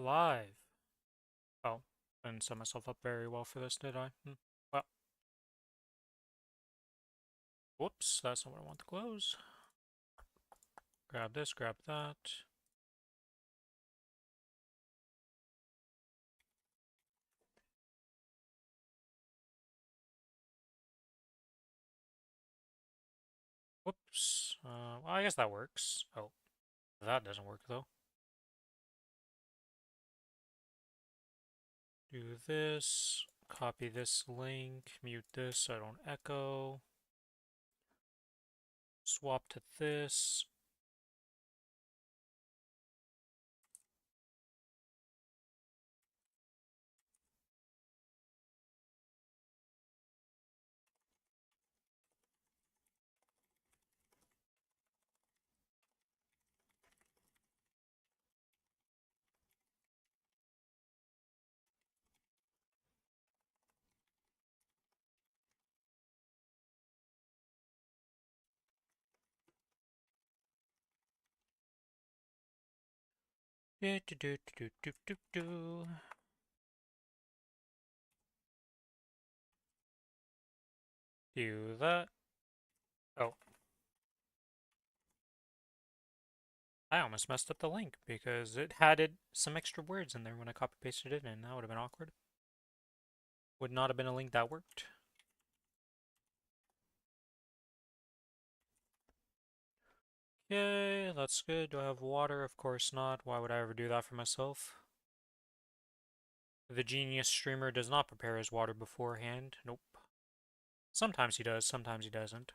live. Oh, I didn't set myself up very well for this, did I? Well, whoops, that's not what I want to close. Grab this, grab that. Whoops. Well, I guess that works. Oh, that doesn't work though. Do this. Copy this link. Mute this so I don't echo. Swap to this. Do do do do do do do. Do that. Oh. I almost messed up the link because it had some extra words in there when I copy pasted it in. That would have been awkward. Would not have been a link that worked. Okay, that's good. Do I have water? Of course not. Why would I ever do that for myself? The genius streamer does not prepare his water beforehand. Nope. Sometimes he does, sometimes he doesn't.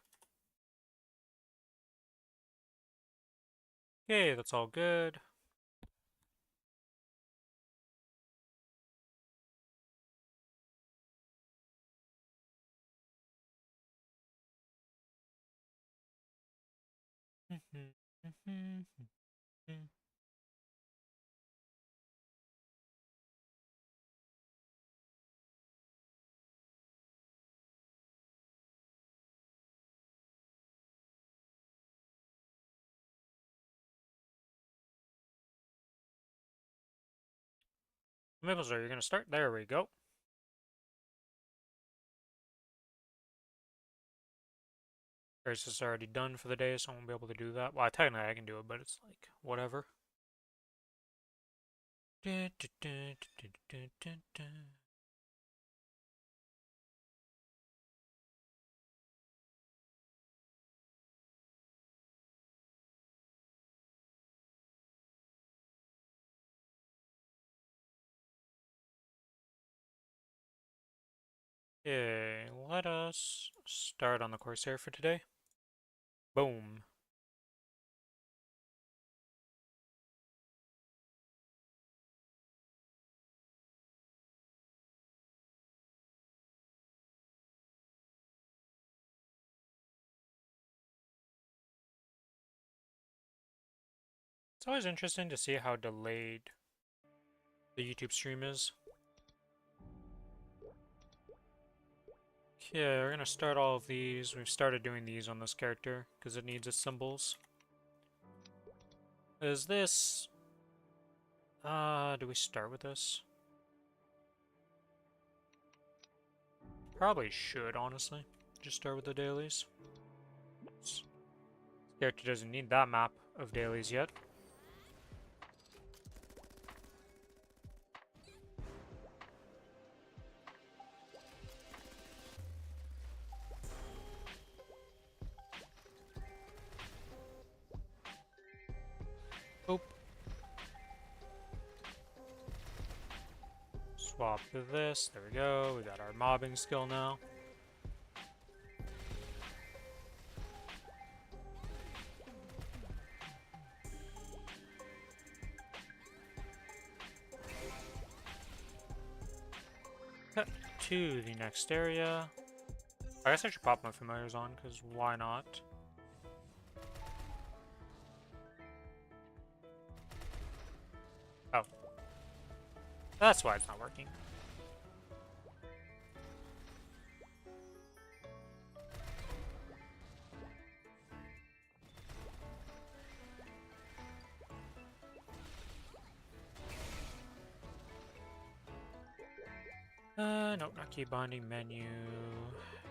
Okay, that's all good. Maplestory, you're gonna start? There we go. Race is already done for the day, so I won't be able to do that. Well, technically I can do it, but it's like, whatever. Okay, let us start on the Corsair for today. Boom. It's always interesting to see how delayed the YouTube stream is. Okay, we're gonna start all of these. We've started doing these on this character because it needs its symbols. Is this... do we start with this? Probably should, honestly. Just start with the dailies. This character doesn't need that map of dailies yet. Oop. Swap to this. There we go. We got our mobbing skill now. Cut to the next area. I guess I should pop my familiars on, because why not? Oh. That's why it's not working. No, not key binding, menu,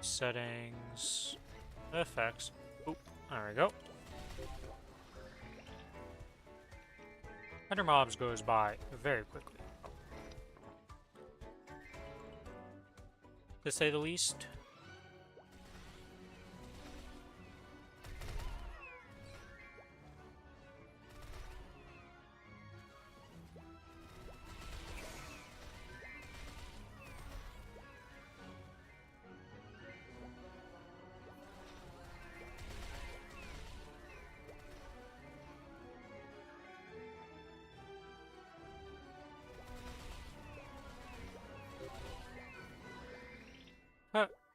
settings, effects. Oop, there we go. Ender mobs goes by very quickly, to say the least.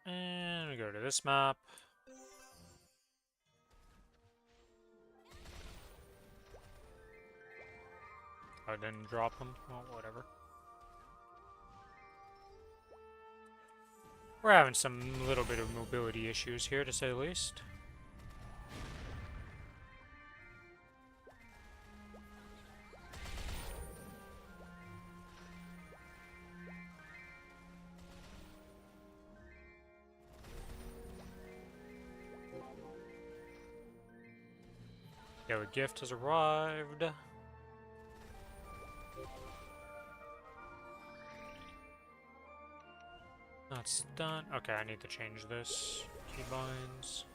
And we go to this map. I didn't drop them. Well, whatever. We're having some little bit of mobility issues here, to say the least. Yeah, the gift has arrived. That's done. Okay, I need to change this. Keybinds.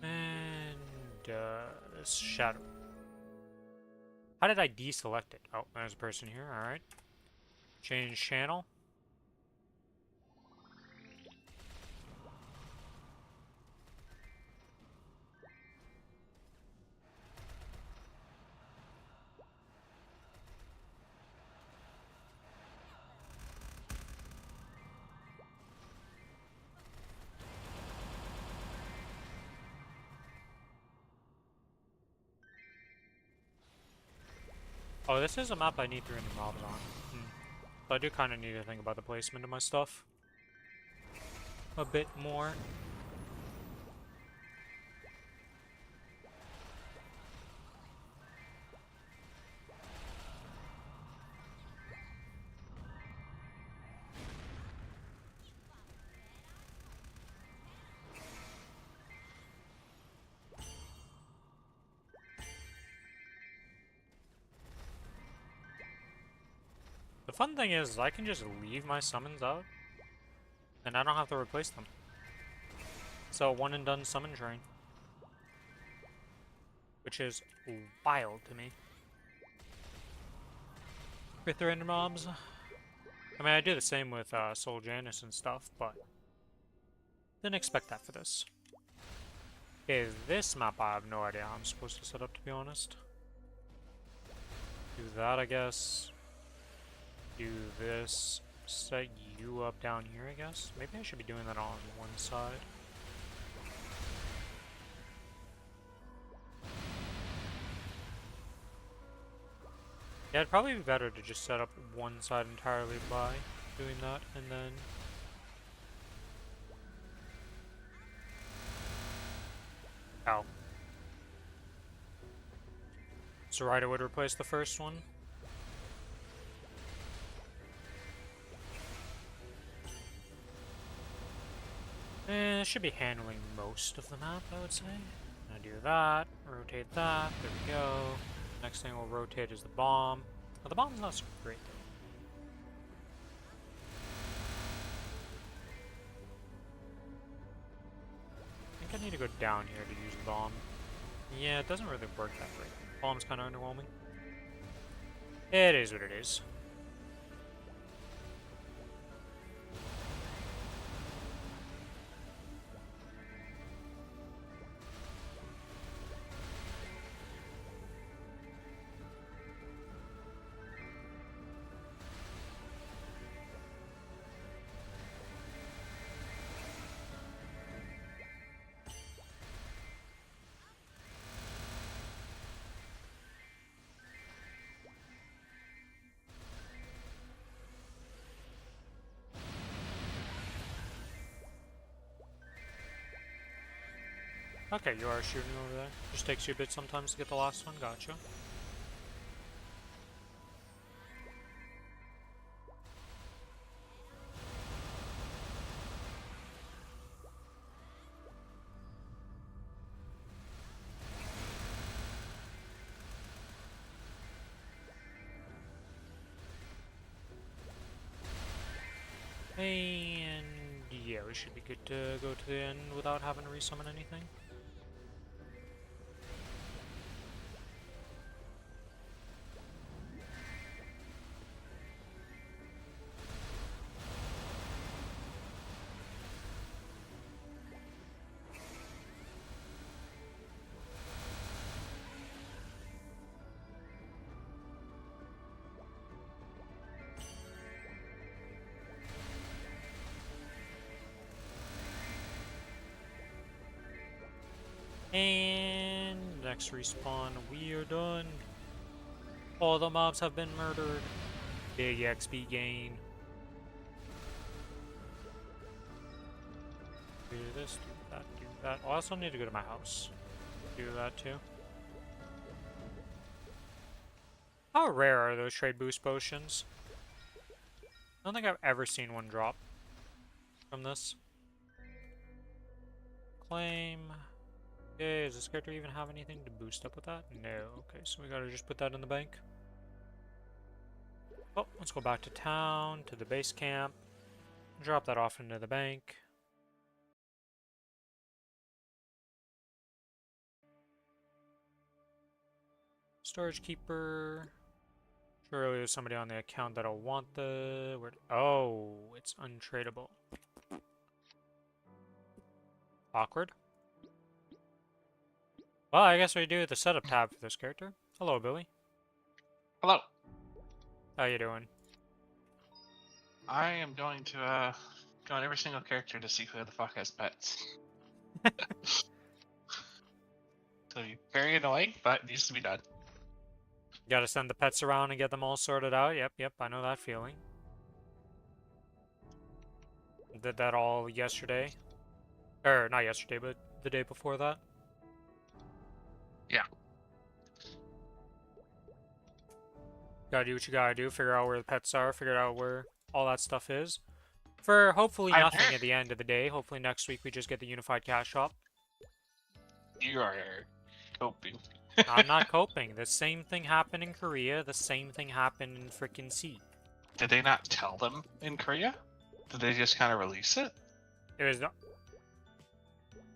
And, this shadow. How did I deselect it? Oh, there's a person here, alright. Change channel. Oh, this is a map I need 300 mobs on. So I do kind of need to think about the placement of my stuff a bit more. The fun thing is, I can just leave my summons out, and I don't have to replace them. So, one and done summon train. Which is wild to me. With the random mobs. I mean, I do the same with Soul Janus and stuff, but didn't expect that for this. Okay, this map I have no idea how I'm supposed to set up, to be honest. Do that, I guess. Do this. Set you up down here, I guess. Maybe I should be doing that on one side. Yeah, it'd probably be better to just set up one side entirely by doing that, and then... Ow. Zoraida would replace the first one. And it should be handling most of the map, I would say. Gonna do that, rotate that, there we go. Next thing we'll rotate is the bomb. Well, the bomb's not so great. I think I need to go down here to use the bomb. Yeah, it doesn't really work that great. Bomb's kind of underwhelming. It is what it is. Okay, you are shooting over there. Just takes you a bit sometimes to get the last one, gotcha. And yeah, we should be good to go to the end without having to resummon anything. And next respawn, we are done. All the mobs have been murdered. Big XP gain. Do this, do that, do that. I also need to go to my house. Do that too. How rare are those trade boost potions? I don't think I've ever seen one drop from this. Claim. Okay, does this character even have anything to boost up with that? No. Okay, so we gotta just put that in the bank. Oh, let's go back to town, to the base camp. Drop that off into the bank. Storage keeper. Surely there's somebody on the account that'll want the... Oh, it's untradeable. Awkward. Well, I guess we do the setup tab for this character. Hello, Billy. Hello. How you doing? I am going to go on every single character to see who the fuck has pets. So very annoying, but it needs to be done. Gotta send the pets around and get them all sorted out. Yep, I know that feeling. Did that all yesterday. Or, not yesterday, but the day before that. Yeah. Gotta do what you gotta do, figure out where the pets are, figure out where all that stuff is. For hopefully nothing at the end of the day. Hopefully next week we just get the unified cash shop. You are coping. I'm not coping. The same thing happened in Korea. The same thing happened in frickin' Sea. Did they not tell them in Korea? Did they just kind of release it? It was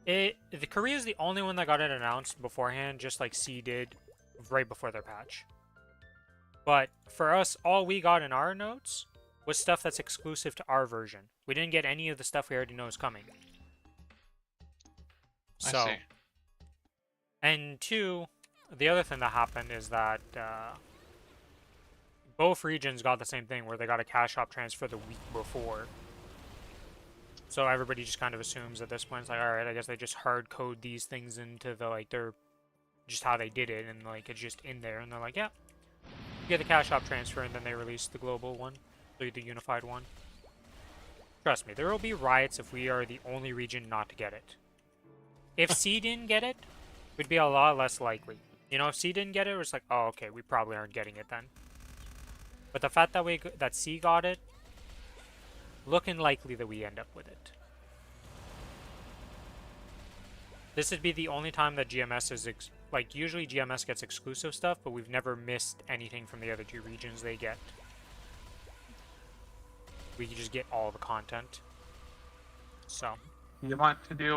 the Korea is the only one that got it announced beforehand, just like Sea did right before their patch. But for us, all we got in our notes was stuff that's exclusive to our version. We didn't get any of the stuff we already know is coming. So, I see. And two, the other thing that happened is that both regions got the same thing, where they got a cash shop transfer the week before. So everybody just kind of assumes at this point, it's like, alright, I guess they just hard code these things into the, like, they're just how they did it, and, like, it's just in there, and they're like, yeah, you get the cash shop transfer, and then they release the global one, the unified one. Trust me, there will be riots if we are the only region not to get it. If C didn't get it, it would be a lot less likely. You know, if C didn't get it, it was like, oh, okay, we probably aren't getting it then. But the fact that that C got it, looking likely that we end up with it. This would be the only time that GMS is, like, usually GMS gets exclusive stuff, but we've never missed anything from the other two regions they get. We can just get all the content. So. You want to do,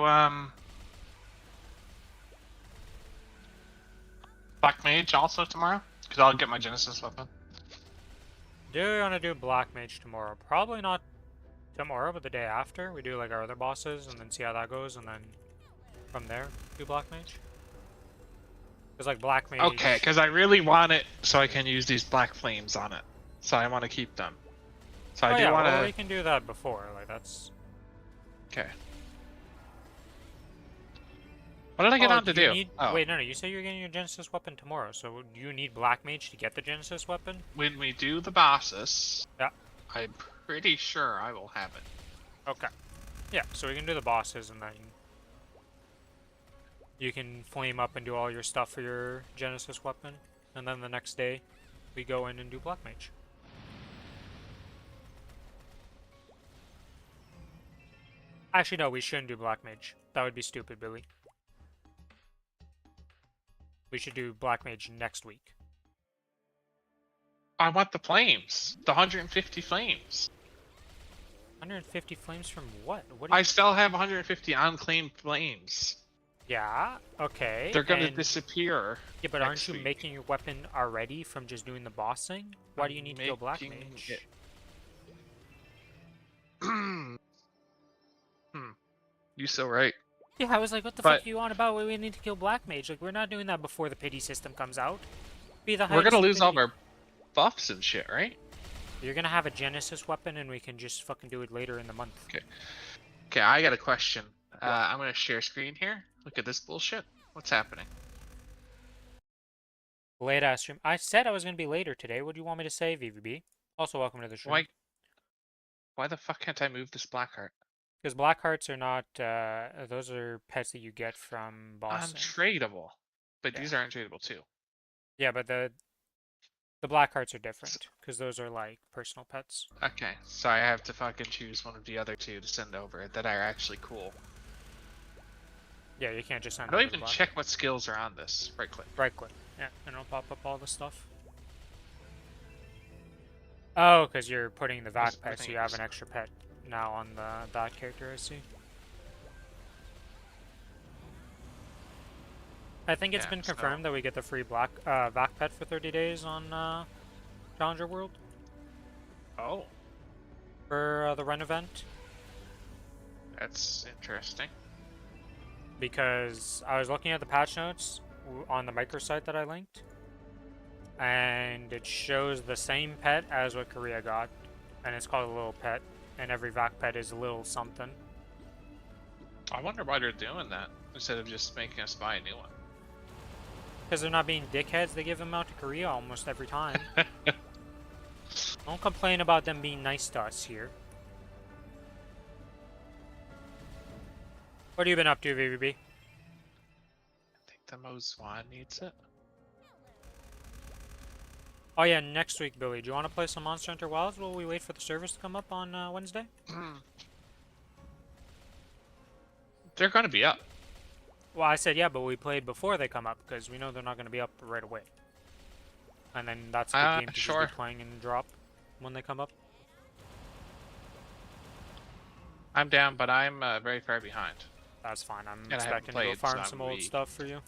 Black Mage also tomorrow? Because I'll get my Genesis weapon. Do we want to do Black Mage tomorrow? Probably not tomorrow, but the day after. We do, like, our other bosses, and then see how that goes, and then from there, do Black Mage. Because, like, Black Mage... Okay, because I really want it so I can use these black flames on it. So I want to keep them. So I do want to... well, we can do that before, like, that's... Okay. What did I get on to do? Wait, no, you said you're getting your Genesis weapon tomorrow, so do you need Black Mage to get the Genesis weapon? When we do the bosses, yeah, I'm pretty sure I will have it. Okay. Yeah, so we can do the bosses, and then you can flame up and do all your stuff for your Genesis weapon, and then the next day, we go in and do Black Mage. Actually, no, we shouldn't do Black Mage. That would be stupid, Billy. We should do Black Mage next week. I want the flames. The 150 flames. 150 flames from what? What? I still have 150 unclaimed flames. Yeah. Okay. They're gonna And disappear. yeah, but aren't you week. making your weapon already from just doing the bossing? Why do you need to kill Black Mage? Hmm. You so right. Yeah, I was like, what the fuck are you on about? We need to kill Black Mage. Like, we're not doing that before the pity system comes out. Be the we're height gonna of lose all stupidity. of our buffs and shit, right? You're gonna have a Genesis weapon, and we can just fucking do it later in the month. Okay. Okay, I got a question. I'm gonna share screen here. Look at this bullshit. What's happening? Late ass stream. I said I was gonna be later today. What do you want me to say, VVB? Also, welcome to the stream. Why the fuck can't I move this black heart? Because black hearts are not. Those are pets that you get from bossing. Untradeable. But these are untradeable too. Yeah, but the black hearts are different because those are like personal pets. Okay, so I have to fucking choose one of the other two to send over that are actually cool. Yeah, you can't just send. I don't even check what skills are on this. Right click. Right click. Yeah, and it'll pop up all the stuff. Oh, because you're putting the vac pet, so you have an extra pet now on that character. I see. I think it's been confirmed that we get the free vac pet for 30 days on Challenger World. Oh. For the run event. That's interesting. Because I was looking at the patch notes on the microsite that I linked, and it shows the same pet as what Korea got, and it's called a little pet, and every vac pet is a little something. I wonder why they're doing that instead of just making us buy a new one. Because they're not being dickheads, they give them out to Korea almost every time. Don't complain about them being nice to us here. What have you been up to, VVB? I think the Moswan needs it. Oh yeah, next week, Billy. Do you want to play some Monster Hunter Wilds while we wait for the service to come up on Wednesday? They're gonna be up. Well, I said yeah, but we played before they come up because we know they're not going to be up right away. And then that's a good game to just be playing and drop when they come up. I'm down, but I'm very far behind. That's fine. I'm expecting to go farm some old stuff for you.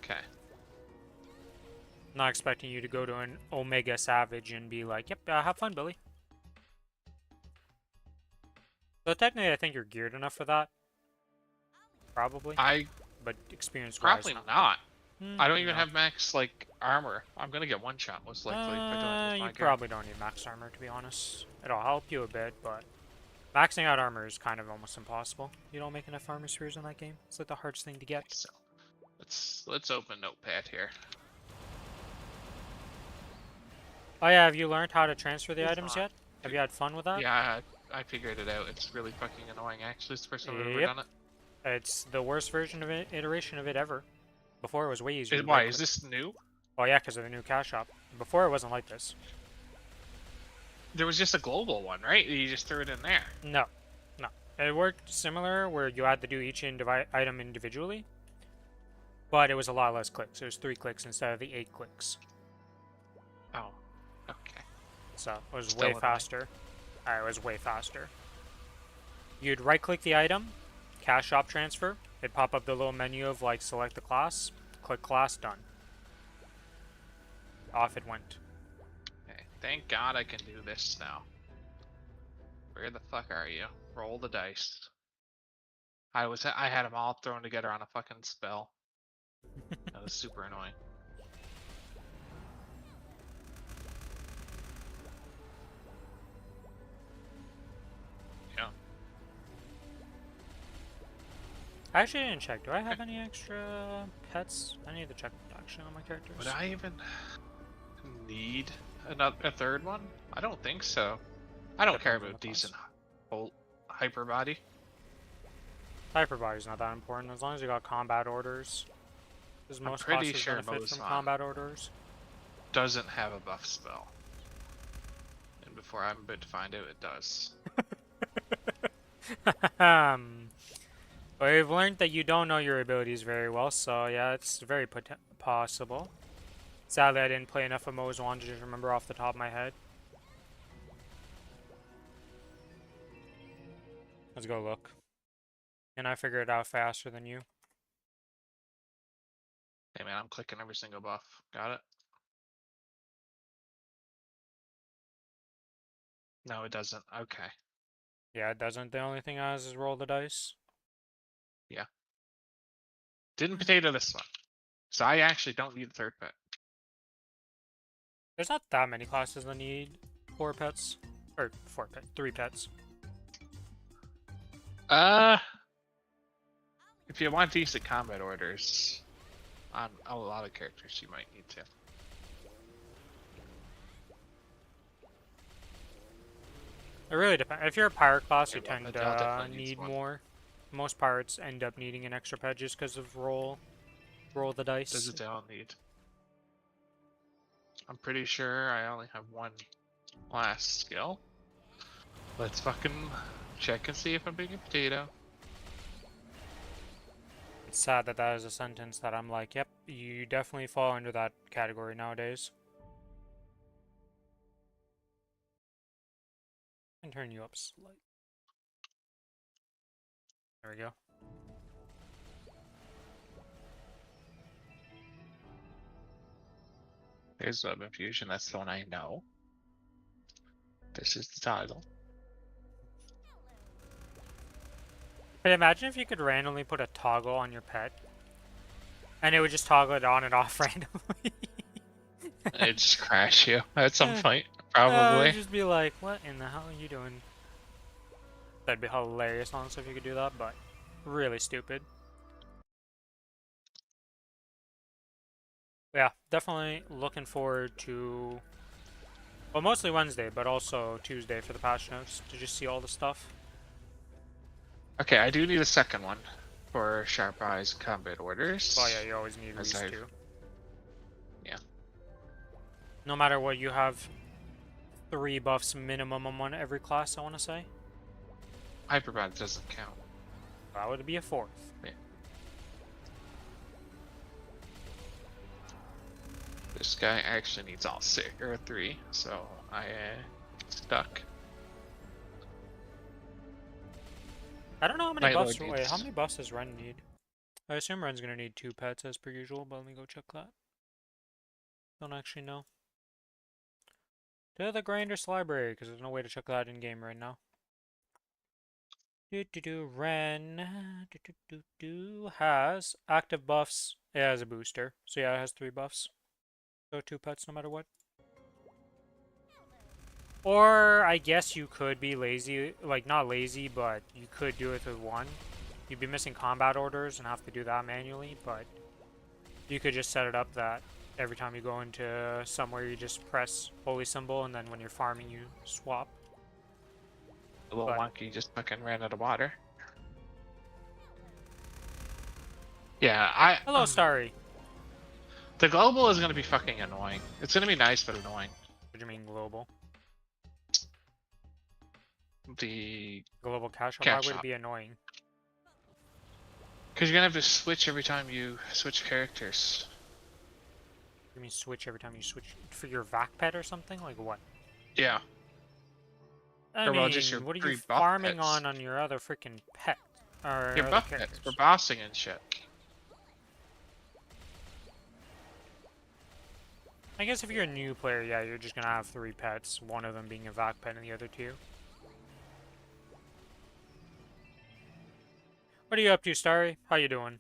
Okay. Not expecting you to go to an Omega Savage and be like, yep, have fun, Billy. So technically, I think you're geared enough for that. Probably. But experience-wise, probably not. I don't even no. have max like armor. I'm gonna get one shot most likely if I don't with my you probably don't need max armor, to be honest. It'll help you a bit, but maxing out armor is kind of almost impossible. You don't make enough armor spheres in that game. It's like the hardest thing to get. So let's open Notepad here. Oh yeah, have you learned how to transfer the items yet? Have you had fun with that? Yeah, I figured it out. It's really fucking annoying actually. It's the first time I've ever done it. It's the worst version of it, iteration of it ever. Before it was way easier. Why? Is this new? Oh yeah, because of the new cash shop. Before it wasn't like this. There was just a global one, right? You just threw it in there. No. No. It worked similar where you had to do each item individually. But it was a lot less clicks. It was 3 clicks instead of the 8 clicks. Oh. Okay. So it was way faster. It was way faster. You'd right click the item. Cash shop transfer. It'd pop up the little menu of like select the class, click class, done. Off it went. Okay, thank God I can do this now. Where the fuck are you? Roll the dice. I had them all thrown together on a fucking spell. That was super annoying. Yeah. I actually didn't check. Do I have any extra pets? I need to check actually on my characters. Would I even need a third one? I don't think so. I don't care about decent hyper body. Hyper body's not that important as long as you got combat orders. Because most classes benefit from combat orders. Doesn't have a buff spell. And before I'm about to find out, it does. But we've learned that you don't know your abilities very well, so yeah, it's very possible. Sadly, I didn't play enough of Moswan to just remember off the top of my head. Let's go look. And I figure it out faster than you. Hey man, I'm clicking every single buff. Got it? No, it doesn't. Okay. Yeah, it doesn't. The only thing it has is roll the dice. Yeah. Didn't potato this one. So I actually don't need a third pet. There's not that many classes that need 4 pets. Or 3 pets. If you want decent combat orders, on a lot of characters you might need to. It really depends. If you're a pirate class, you Okay, well, tend I'll to definitely need need one. more. Most pirates end up needing an extra pet just because of roll the dice. Does it all need? I'm pretty sure I only have one last skill. Let's fucking check and see if I'm being a potato. It's sad that that is a sentence that I'm like, yep, you definitely fall under that category nowadays. I can turn you up slightly. There we go. There's Web Infusion, that's the one I know. This is the title. But imagine if you could randomly put a toggle on your pet. And it would just toggle it on and off randomly. It'd just crash you at some point, It probably. would just be like, what in the hell are you doing? That'd be hilarious, honestly, if you could do that, but really stupid. Yeah, definitely looking forward to, well, mostly Wednesday, but also Tuesday for the patch notes to just see all the stuff. Okay, I do need a second one for Sharp Eyes combat orders. Well, yeah, you always need at least 2. Yeah. No matter what, you have 3 buffs minimum on every class, I want to say. Hyperbot doesn't count. That would be a 4th. Yeah. This guy actually needs all 6 or 3, so I stuck. I don't know how many Night buffs. Lord Wait, how needs- many buffs does Ren need? I assume Ren's gonna need 2 pets as per usual, but let me go check that. Don't actually know. To the Grinders library, because there's no way to check that in game right now. Ren has active buffs. It has a booster, so yeah, it has 3 buffs. So 2 pets no matter what. Or I guess you could be lazy, like not lazy, but you could do it with 1. You'd be missing combat orders and have to do that manually, but you could just set it up that every time you go into somewhere you just press holy symbol and then when you're farming you swap. The little monkey just fucking ran out of water. Yeah, Hello, Starry. The global is gonna be fucking annoying. It's gonna be nice, but annoying. What do you mean global? The Global cash shop? Cash Why would shop. it be annoying? Because you're gonna have to switch every time you switch characters. You mean switch every time you switch for your vac pet or something? Like what? Yeah. I Or, well, mean, just your what are you pre-buff farming pets. on your other freaking pet? Or Your other buff pets characters? for bossing and shit. I guess if you're a new player, yeah, you're just gonna have 3 pets, one of them being a vac pet and the other 2. What are you up to, Starry? How you doing?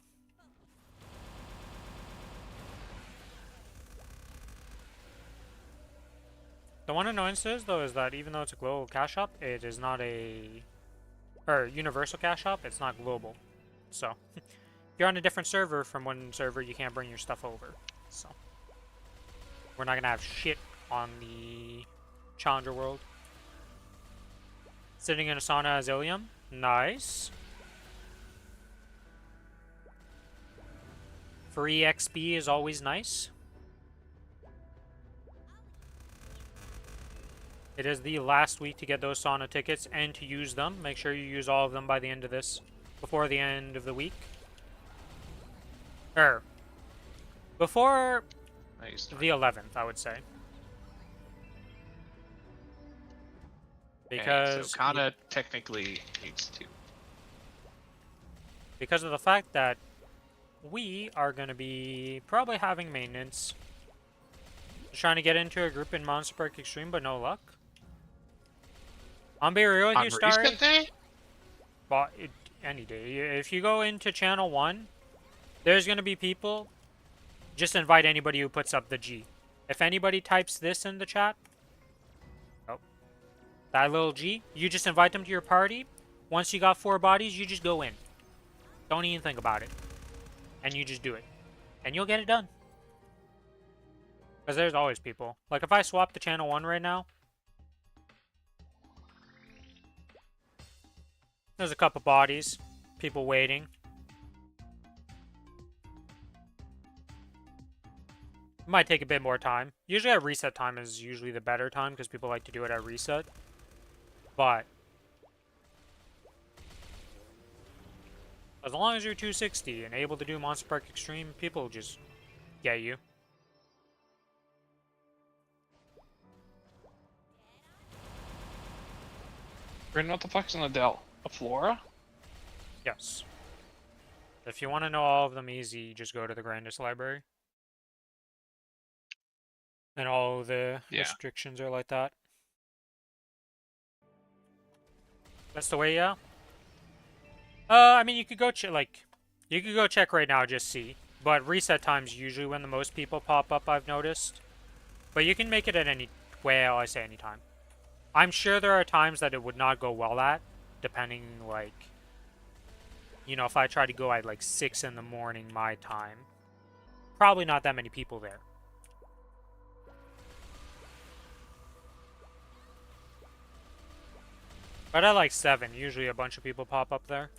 The one annoyance is, though, is that even though it's a global cash shop, it is not a... or universal cash shop, it's not global. So, if you're on a different server from one server, you can't bring your stuff over. So, we're not gonna have shit on the Challenger world. Sitting in a sauna as Ilium. Nice. Free XP is always nice. It is the last week to get those sauna tickets and to use them. Make sure you use all of them by the end of this, before the end of the week. Before the 11th, I would say. Because so Kana technically needs 2. because of the fact that we are going to be probably having maintenance. Just trying to get into a group in Monster Park Extreme, but no luck. I'll be real with On you, Starry. recent day? But any day. If you go into channel 1, there's going to be people. Just invite anybody who puts up the G. If anybody types this in the chat, oh, that little G, you just invite them to your party. Once you got 4 bodies, you just go in. Don't even think about it. And you just do it. And you'll get it done. Because there's always people. Like, if I swap to channel 1 right now, there's a couple bodies. People waiting. It might take a bit more time. Usually at reset time is usually the better time because people like to do it at reset. But as long as you're 260 and able to do Monster Park Extreme, people just get you. Brandon, what the fuck's in the Dell? A Flora? Yes. If you want to know all of them easy, just go to the Grandest Library. And all the restrictions are like that. That's the way, yeah? I mean, you could go you could go check right now, just see. But reset time's usually when the most people pop up, I've noticed. But you can make it at any, well, I say any time. I'm sure there are times that it would not go well at, depending, like, you know, if I try to go at, like, 6 in the morning my time. Probably not that many people there. But at, like, 7, usually a bunch of people pop up there.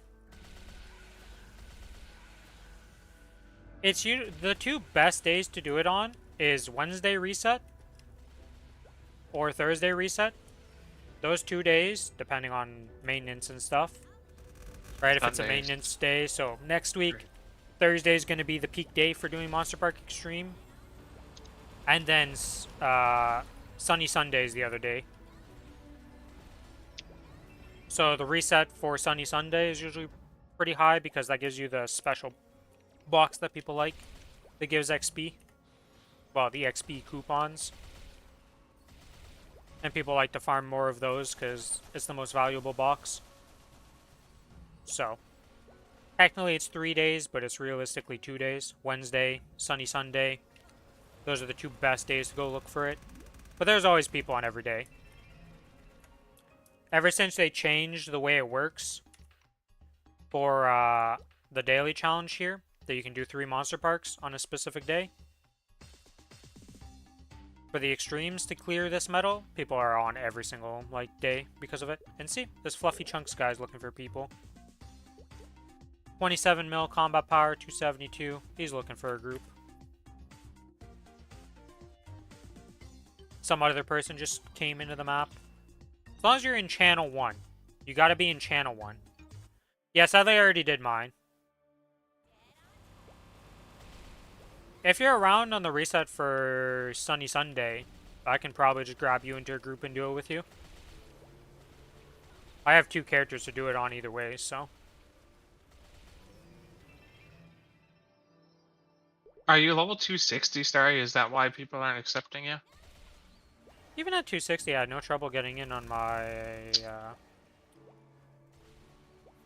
It's the 2 best days to do it on is Wednesday reset or Thursday reset. Those 2 days, depending on maintenance and stuff. Right, if it's a maintenance day. So next week, Thursday is going to be the peak day for doing Monster Park Extreme. And then Sunny Sunday is the other day. So the reset for Sunny Sunday is usually pretty high because that gives you the special box that people like. That gives XP. Well, the XP coupons. And people like to farm more of those because it's the most valuable box. So, technically it's 3 days, but it's realistically 2 days. Wednesday, Sunny Sunday. Those are the 2 best days to go look for it. But there's always people on every day. Ever since they changed the way it works for the daily challenge here, that you can do 3 monster parks on a specific day. For the extremes to clear this medal, people are on every single day because of it. And see, this Fluffy Chunks guy is looking for people. 27 mil combat power, 272. He's looking for a group. Some other person just came into the map. As long as you're in channel 1. You gotta be in channel 1. Yeah, sadly I already did mine. If you're around on the reset for Sunny Sunday, I can probably just grab you into a group and do it with you. I have 2 characters to do it on either way, so. Are you level 260, Starry? Is that why people aren't accepting you? Even at 260, I had no trouble getting in on my,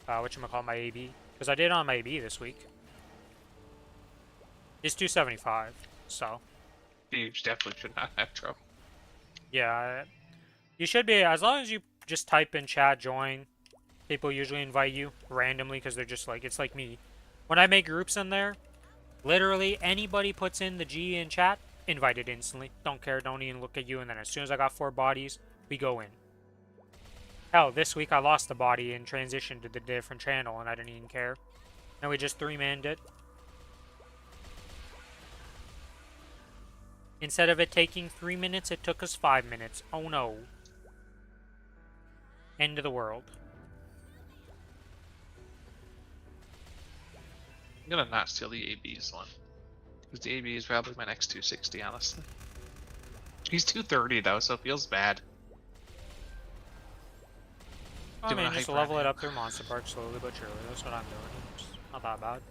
whatchamacallit, my AB. Because I did on my AB this week. He's 275, so. You definitely should not have trouble. Yeah, you should be, as long as you just type in chat join, people usually invite you randomly because they're just like, it's like me. When I make groups in there, literally anybody puts in the G in chat, invited instantly. Don't care, don't even look at you, and then as soon as I got 4 bodies, we go in. Hell, this week I lost a body and transitioned to the different channel and I didn't even care. And we just 3-manned it. Instead of it taking 3 minutes, it took us 5 minutes. Oh no. End of the world. I'm gonna not steal the AB's one. Because the AB is probably my next 260, honestly. He's 230 though, so it feels bad. I mean, just level it up through Monster Park slowly but surely. That's what I'm doing. Just Not that bad.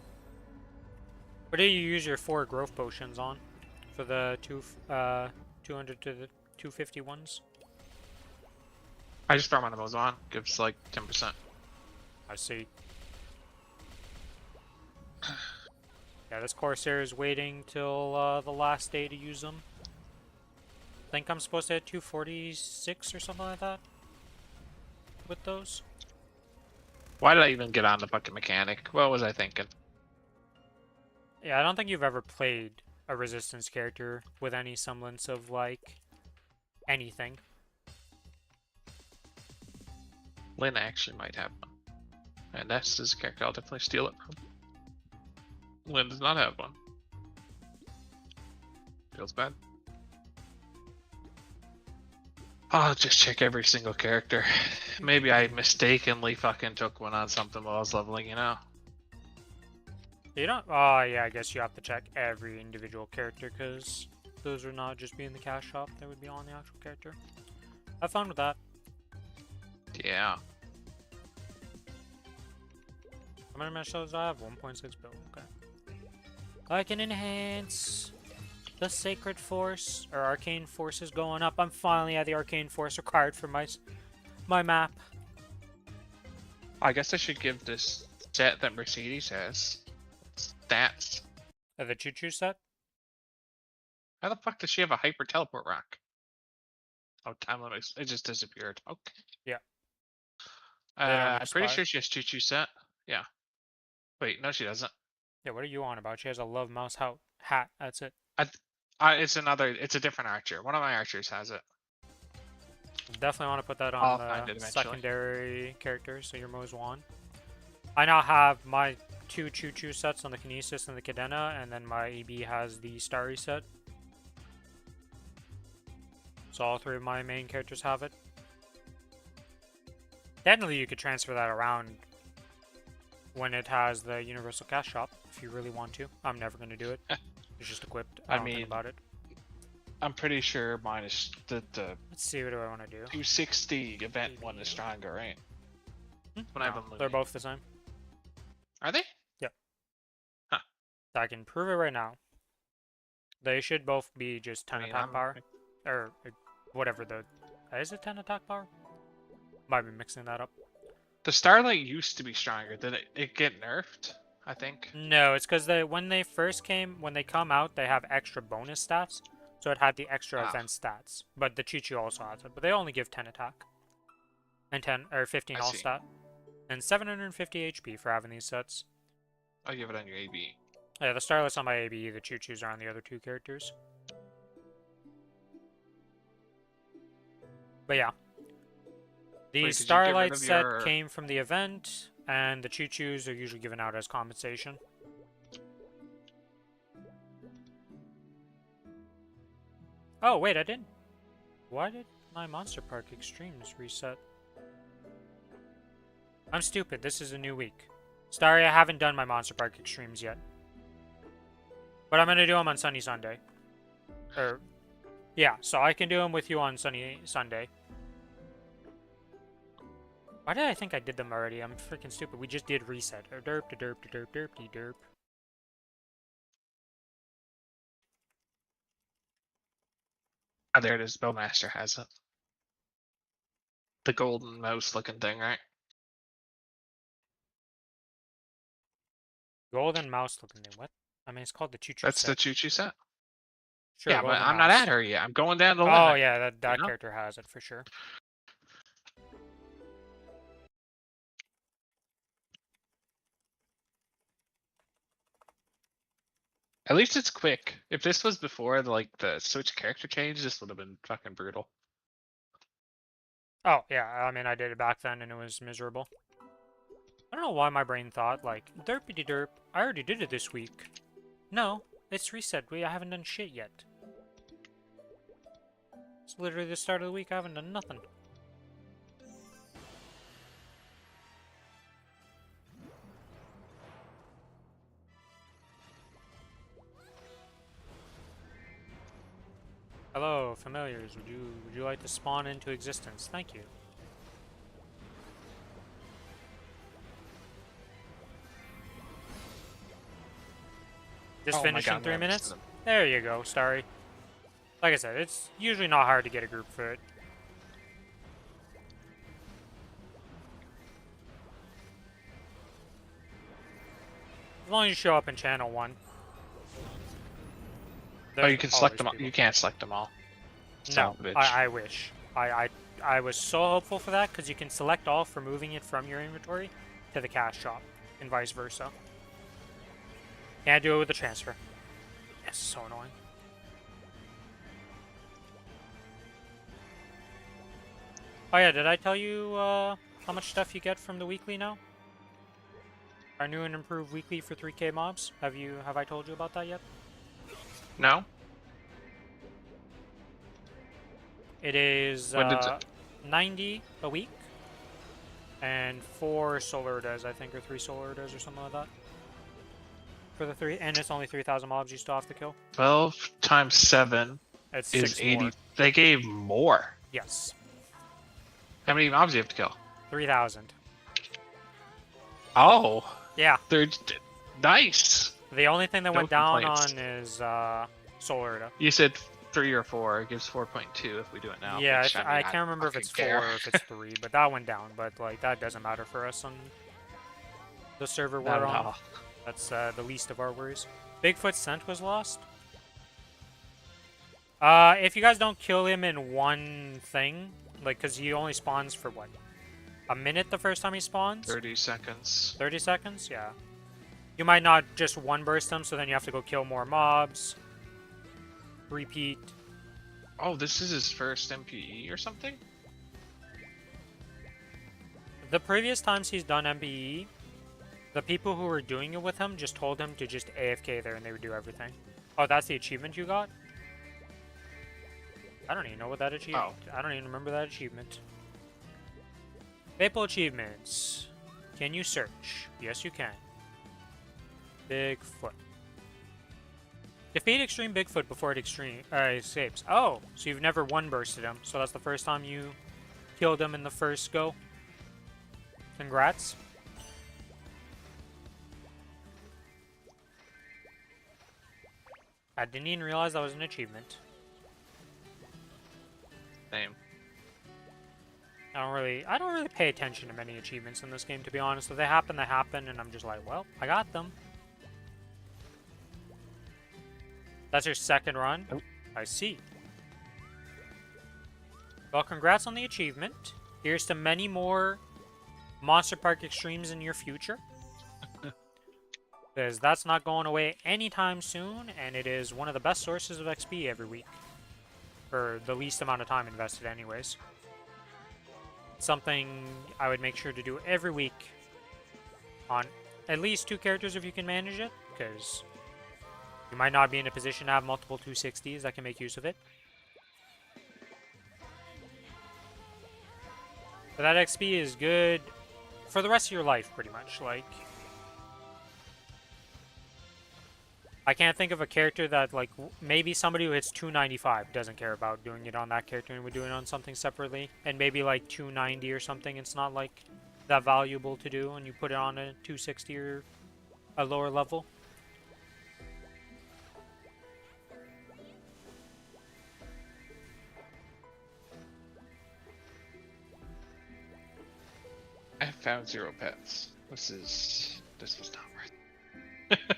What do you use your 4 growth potions on? For the 200 to the 250 ones? I just throw them on the Mozon. Gives like 10%. I see. Yeah, this Corsair is waiting till the last day to use them. I think I'm supposed to hit 246 or something like that with those. Why did I even get on the fucking mechanic? What was I thinking? Yeah, I don't think you've ever played a resistance character with any semblance of, like, anything. Lynn actually might have one. And that's his character I'll definitely steal it from. Lynn does not have one. Feels bad. I'll just check every single character. Maybe I mistakenly fucking took one on something while I was leveling, you know? You don't? Oh, yeah, I guess you have to check every individual character, because those are not just be in the cash shop, they would be on the actual character. Have fun with that. Yeah. How many meshes do I have? 1.6 bill, okay. I can enhance the Sacred Force, or Arcane Force is going up. I'm finally at the Arcane Force required for my map. I guess I should give this set that Mercedes has stats. The choo-choo set? How the fuck does she have a hyper teleport rock? Oh, time limit. It just disappeared. Okay. Yeah. They don't I'm pretty expire. sure she has choo-choo set. Yeah. Wait, no, she doesn't. Yeah, what are you on about? She has a Love Mouse hat, that's it. It's a different archer. One of my archers has it. Definitely want to put that I'll on find it the eventually. secondary characters, so your Mo's one. I now have my 2 choo-choo sets on the Kinesis and the Cadena, and then my EB has the Starry set. So all 3 of my main characters have it. Technically, you could transfer that around when it has the Universal Cash Shop, if you really want to. I'm never going to do it. It's just equipped. I don't think about it. I'm pretty sure mine is the Let's see, what do I want to do? 260 event one is stronger, right? When No, they're both the same. Are they? Yep. Huh. I can prove it right now. They should both be just 10 attack power. Or whatever the... Is it 10 attack power? Might be mixing that up. The Starlight used to be stronger. Did it get nerfed? I think. No, it's because when they come out, they have extra bonus stats. So it had the extra event stats. But the Chi-Chi also has it. But they only give 10 attack. And 10 or 15 all stat. And 750 HP for having these sets. Oh, you have it on your AB. Yeah, the Starlight's on my AB, the Choo-Choos are on the other 2 characters. But yeah. The Starlight set came from the event, and the Choo-Choos are usually given out as compensation. Oh, wait, I didn't. Why did my Monster Park Extremes reset? I'm stupid. This is a new week. Sorry, I haven't done my Monster Park Extremes yet. But I'm going to do them on Sunny Sunday. Yeah, so I can do them with you on Sunny Sunday. Why did I think I did them already? I'm freaking stupid. We just did reset. Derp, derp, derp, derp, derp. Oh, there it is. Bowmaster has it. The golden mouse looking thing, right? Golden mouse looking thing. What? I mean, it's called the Choo-Choo set. That's the Choo-Choo set? Sure, yeah, but I'm not at her yet. I'm going down the limit. Oh, yeah, that character has it for sure. At least it's quick. If this was before the Switch character change, this would have been fucking brutal. Oh, yeah, I mean, I did it back then and it was miserable. I don't know why my brain thought, like, derpity derp, I already did it this week. No, it's reset. I haven't done shit yet. It's literally the start of the week. I haven't done nothing. Hello, familiars. Would you like to spawn into existence? Thank you. Just Oh my finish god, in I'm 3 gonna miss minutes? them. There you go, Starry. Like I said, it's usually not hard to get a group for it. As long as you show up in channel 1. Oh, you There's can select always them all. people. You can't select them all. Son No, of a bitch. I wish. I was so hopeful for that, because you can select all for moving it from your inventory to the cash shop, and vice versa. Can't do it with the transfer. Yes, so annoying. Oh yeah, did I tell you how much stuff you get from the weekly now? Our new and improved weekly for 3K mobs. Have I told you about that yet? No? It is When did 90 a week, and 4 solar days, I think, or 3 solar days or something like that. For the 3, and it's only 3,000 mobs you still have to kill. 12 times 7 It's is 6 80. more. They gave more. Yes, How many mobs do you have to kill? 3,000. Oh, Yeah. they're nice. The only thing that No went down complaints. on is solar. You said 3 or 4. It gives 4.2 if we do it now. Yeah, which, I can't remember if fucking it's care. 4 or if it's 3, but that went down. But like that doesn't matter for us on the server Not we're at on. all. That's the least of our worries. Bigfoot's scent was lost. If you guys don't kill him in one thing, like, because he only spawns for what? A minute the first time he spawns? 30 seconds. 30 seconds? Yeah. You might not just one burst him, so then you have to go kill more mobs. Repeat. Oh, this is his first MPE or something? The previous times he's done MPE, the people who were doing it with him just told him to just AFK there and they would do everything. Oh, that's the achievement you got? I don't even know what that achievement. I don't even remember that achievement. Maple achievements. Can you search? Yes, you can. Bigfoot. Defeat extreme Bigfoot before it escapes. Oh, so you've never one bursted him. So that's the first time you killed him in the first go. Congrats. I didn't even realize that was an achievement. Same. I don't really pay attention to many achievements in this game, to be honest. If they happen, they happen, and I'm just like, well, I got them. That's your second run? Oh. I see. Well, congrats on the achievement. Here's to many more Monster Park Extremes in your future. Because that's not going away anytime soon, and it is one of the best sources of XP every week. For the least amount of time invested anyways. Something I would make sure to do every week on at least 2 characters if you can manage it, because you might not be in a position to have multiple 260s that can make use of it. But that XP is good for the rest of your life, pretty much. Like, I can't think of a character that, like, maybe somebody who hits 295 doesn't care about doing it on that character and would do it on something separately. And maybe, like, 290 or something, it's not, like, that valuable to do, and you put it on a 260 or a lower level. I have found 0 pets. This was not worth it.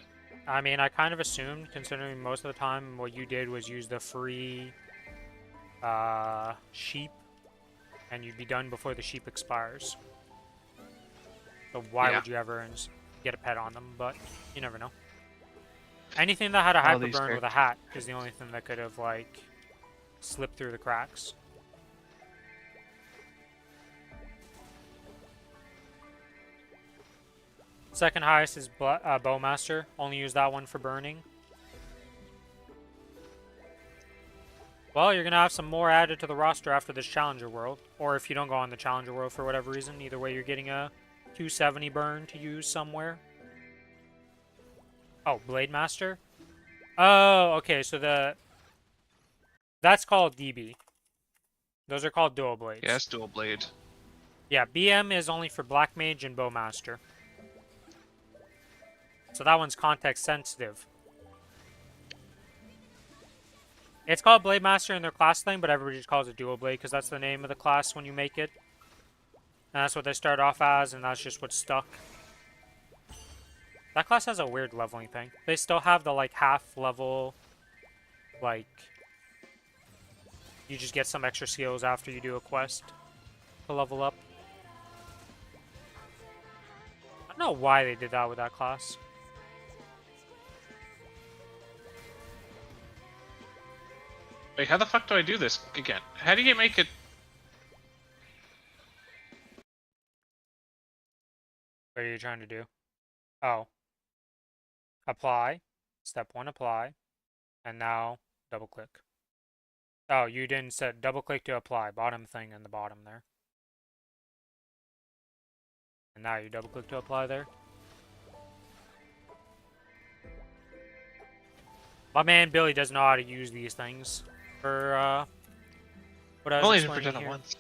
I mean, I kind of assumed, considering most of the time what you did was use the free sheep, and you'd be done before the sheep expires. So why would you ever get a pet on them? But you never know. Anything that had a hyper burn with a hat is the only thing that could have, like, slipped through the cracks. Second highest is Bowmaster. Only use that one for burning. Well, you're going to have some more added to the roster after this Challenger World. Or if you don't go on the Challenger World for whatever reason. Either way, you're getting a 270 burn to use somewhere. Oh, Blade Master? Oh, okay, so that's called DB. Those are called dual blades. Yes, dual blade. Yeah, BM is only for Black Mage and Bowmaster. So that one's context sensitive. It's called Blade Master in their class thing, but everybody just calls it Dual Blade because that's the name of the class when you make it. And that's what they start off as, and that's just what's stuck. That class has a weird leveling thing. They still have the, like, half level, like, you just get some extra skills after you do a quest to level up. I don't know why they did that with that class. Wait, how the fuck do I do this again? How do you make it? What are you trying to do? Oh. Apply. Step 1, apply. And now, double click. Oh, you didn't set double click to apply. Bottom thing in the bottom there. And now you double click to apply there. My man Billy doesn't know how to use these things for what I was Only explaining done it here. once.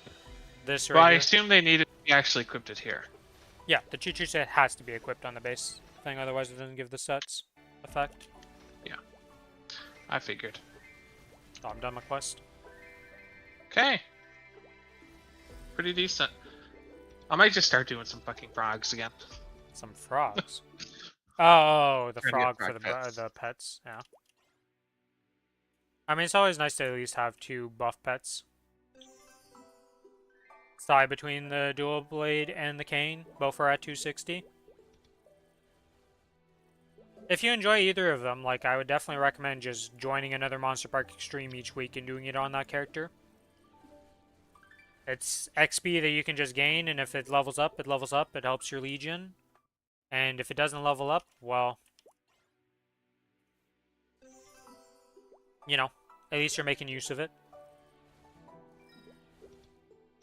This Well, right I here. assume they needed to be actually equipped it here. Yeah, the cheat sheet set has to be equipped on the base thing, otherwise it doesn't give the sets effect. Yeah, I figured. So I'm done my quest. Okay. Pretty decent. I might just start doing some fucking frogs again. Some frogs. Oh, the Trying to get frog for frog pets. the pets. Yeah. I mean, it's always nice to at least have 2 buff pets. It's tied between the dual blade and the cane. Both are at 260. If you enjoy either of them, like, I would definitely recommend just joining another Monster Park Extreme each week and doing it on that character. It's XP that you can just gain, and if it levels up, it levels up. It helps your Legion. And if it doesn't level up, well, you know, at least you're making use of it.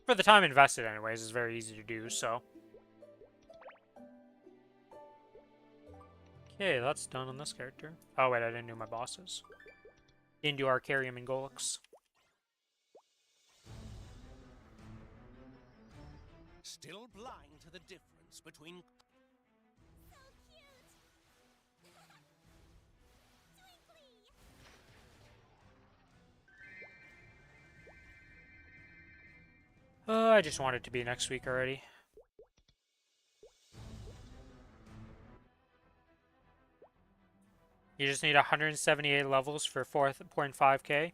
For the time invested, anyways, it's very easy to do, so. Okay, that's done on this character. Oh, wait, I didn't do my bosses. Didn't do Arcarium and Golux. Still blind to the difference between... I just want it to be next week already. You just need 178 levels for 4.5k.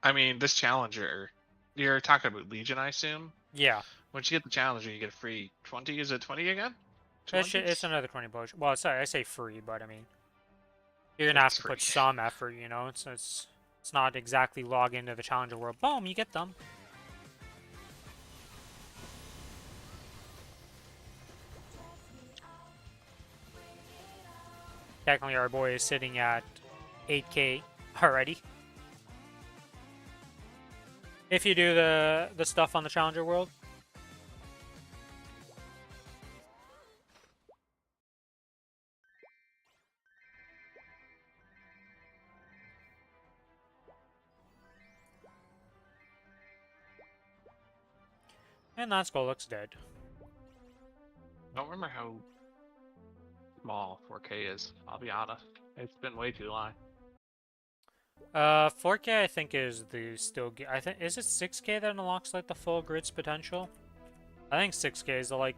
I mean, this challenger, you're talking about Legion, I assume? Yeah. Once you get the challenger, you get a free 20. Is it 20 again? It's another 20 potion. Well, sorry, I say free, but I mean, you're gonna have It's to put free. some effort, you know? It's not exactly log into the Challenger world. Boom, you get them. Technically, our boy is sitting at 8k already. If you do the stuff on the Challenger world. And that skull looks dead. I don't remember how small 4K is, I'll be honest. It's been way too long. 4k I think is the still. I think is it 6k that unlocks like the full grid's potential? I think 6k is the like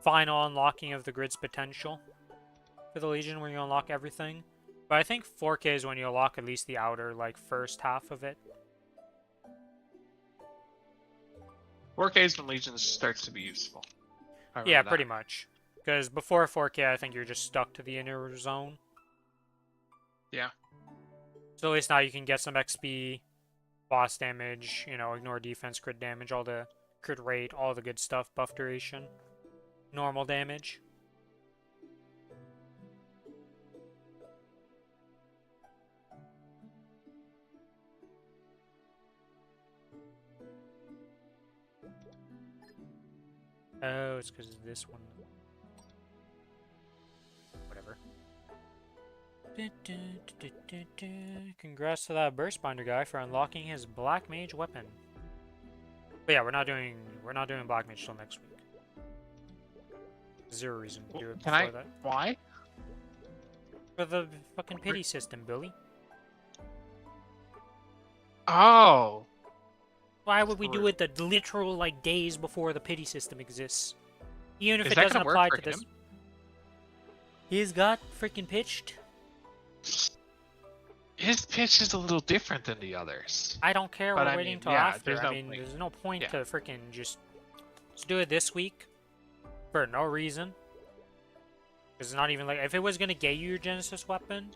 final unlocking of the grid's potential for the Legion, where you unlock everything. But I think 4k is when you unlock at least the outer like first half of it. 4K is when Legion starts to be useful. Yeah, pretty much. Because before 4k, I think you're just stuck to the inner zone. Yeah. So at least now you can get some XP, boss damage, you know, ignore defense, crit damage, all the crit rate, all the good stuff, buff duration, normal damage. Oh, it's because of this one. Whatever. Congrats to that burst binder guy for unlocking his black mage weapon. But yeah, we're not doing black mage till next week. Zero reason to do it before that. Why? For the fucking pity system, Billy. Oh, Why would we do True. it the literal, like, days before the pity system exists? Even if is it that doesn't gonna work apply for to this. him? He's got freaking pitched. His pitch is a little different than the others. I don't care, But we're I waiting mean, till yeah, after. there's I no mean, point. there's no point Yeah. to freaking just do it this week for no reason. Because it's not even like, if it was going to get you your Genesis weapon,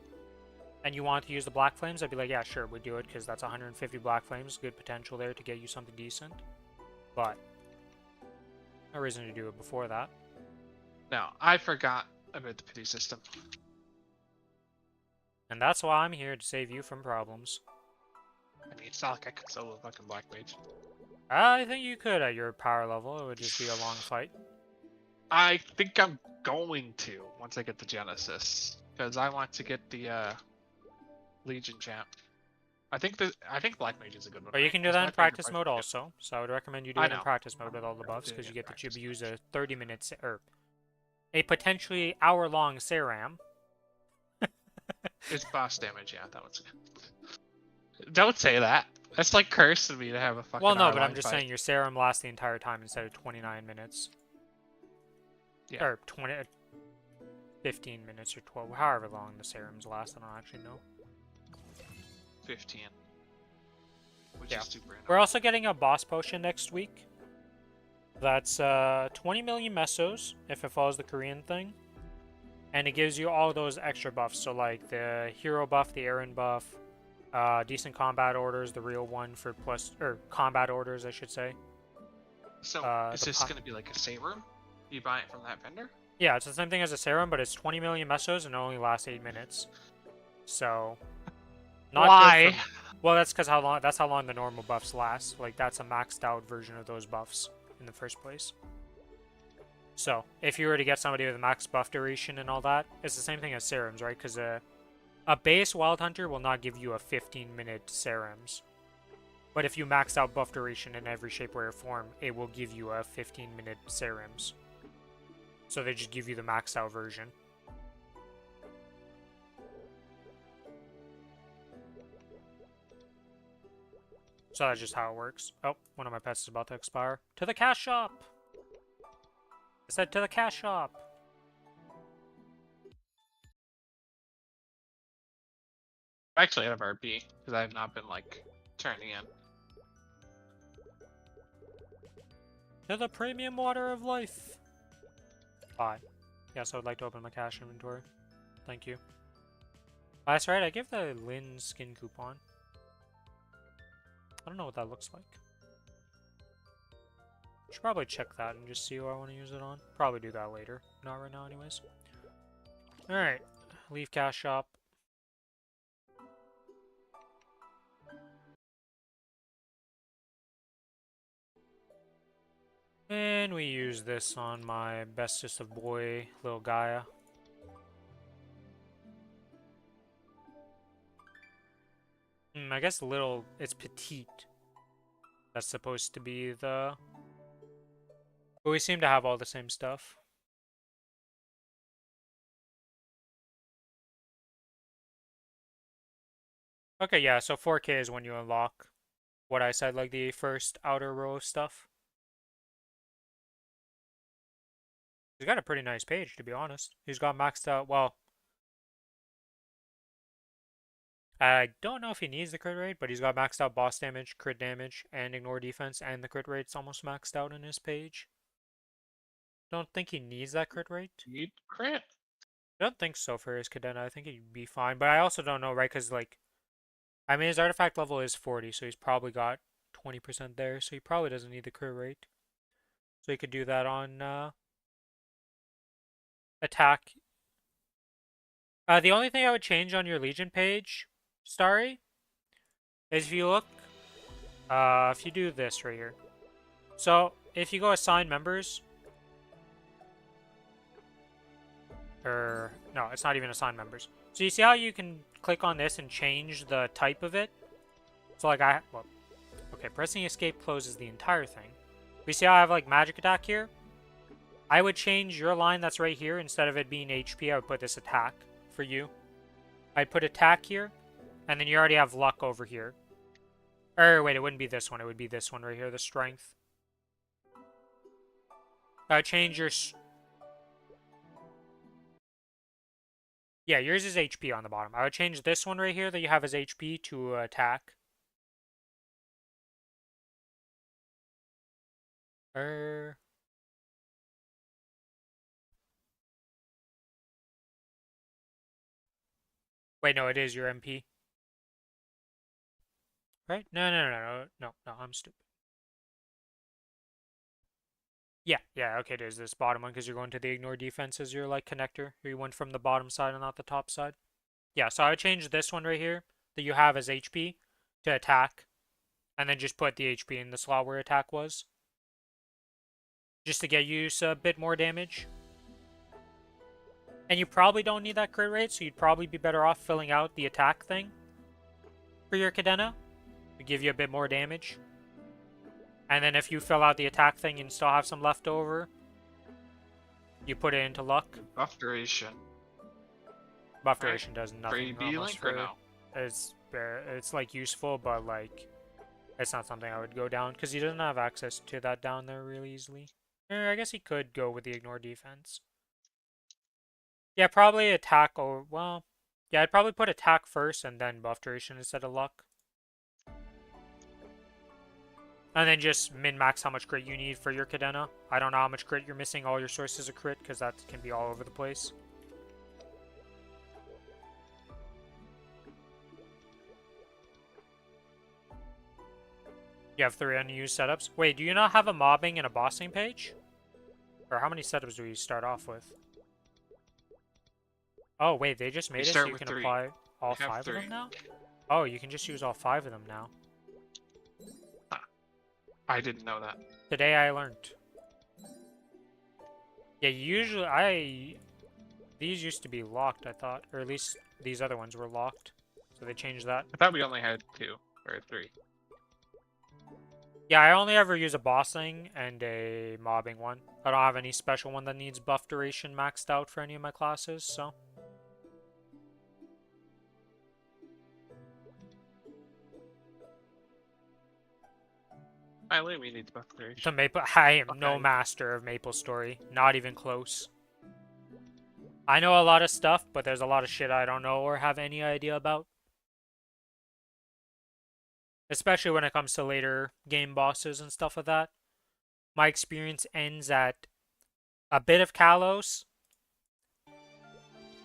and you want to use the Black Flames, I'd be like, yeah, sure, we'd do it, because that's 150 Black Flames, good potential there to get you something decent. But, no reason to do it before that. No, I forgot about the pity system. And that's why I'm here, to save you from problems. I mean, it's not like I could solo fucking Black Mage. I think you could at your power level, it would just be a long fight. I think I'm going to once I get the Genesis, because I want to get the Legion champ. I think Black Mage is a good one. But you right? can do 'Cause that my in favorite practice fight mode is also, so I would recommend you do I it in know. practice mode with all the I'll buffs, do it because you in get to practice use a 30-minute, or a potentially hour-long Seram. It's boss damage, yeah, that one's good. Don't say that. That's like cursing me to have a fucking Well, no, but hour-long I'm just fight. saying your Serum lasts the entire time instead of 29 minutes. Yeah. Or 15 minutes or 12, however long the Serums last, I don't actually know. 15. Which Yeah. is super annoying. We're also getting a boss potion next week. That's 20 million mesos, if it follows the Korean thing. And it gives you all those extra buffs, so like the hero buff, the Aaron buff, decent combat orders, the real one for plus, or combat orders, I should say. So, is the this gonna be like a serum? You buy it from that vendor? Yeah, it's the same thing as a serum, but it's 20 million mesos and it only lasts 8 minutes. So, not Why? good for, well, that's because that's how long the normal buffs last. Like, that's a maxed out version of those buffs in the first place. So, if you were to get somebody with a max buff duration and all that, it's the same thing as serums, right? Because a base Wild Hunter will not give you a 15-minute serums. But if you max out buff duration in every shape, way, or form, it will give you a 15-minute serums. So they just give you the maxed out version. So that's just how it works. Oh, one of my pets is about to expire. To the cash shop! I said to the cash shop! I'm actually out of RP, because I have not been, like, turning in. To the premium water of life! Bye. Yes, I would like to open my cash inventory. Thank you. That's right, I give the Lynn skin coupon. I don't know what that looks like. Should probably check that and just see what I want to use it on. Probably do that later. Not right now anyways. Alright. Leave cash shop. And we use this on my bestest of boy, little Gaia. I guess little, it's petite. That's supposed to be the... But we seem to have all the same stuff. Okay, yeah, so 4K is when you unlock what I said, like the first outer row of stuff. He's got a pretty nice page, to be honest. He's got maxed out, well... I don't know if he needs the crit rate, but he's got maxed out boss damage, crit damage, and ignore defense, and the crit rate's almost maxed out in his page. Don't think he needs that crit rate. Need crit? I don't think so for his Cadena. I think he'd be fine, but I also don't know, right? Because, like, I mean, his artifact level is 40, so he's probably got 20% there, so he probably doesn't need the crit rate. So he could do that on attack. The only thing I would change on your Legion page, Starry, is if you look, if you do this right here. So, if you go assign members, or, no, it's not even assign members. So you see how you can click on this and change the type of it? So like well, okay, pressing escape closes the entire thing. We see how I have like magic attack here? I would change your line that's right here, instead of it being HP, I would put this attack for you. I'd put attack here, and then you already have luck over here. Or wait, it wouldn't be this one. It would be this one right here, the strength. Change your... Yeah, yours is HP on the bottom. I would change this one right here that you have as HP to attack. Wait, no, it is your MP. Right? No, I'm stupid. Yeah, okay, it is this bottom one because you're going to the ignore defense as your, like, connector. You went from the bottom side and not the top side. Yeah, so I would change this one right here that you have as HP to attack, and then just put the HP in the slot where attack was. Just to get you a bit more damage. And you probably don't need that crit rate, so you'd probably be better off filling out the attack thing for your Cadena to give you a bit more damage. And then if you fill out the attack thing and still have some left over, you put it into luck. Buff duration. Buff duration does nothing. Free link or no? It's like useful, but like it's not something I would go down because he doesn't have access to that down there really easily. I guess he could go with the ignore defense. Yeah, probably attack or well, yeah, I'd probably put attack first and then buff duration instead of luck. And then just min-max how much crit you need for your Cadena. I don't know how much crit you're missing, all your sources of crit, because that can be all over the place. You have 3 unused setups. Wait, do you not have a mobbing and a bossing page? Or how many setups do you start off with? Oh, wait, they just made it so you can apply all 5 of them now? Oh, you can just use all 5 of them now. I didn't know that. Today I learned. Yeah, usually these used to be locked, I thought. Or at least these other ones were locked. So they changed that. I thought we only had 2 or 3. Yeah, I only ever use a bossing and a mobbing one. I don't have any special one that needs buff duration maxed out for any of my classes, so. I literally needs buff duration. I am no master of Maplestory. Not even close. I know a lot of stuff, but there's a lot of shit I don't know or have any idea about. Especially when it comes to later game bosses and stuff like that. My experience ends at a bit of Kalos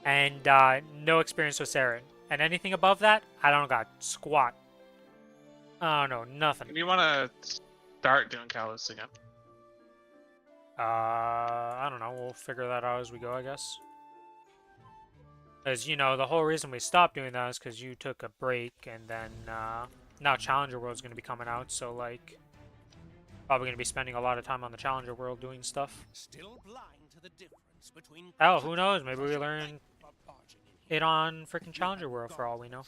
and no experience with Saren. And anything above that, I don't got squat. I don't know, nothing. You want to start doing Kalos again? I don't know. We'll figure that out as we go, I guess. As you know, the whole reason we stopped doing that is because you took a break, and then now Challenger World's going to be coming out, so like probably going to be spending a lot of time on the Challenger World doing stuff. Still blind to the difference between Hell, who knows? Maybe we learn it on freaking Challenger World for all we know.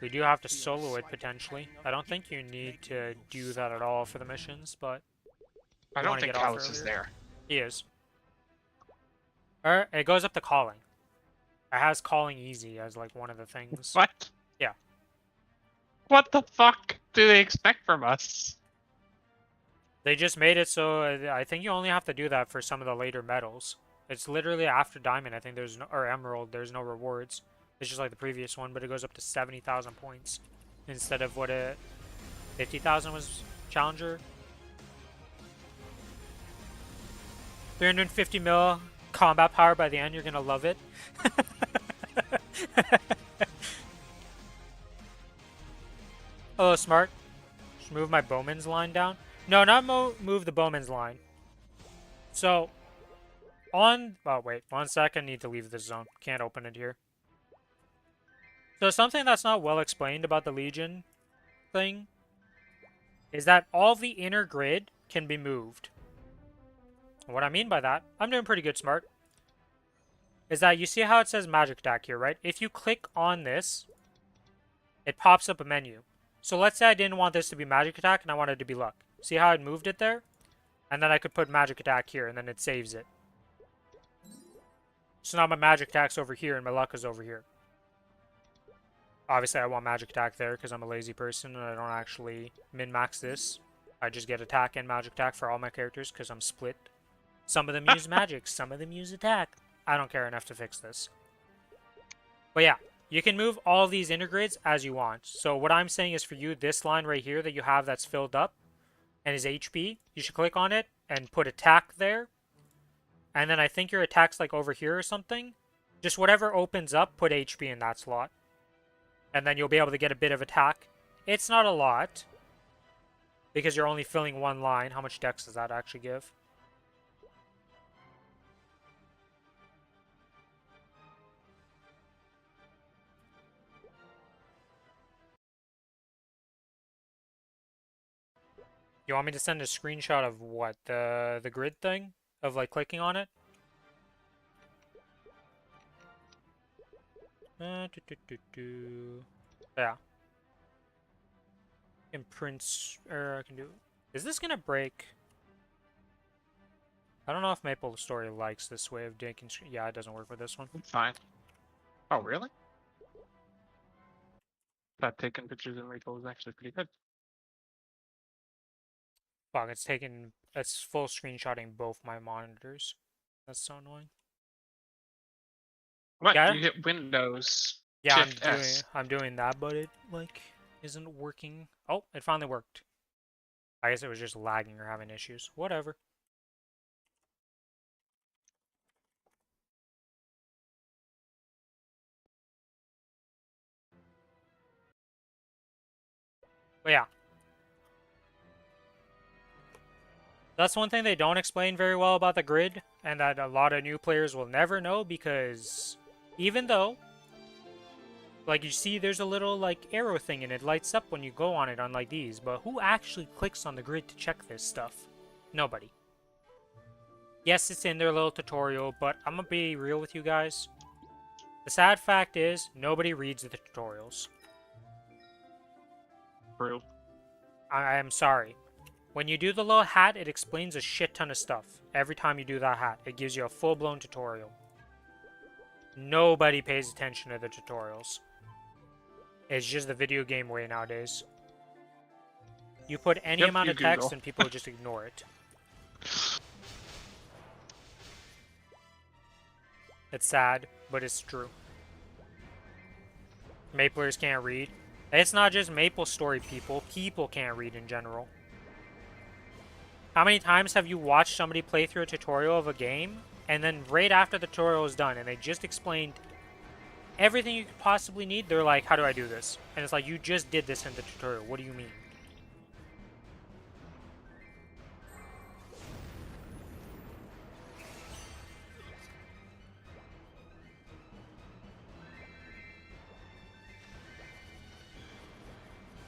We do have to solo it potentially. I don't think you need to do that at all for the missions, but I don't think Kalos is there. He is. Or it goes up to calling. It has calling easy as like one of the things. What? Yeah. What the fuck do they expect from us? They just made it so I think you only have to do that for some of the later medals. It's literally after Diamond, I think there's no, or Emerald, there's no rewards. It's just like the previous one, but it goes up to 70,000 points instead of what 50,000 was Challenger. 350 mil combat power by the end, you're gonna love it. Hello, Smart. Just move my Bowman's line down. No, not move the Bowman's line. So, oh wait, 1 second, need to leave this zone. Can't open it here. So something that's not well explained about the Legion thing is that all the inner grid can be moved. What I mean by that, I'm doing pretty good, Smart, is that you see how it says Magic Attack here, right? If you click on this, it pops up a menu. So let's say I didn't want this to be Magic Attack and I wanted it to be Luck. See how it moved it there? And then I could put Magic Attack here and then it saves it. So now my Magic Attack's over here and my Luck is over here. Obviously, I want magic attack there because I'm a lazy person and I don't actually min-max this. I just get attack and magic attack for all my characters because I'm split. Some of them use magic, some of them use attack. I don't care enough to fix this. But yeah, you can move all these intergrids as you want. So what I'm saying is for you, this line right here that you have that's filled up and is HP, you should click on it and put attack there. And then I think your attack's like over here or something. Just whatever opens up, put HP in that slot. And then you'll be able to get a bit of attack. It's not a lot, because you're only filling one line. How much dex does that actually give? You want me to send a screenshot of what? The grid thing? Of like clicking on it? Yeah. Imprints, I can do. Is this gonna break? I don't know if Maplestory likes this way of taking. Yeah, it doesn't work with this one. It's fine. Oh, really? Thought taking pictures in Rachel was actually pretty good. Fuck, it's full screenshotting both my monitors. That's so annoying. What? Yeah? You hit Windows. Yeah, Shift S. I'm doing that, but it like isn't working. Oh, it finally worked. I guess it was just lagging or having issues. Whatever. But yeah. That's one thing they don't explain very well about the grid, and that a lot of new players will never know, because even though, like, you see there's a little, like, arrow thing and it lights up when you go on it, unlike these, but who actually clicks on the grid to check this stuff? Nobody. Yes, it's in their little tutorial, but I'm gonna be real with you guys. The sad fact is, nobody reads the tutorials. True. I am sorry. When you do the little hat, it explains a shit ton of stuff. Every time you do that hat, it gives you a full-blown tutorial. Nobody pays attention to the tutorials. It's just the video game way nowadays. You put any amount of text Google. and people just ignore it. It's sad, but it's true. Maplers can't read. It's not just Maplestory people. People can't read in general. How many times have you watched somebody play through a tutorial of a game, and then right after the tutorial is done, and they just explained everything you could possibly need, they're like, how do I do this? And it's like, you just did this in the tutorial. What do you mean?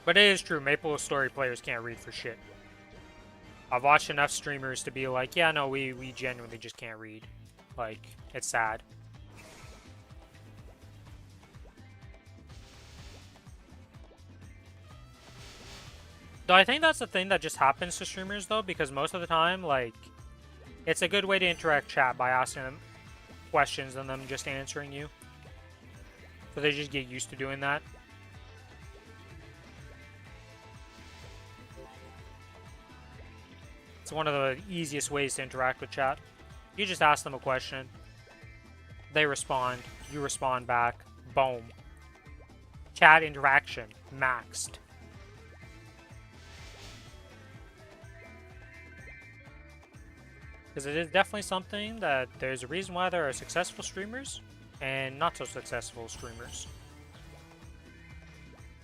But it is true, Maplestory players can't read for shit. I've watched enough streamers to be like, yeah, no, we genuinely just can't read. Like, it's sad. Though I think that's the thing that just happens to streamers, though, because most of the time, like, it's a good way to interact chat by asking them questions and them just answering you. So they just get used to doing that. It's one of the easiest ways to interact with chat. You just ask them a question. They respond. You respond back. Boom. Chat interaction. Maxed. Because it is definitely something that there's a reason why there are successful streamers and not so successful streamers.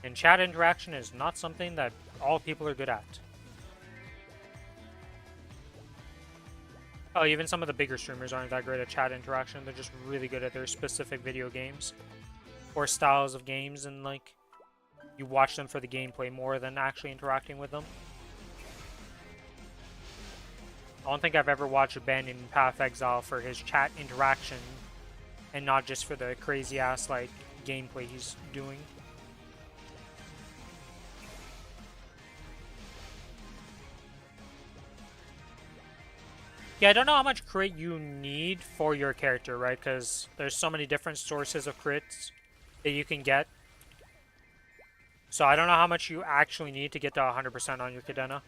And chat interaction is not something that all people are good at. Oh, even some of the bigger streamers aren't that great at chat interaction. They're just really good at their specific video games or styles of games, and like you watch them for the gameplay more than actually interacting with them. I don't think I've ever watched Ben in Path of Exile for his chat interaction and not just for the crazy ass like gameplay he's doing. Yeah, I don't know how much crit you need for your character, right? Because there's so many different sources of crits that you can get. So I don't know how much you actually need to get to 100% on your Cadena.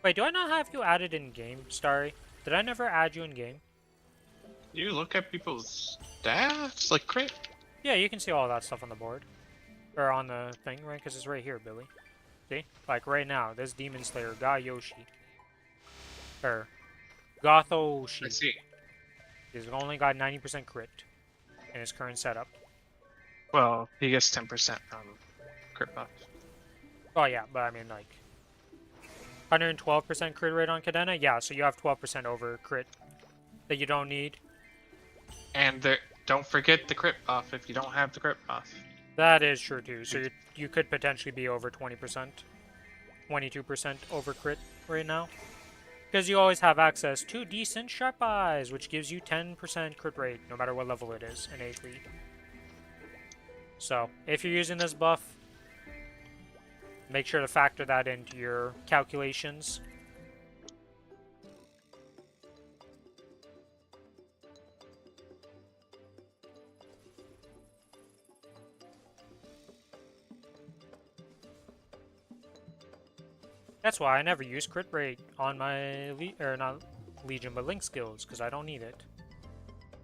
Wait, do I not have you added in game, Starry? Did I never add you in game? You look at people's stats, like crit. Yeah, you can see all that stuff on the board. Or on the thing, right? Because it's right here, Billy. See? Like right now, this Demon Slayer, Yoshi. Or Gothoshi. I see. He's only got 90% crit in his current setup. Well, he gets 10% from crit buff. Oh yeah, but I mean like 112% crit rate on Cadena? Yeah, so you have 12% over crit that you don't need. And there, don't forget the crit buff if you don't have the crit buff. That is true too. So you could potentially be over 20%, 22% over crit right now. Because you always have access to decent sharp eyes, which gives you 10% crit rate, no matter what level it is in A3. So, if you're using this buff, make sure to factor that into your calculations. That's why I never use crit rate on my not Legion, but Link skills, because I don't need it.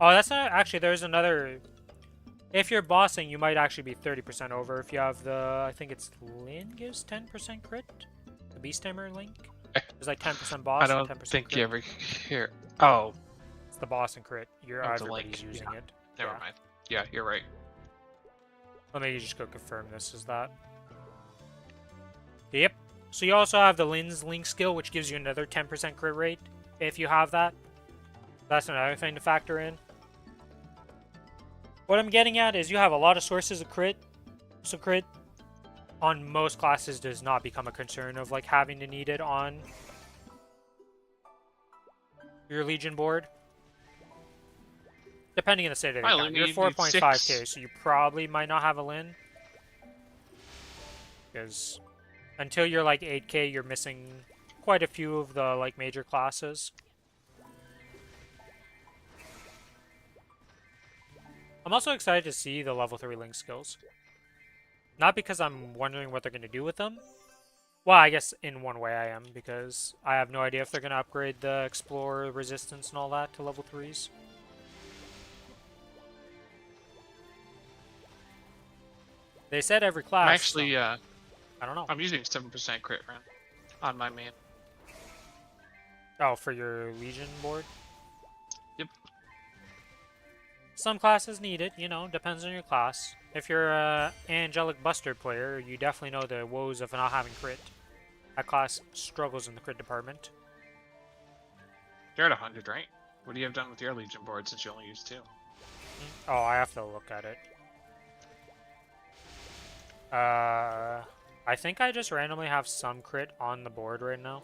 Oh, that's not actually. There's another. If you're bossing, you might actually be 30% over. If you have the, I think it's Lin gives 10% crit. The Beast Tamer Link. There's like 10% boss. I don't and 10% think crit. you ever hear. Oh, It's the boss and crit. You're Oh, the everybody's Link, using yeah. it. Never Yeah. mind. Yeah, you're right. Let me just go confirm this is that. Yep. So you also have the Lin's Link skill, which gives you another 10% crit rate. If you have that, that's another thing to factor in. What I'm getting at is you have a lot of sources of crit. So crit on most classes does not become a concern of like having to need it on your Legion board. Depending on the state of the I account. only You're need 4.5k, 6. so you probably might not have a Lin. Because until you're like 8k, you're missing quite a few of the like major classes. I'm also excited to see the level 3 Link skills. Not because I'm wondering what they're going to do with them. Well, I guess in one way I am, because I have no idea if they're going to upgrade the Explorer resistance and all that to level 3s. They said every class. I'm actually, I don't know. I'm using 7% crit run on my main. Oh, for your Legion board? Yep. Some classes need it, you know, depends on your class. If you're a Angelic Buster player, you definitely know the woes of not having crit. That class struggles in the crit department. You're at 100, right? What do you have done with your Legion board since you only use 2? Oh, I have to look at it. I think I just randomly have some crit on the board right now.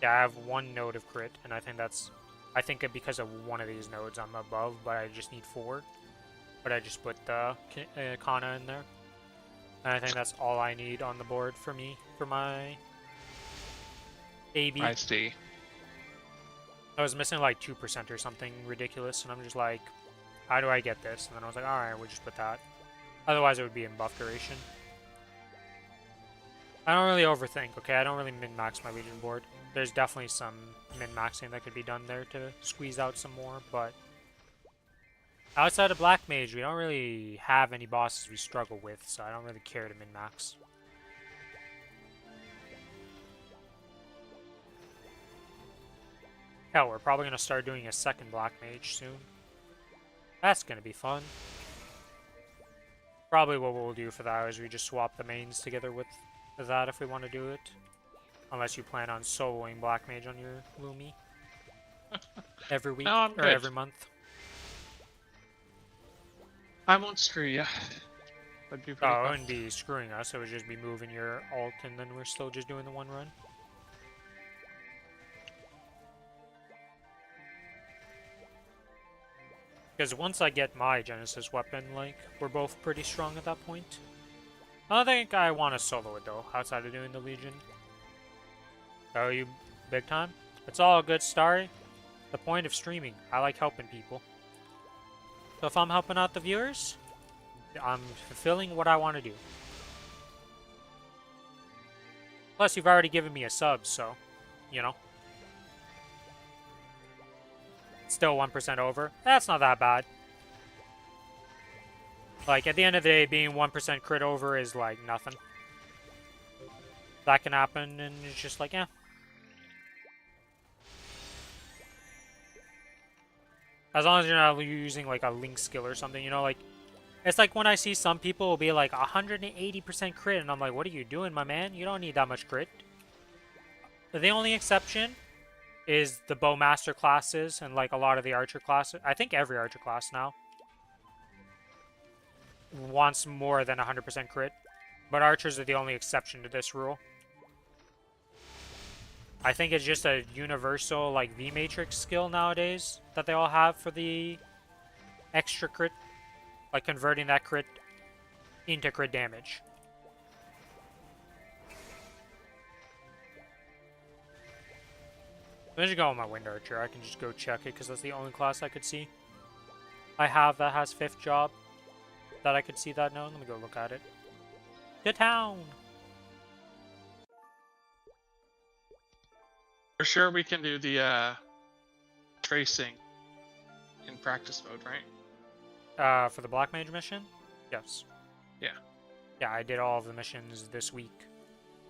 Yeah, I have 1 node of crit, and I think that's... I think because of one of these nodes I'm above, but I just need 4. But I just put the Kana in there. And I think that's all I need on the board for me, for my AB. I see. I was missing like 2% or something ridiculous, and I'm just like, how do I get this? And then I was like, alright, we'll just put that. Otherwise it would be in buff duration. I don't really overthink, okay? I don't really min-max my Legion board. There's definitely some min-maxing that could be done there to squeeze out some more, but... outside of Black Mage, we don't really have any bosses we struggle with, so I don't really care to min-max. Hell, we're probably going to start doing a second Black Mage soon. That's going to be fun. Probably what we'll do for that is we just swap the mains together with that if we want to do it. Unless you plan on soloing Black Mage on your Lumi. Every week, No, I'm or good. every month. I won't screw you. That'd be pretty Oh, it fun. wouldn't be screwing us, it would just be moving your alt and then we're still just doing the one run. Because once I get my Genesis weapon, like, we're both pretty strong at that point. I don't think I want to solo it though, outside of doing the Legion. Oh, you big time? It's all good, Starry. The point of streaming. I like helping people. So if I'm helping out the viewers, I'm fulfilling what I want to do. Plus, you've already given me a sub, so, you know. Still 1% over. That's not that bad. Like, at the end of the day, being 1% crit over is, like, nothing. That can happen, and it's just like, yeah. As long as you're not using, like, a link skill or something, you know, like... It's like when I see some people will be like 180% crit, and I'm like, what are you doing, my man? You don't need that much crit. The only exception is the Bowmaster classes and, like, a lot of the Archer classes. I think every Archer class now wants more than 100% crit. But Archers are the only exception to this rule. I think it's just a universal, like, V-Matrix skill nowadays that they all have for the extra crit. Like, converting that crit into crit damage. Let me just go with my Wind Archer. I can just go check it, because that's the only class I could see. I have that has 5th job. That I could see that now. Let me go look at it. To town! For sure we can do the tracing in practice mode, right? For the Black Mage mission? Yes. Yeah. Yeah, I did all of the missions this week.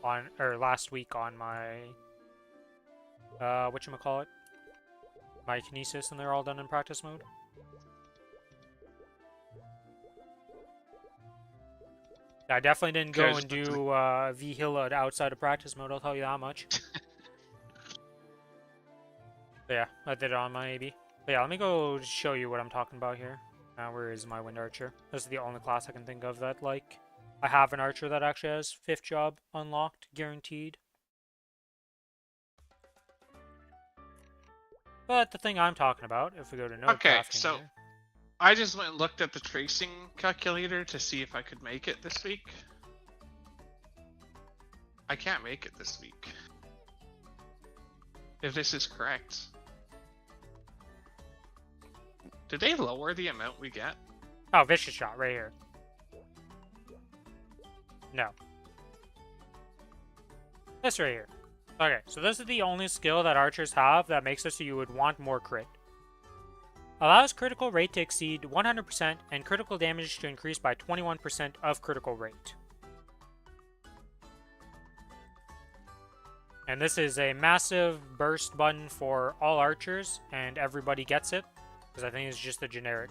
Last week on my... whatchamacallit? My Kinesis, and they're all done in practice mode. Yeah, I definitely didn't go and do V-Hilla outside of practice mode, I'll tell you that much. But yeah, I did it on my AB. But yeah, let me go show you what I'm talking about here. Where is my Wind Archer? This is the only class I can think of that, like, I have an Archer that actually has 5th job unlocked, guaranteed. But the thing I'm talking about, if we go to node Okay, crafting so here, I just went and looked at the tracing calculator to see if I could make it this week. I can't make it this week. If this is correct. Did they lower the amount we get? oh, Vicious Shot, right here. No. This right here. Okay, so this is the only skill that archers have that makes it so you would want more crit. Allows critical rate to exceed 100% and critical damage to increase by 21% of critical rate. And this is a massive burst button for all archers, and everybody gets it, because I think it's just a generic.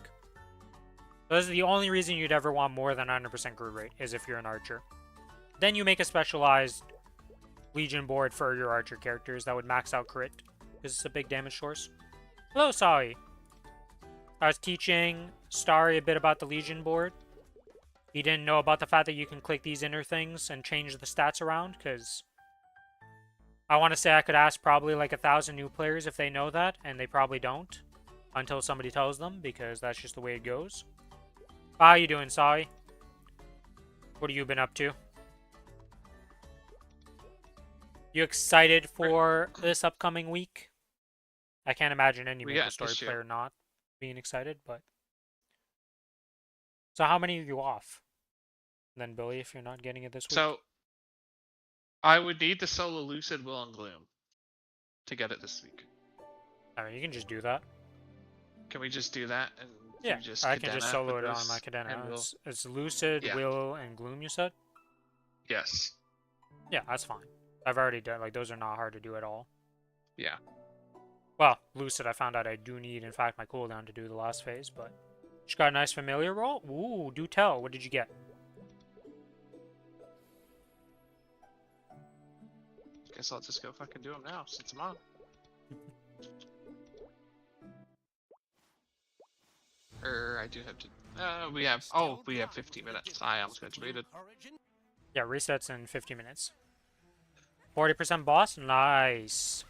So this is the only reason you'd ever want more than 100% crit rate, is if you're an archer. Then you make a specialized Legion board for your archer characters that would max out crit, because it's a big damage source. Hello, Sai. I was teaching Starry a bit about the Legion board. He didn't know about the fact that you can click these inner things and change the stats around, because I want to say I could ask probably like 1,000 new players if they know that, and they probably don't until somebody tells them, because that's just the way it goes. How you doing, Sai? What have you been up to? You excited for this upcoming week? I can't imagine any Maplestory player not being excited, but... So how many are you off? Then, Billy, if you're not getting it this week? So, I would need the solo Lucid, Will, and Gloom to get it this week. I mean, you can just do that. Can we just do that? And yeah, just I can just solo it on my Cadena. It's Lucid, yeah. Will, and Gloom, you said? Yes. Yeah, that's fine. I've already done, like, those are not hard to do at all. Yeah. Well, Lucid, I found out I do need, in fact, my cooldown to do the last phase, but... Just got a nice familiar roll? Ooh, do tell. What did you get? Guess I'll just go fucking do them now, since I'm on. I do have to... we have... Oh, we have 15 minutes. I almost graduated. Yeah, resets in 50 minutes. 40% boss? Nice.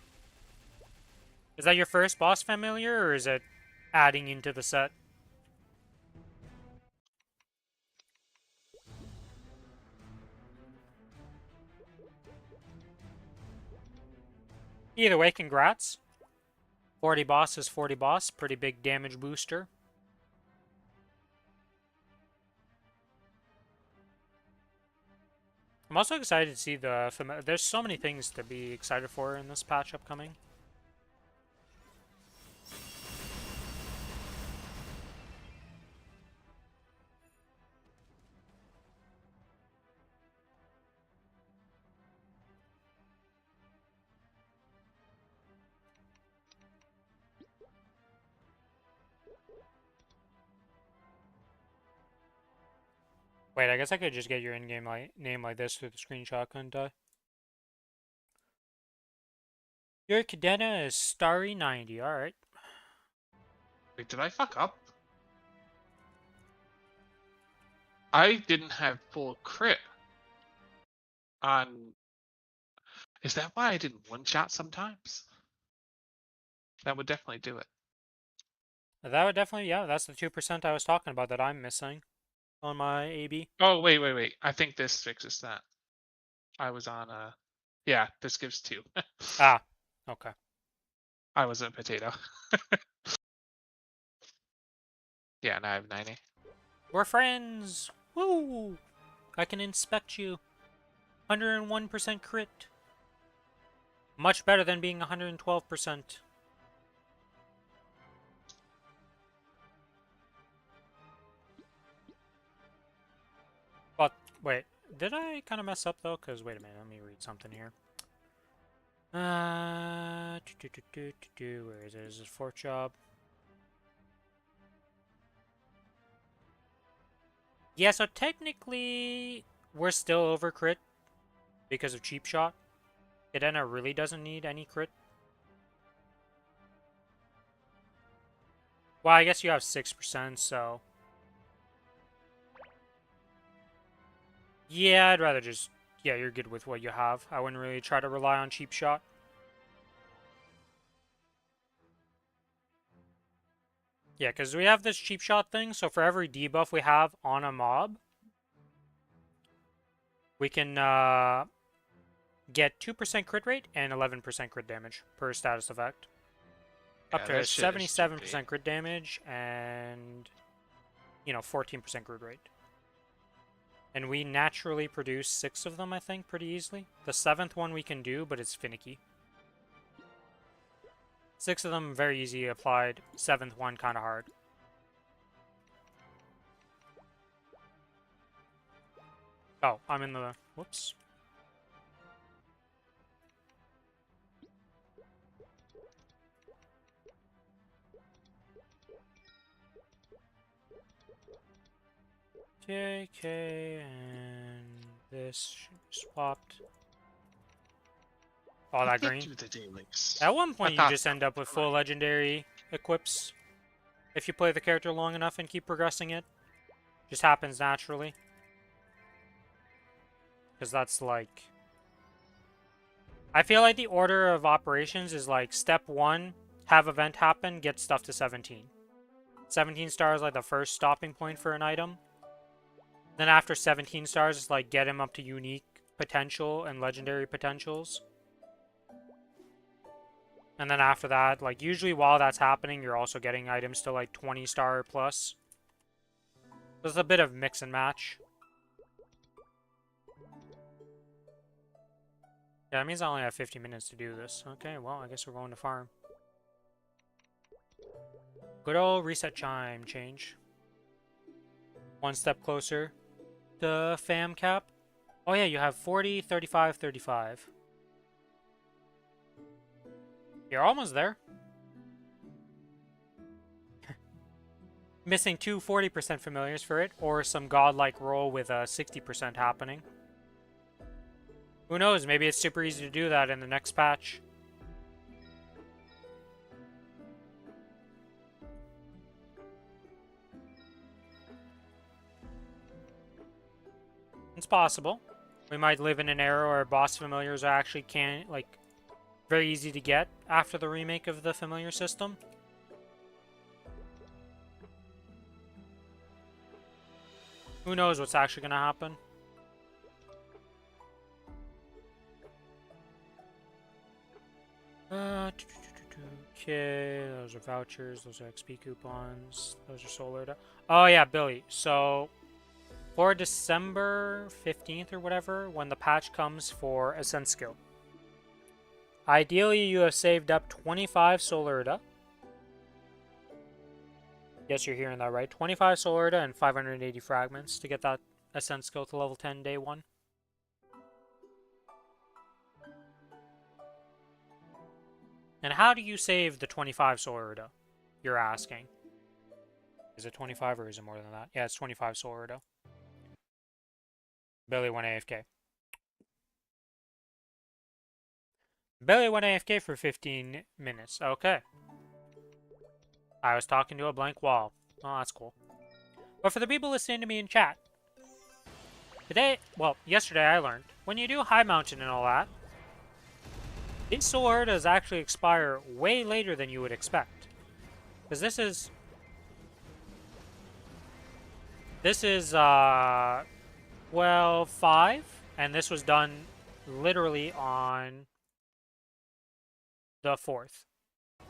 Is that your first boss familiar, or is it adding into the set? Either way, congrats. 40 boss is 40 boss. Pretty big damage booster. I'm also excited to see the there's so many things to be excited for in this patch upcoming. Wait, I guess I could just get your in-game name like this through the screenshot, couldn't I? Your Cadena is Starry90, alright. Wait, did I fuck up? I didn't have full crit on. Is that why I didn't one-shot sometimes? That would definitely do it. That would definitely, yeah, that's the 2% I was talking about that I'm missing on my AB. Oh, wait. I think this fixes that. I was on yeah, this gives 2. Ah, okay. I was a potato. Yeah, now I have 90. We're friends! Woo! I can inspect you. 101% crit. Much better than being 112%. But, wait, did I kind of mess up though? Because, wait a minute, let me read something here. Where is it? Is it fourth job? Yeah, so technically, we're still over crit because of cheap shot. Cadena really doesn't need any crit. Well, I guess you have 6%, so... Yeah, I'd rather just... Yeah, you're good with what you have. I wouldn't really try to rely on cheap shot. Yeah, because we have this cheap shot thing, so for every debuff we have on a mob, we can get 2% crit rate and 11% crit damage per status effect. Up to Yeah, that shit is 77% crit damage and, 14% crit rate. And we naturally produce 6 of them, I think, pretty easily. The 7th one we can do, but it's finicky. 6 of them very easy applied. 7th one kind of hard. Oh, I'm in the... Whoops. JK, and this should be swapped. Oh, that green. Do the dailies. At one point, I you thought just end up with full legendary equips. If you play the character long enough and keep progressing it. Just happens naturally. Because that's like... I feel like the order of operations is like step 1, have event happen, get stuff to 17. 17 stars like the first stopping point for an item. Then after 17 stars, it's like get him up to unique potential and legendary potentials. And then after that, like usually while that's happening, you're also getting items to like 20 star plus. There's a bit of mix and match. Yeah, that means I only have 50 minutes to do this. Okay, well, I guess we're going to farm. Good old reset chime change. One step closer to fam cap. Oh yeah, you have 40, 35, 35. You're almost there. Missing two 40% familiars for it, or some godlike roll with a 60% happening. Who knows, maybe it's super easy to do that in the next patch. It's possible. We might live in an era where boss familiars are actually very easy to get after the remake of the familiar system. Who knows what's actually going to happen? Okay, those are vouchers, those are XP coupons, those are solar. Oh yeah, Billy. So for December 15th or whatever, when the patch comes for Ascent skill. Ideally, you have saved up 25 Solarita. Yes, you're hearing that right. 25 Solarita and 580 fragments to get that Ascent skill to level 10 day 1. And how do you save the 25 Solarita? You're asking. Is it 25 or is it more than that? Yeah, it's 25 Solarita. Billy went AFK. Billy went AFK for 15 minutes. Okay. I was talking to a blank wall. Oh, that's cool. But for the people listening to me in chat, yesterday I learned, when you do High Mountain and all that, these Solaritas actually expire way later than you would expect. Because this is 5, and this was done literally on the 4th.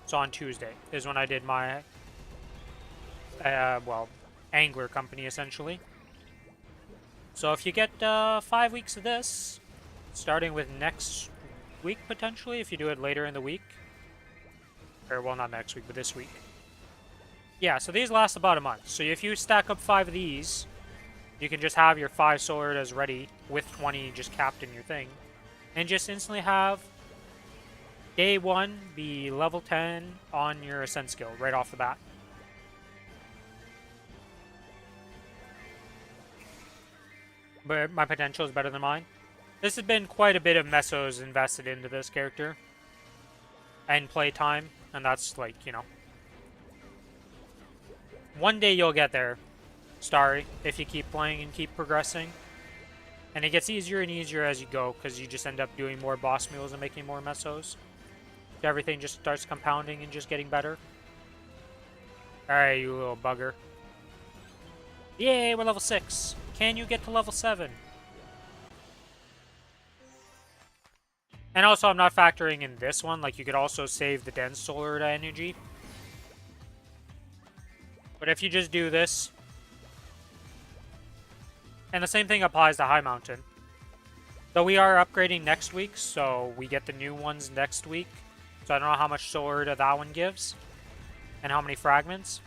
So on Tuesday is when I did my, angler company, essentially. So if you get 5 weeks of this, starting with next week, potentially, if you do it later in the week. Or, well, not next week, but this week. Yeah, so these last about a month. So if you stack up 5 of these, you can just have your 5 Solaritas ready with 20 just capped in your thing. And just instantly have day 1 be level 10 on your Ascent skill right off the bat. But my potential is better than mine. This has been quite a bit of mesos invested into this character. And playtime, and that's like, you know. One day you'll get there, Starry, if you keep playing and keep progressing. And it gets easier and easier as you go, because you just end up doing more boss mules and making more mesos. Everything just starts compounding and just getting better. Alright, you little bugger. Yay, we're level 6. Can you get to level 7? And also, I'm not factoring in this one. Like, you could also save the dense solar energy. But if you just do this... And the same thing applies to High Mountain. Though we are upgrading next week, so we get the new ones next week. So I don't know how much solar that one gives. And how many fragments.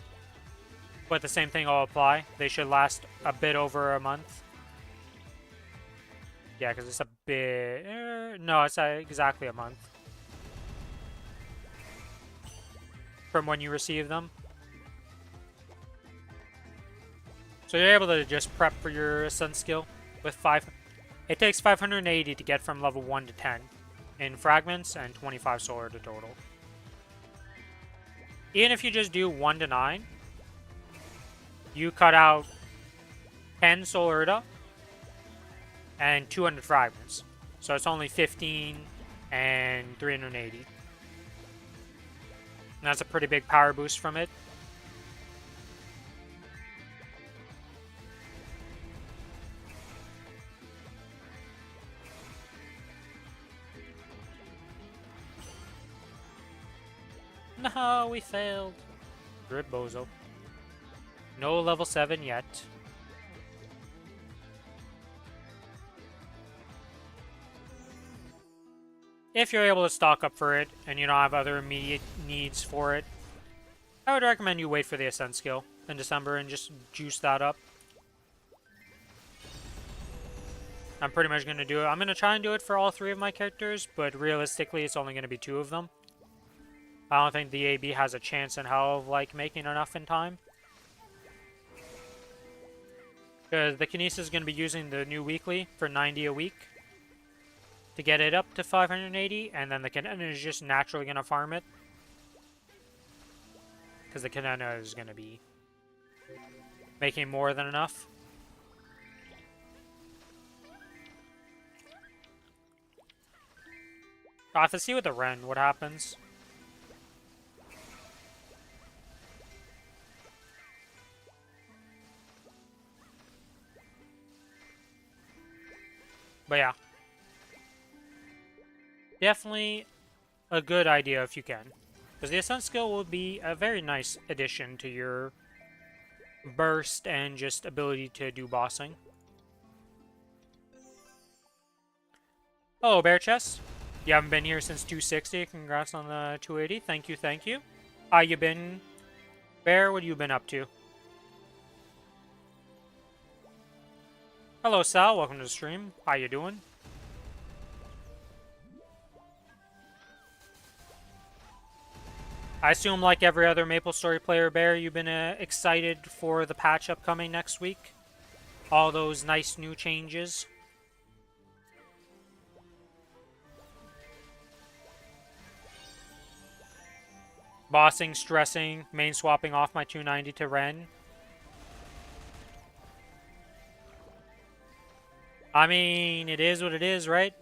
But the same thing will apply. They should last a bit over a month. Yeah, because it's a bit... no, it's exactly a month. From when you receive them. So you're able to just prep for your Ascent skill with 5... It takes 580 to get from level 1 to 10 in fragments and 25 solar to total. Even if you just do 1 to 9, you cut out 10 Solarita and 200 fragments. So it's only 15 and 380. And that's a pretty big power boost from it. No, we failed. Rip bozo. No level 7 yet. If you're able to stock up for it, and you don't have other immediate needs for it, I would recommend you wait for the Ascent skill in December and just juice that up. I'm pretty much going to do it. I'm going to try and do it for all 3 of my characters, but realistically it's only going to be 2 of them. I don't think the AB has a chance in hell of, like, making enough in time. Because the Kinesis is going to be using the new weekly for 90 a week to get it up to 580, and then the Kanena is just naturally going to farm it. Because the Kanena is going to be making more than enough. I'll have to see with the Ren what happens. But yeah. Definitely a good idea if you can. Because the Ascent skill will be a very nice addition to your burst and just ability to do bossing. Hello, Bear Chest. You haven't been here since 260. Congrats on the 280. Thank you, thank you. How you been, Bear? What have you been up to? Hello, Sal. Welcome to the stream. How you doing? I assume, like every other Maplestory player, Bear, you've been excited for the patch upcoming next week? All those nice new changes? Bossing, stressing, main swapping off my 290 to Ren. I mean, it is what it is, right?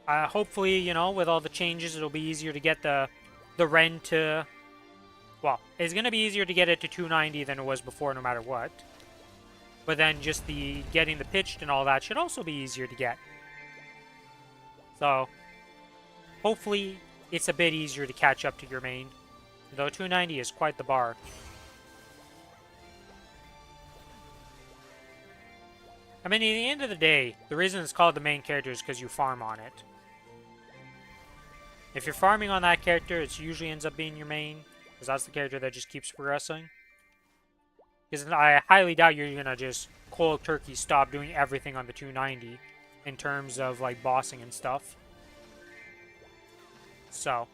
Hopefully, you know, with all the changes, it'll be easier to get the Ren to... Well, it's going to be easier to get it to 290 than it was before, no matter what. But then just the getting the pitched and all that should also be easier to get. So, hopefully, it's a bit easier to catch up to your main. Though 290 is quite the bar. I mean, at the end of the day, the reason it's called the main character is because you farm on it. If you're farming on that character, it usually ends up being your main, because that's the character that just keeps progressing. Because I highly doubt you're going to just cold turkey stop doing everything on the 290 in terms of, like, bossing and stuff. So,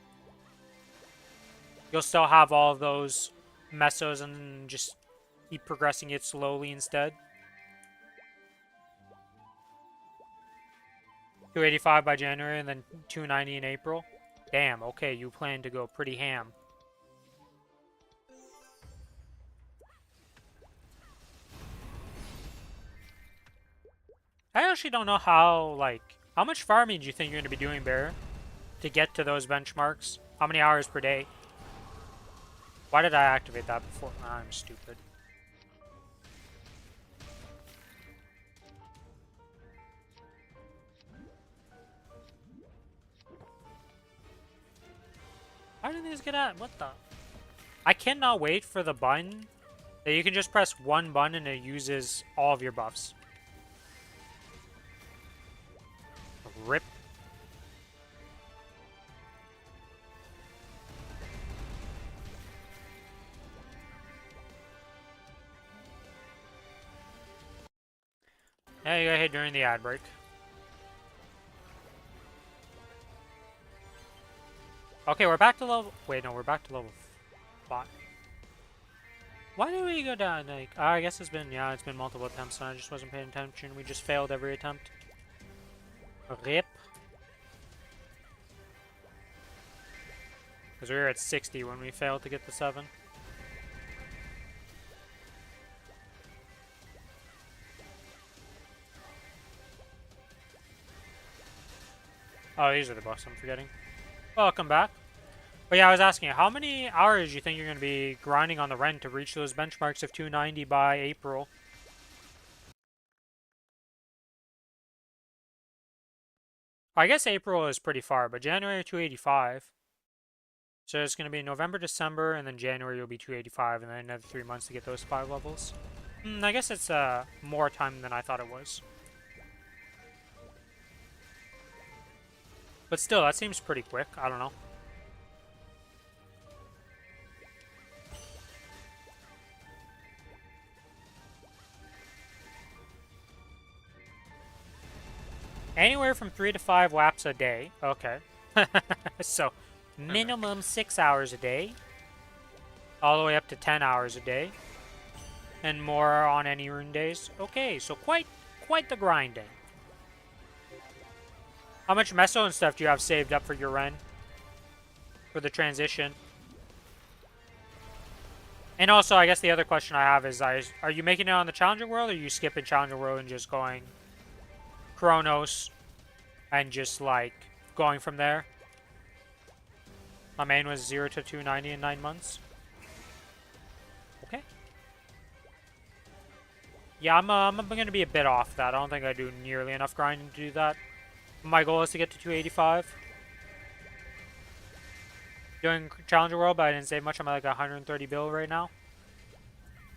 you'll still have all of those mesos and just keep progressing it slowly instead. 285 by January and then 290 in April. Damn, okay, you plan to go pretty ham. I actually don't know how, like, how much farming do you think you're going to be doing, Bear, to get to those benchmarks? How many hours per day? Why did I activate that before? I'm stupid. How did these get at? What the? I cannot wait for the button that you can just press one button and it uses all of your buffs. Rip. Yeah, you got hit during the ad break. Okay, we're back to level... Wait, no, we're back to level 5. Why did we go down? Like, I guess it's been... Yeah, it's been multiple attempts and I just wasn't paying attention. We just failed every attempt. Rip. Because we were at 60 when we failed to get the 7. Oh, these are the buffs I'm forgetting. Welcome back. But yeah, I was asking you, how many hours do you think you're going to be grinding on the Ren to reach those benchmarks of 290 by April? I guess April is pretty far, but January 285. So it's going to be November, December, and then January will be 285, and then another 3 months to get those 5 levels. I guess it's more time than I thought it was. But still, that seems pretty quick. I don't know. Anywhere from 3 to 5 laps a day. Okay. So, minimum 6 hours a day. All the way up to 10 hours a day. And more on any rune days. Okay, so quite the grinding. How much meso and stuff do you have saved up for your Ren? For the transition? And also, I guess the other question I have is, are you making it on the Challenger World, or are you skipping Challenger World and just going Kronos and just, like, going from there? My main was 0 to 290 in 9 months. Okay. Yeah, I'm going to be a bit off that. I don't think I do nearly enough grinding to do that. My goal is to get to 285. Doing Challenger World, but I didn't save much. I'm at like 130 bill right now.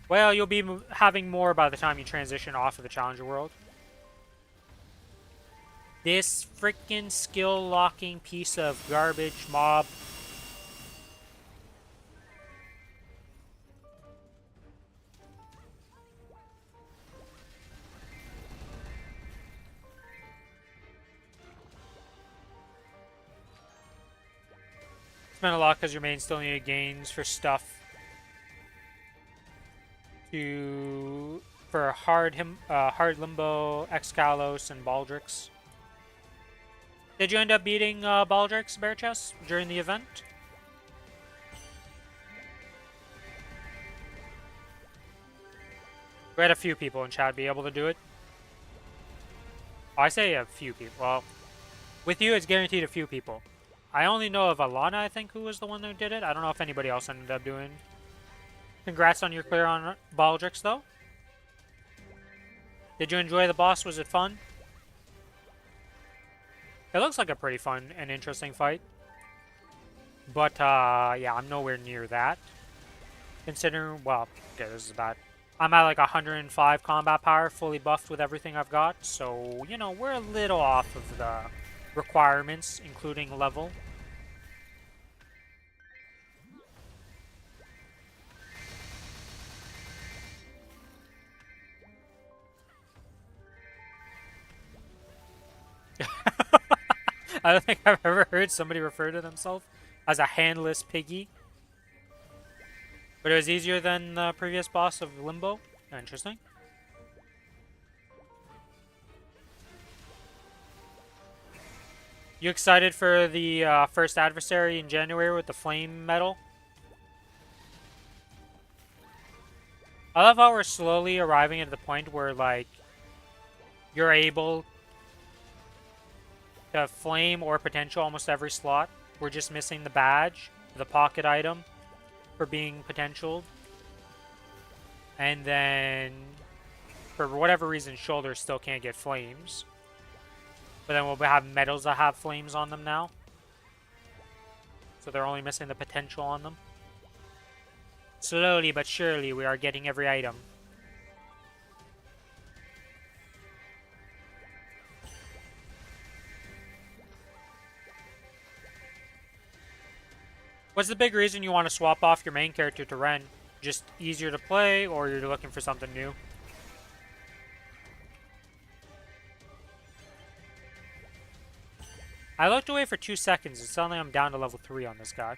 Well, you'll be having more by the time you transition off of the Challenger World. This freaking skill locking piece of garbage mob. Spend a lot because your main still needed gains for stuff. For hard limbo, Excalos, and Baldrix. Did you end up beating Baldrix Bear Chest during the event? We had a few people in chat be able to do it. Oh, I say a few people. Well, with you, it's guaranteed a few people. I only know of Alana, I think, who was the one who did it. I don't know if anybody else ended up doing. Congrats on your clear on Baldrix, though. Did you enjoy the boss? Was it fun? It looks like a pretty fun and interesting fight. But, yeah, I'm nowhere near that. Considering, well, okay, this is bad. I'm at like 105 combat power, fully buffed with everything I've got. So, you know, we're a little off of the requirements, including level. I don't think I've ever heard somebody refer to themselves as a handless piggy. But it was easier than the previous boss of Limbo. Interesting. You excited for the first adversary in January with the flame metal? I love how we're slowly arriving at the point where, like, you're able to flame or potential almost every slot. We're just missing the badge, the pocket item, for being potentialed. And then, for whatever reason, shoulders still can't get flames. But then we'll have medals that have flames on them now. So they're only missing the potential on them. Slowly but surely, we are getting every item. What's the big reason you want to swap off your main character to Ren? Just easier to play, or you're looking for something new? I looked away for 2 seconds and suddenly I'm down to level 3 on this guy.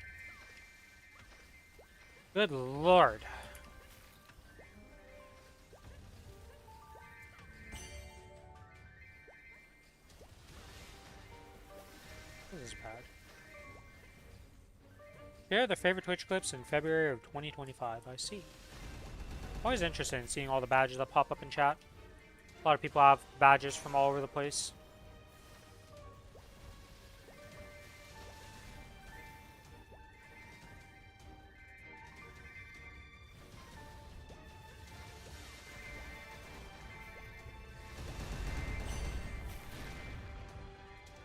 Good lord. This is bad. Share their favorite Twitch clips in February of 2025. I see. Always interested in seeing all the badges that pop up in chat. A lot of people have badges from all over the place.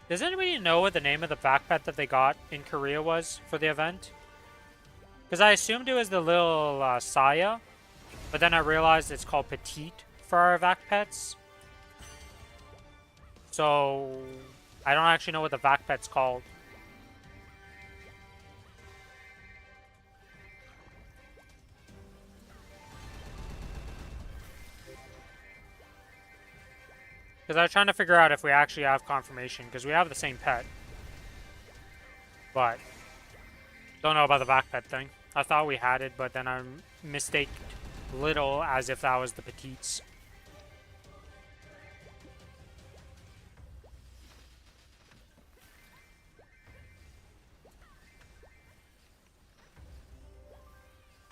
Does anybody know what the name of the backpack that they got in Korea was for the event? Because I assumed it was the little Saya, but then I realized it's called Petite for our vac pets. So I don't actually know what the vac pet's called. Because I was trying to figure out if we actually have confirmation, because we have the same pet. But don't know about the vac pet thing. I thought we had it, but then I mistaked little as if that was the Petites.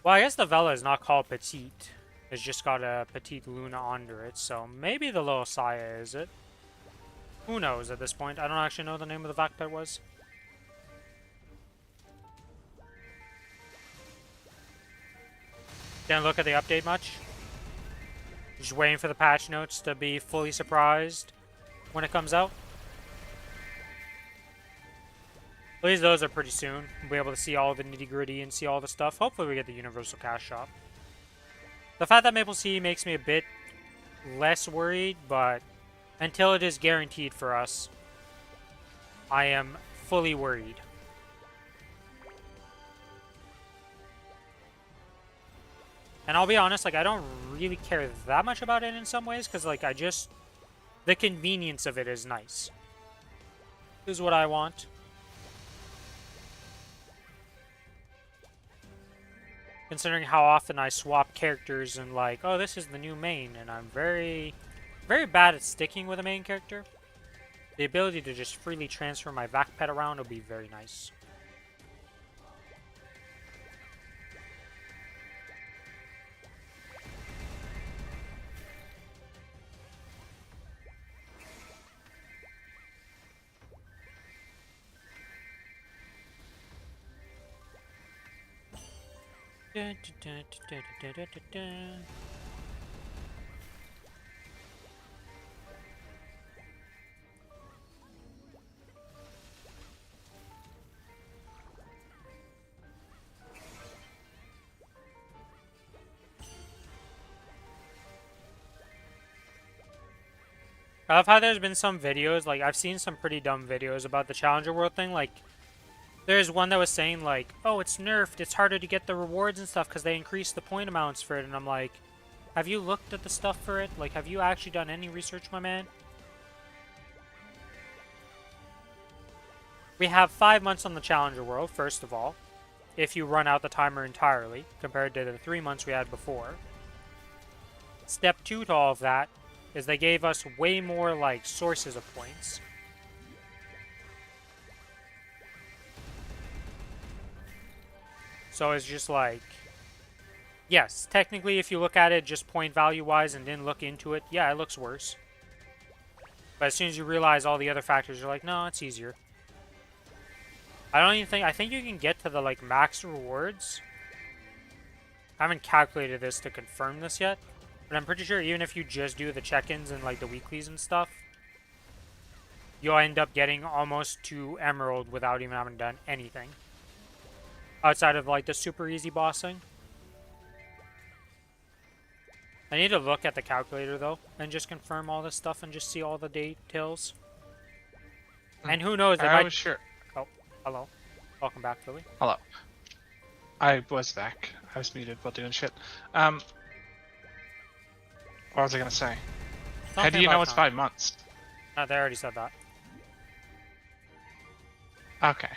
Well, I guess the Vela is not called Petite. It's just got a Petite Luna under it, so maybe the little Saya is it. Who knows at this point? I don't actually know the name of the vac pet was. Didn't look at the update much. Just waiting for the patch notes to be fully surprised when it comes out. At least those are pretty soon. We'll be able to see all the nitty gritty and see all the stuff. Hopefully we get the Universal Cash Shop. The fact that Maple Sea makes me a bit less worried, but until it is guaranteed for us, I am fully worried. And I'll be honest, like, I don't really care that much about it in some ways, because, like, the convenience of it is nice. This is what I want. Considering how often I swap characters and, like, oh, this is the new main, and I'm very, very bad at sticking with a main character. The ability to just freely transfer my vac pet around will be very nice. I love how there's been some videos, like, I've seen some pretty dumb videos about the Challenger World thing, like, there's one that was saying, like, oh, it's nerfed, it's harder to get the rewards and stuff because they increased the point amounts for it, and I'm like, have you looked at the stuff for it? Like, have you actually done any research, my man? We have 5 months on the Challenger World, first of all, if you run out the timer entirely, compared to the 3 months we had before. Step 2 to all of that is they gave us way more, like, sources of points. So it's just like, yes, technically if you look at it just point value wise and didn't look into it, yeah, it looks worse. But as soon as you realize all the other factors, you're like, no, it's easier. I think you can get to the, like, max rewards. I haven't calculated this to confirm this yet, but I'm pretty sure even if you just do the check-ins and, like, the weeklies and stuff, you'll end up getting almost to Emerald without even having done anything. Outside of, like, the super easy bossing. I need to look at the calculator, though, and just confirm all this stuff and just see all the details. And who knows, I was sure. Oh, hello. Welcome back, Philly. Hello. I was back. I was muted while doing shit. What was I gonna say? How do you know it's 5 months? They already said that. Okay.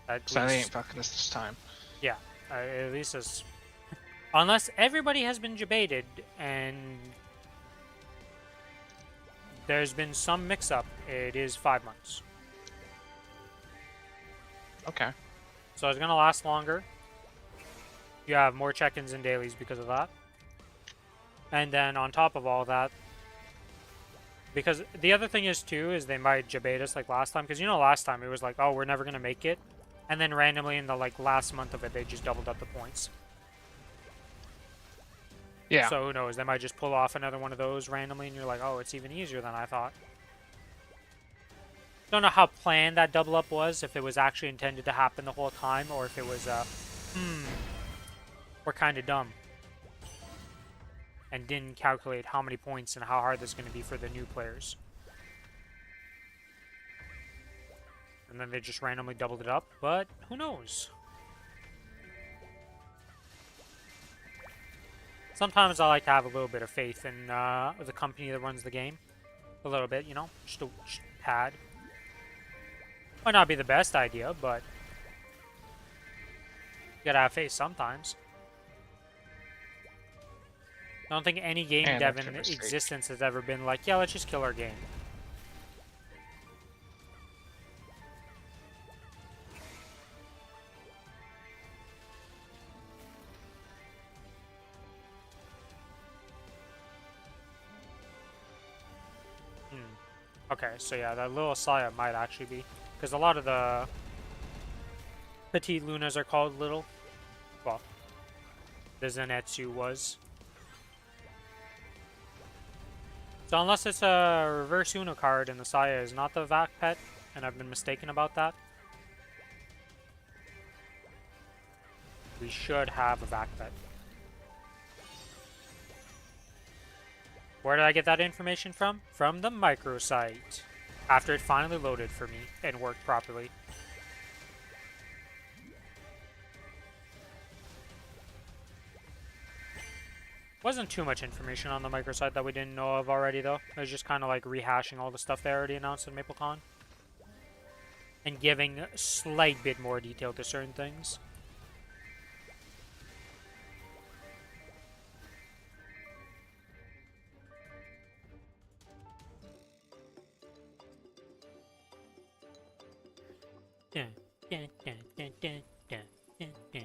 At So they least, ain't fucking us this time. yeah, at least as... Unless everybody has been debated and there's been some mix-up, it is 5 months. Okay. So it's gonna last longer. You have more check-ins and dailies because of that. And then on top of all that, because the other thing is too, is they might debate us like last time. Because you know last time it was like, oh, we're never gonna make it. And then randomly in the, like, last month of it, they just doubled up the points. Yeah. So who knows? They might just pull off another one of those randomly, and you're like, oh, it's even easier than I thought. Don't know how planned that double up was, if it was actually intended to happen the whole time, or if it was, we're kind of dumb. And didn't calculate how many points and how hard this is going to be for the new players. And then they just randomly doubled it up, but who knows? Sometimes I like to have a little bit of faith in the company that runs the game. A little bit, you know? Just a tad. Might not be the best idea, but you gotta have faith sometimes. I don't think any game dev in existence has ever been like, yeah, let's just kill our game. Okay, so yeah, that little Saya might actually be. Because a lot of the petite Lunas are called little. Well, the Zenitsu was. So unless it's a reverse Uno card and the Saya is not the Vac pet, and I've been mistaken about that, we should have a Vac pet. Where did I get that information from? From the microsite. After it finally loaded for me and worked properly. Wasn't too much information on the microsite that we didn't know of already, though. It was just kind of like rehashing all the stuff they already announced in MapleCon. And giving a slight bit more detail to certain things. Dun, dun, dun, dun, dun, dun, dun, dun.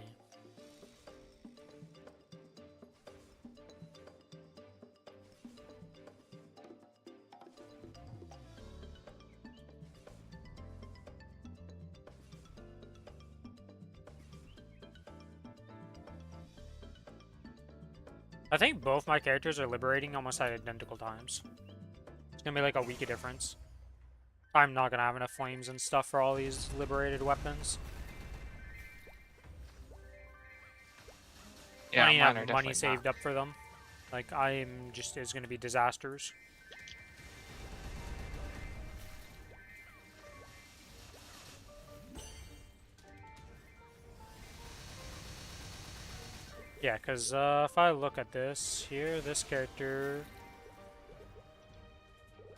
I think both my characters are liberating almost at identical times. It's gonna be like a week of difference. I'm not gonna have enough flames and stuff for all these liberated weapons. Yeah, I don't even mine are have definitely money saved up for them. Like, I am just, it's gonna be disasters. Yeah, because if I look at this here, this character...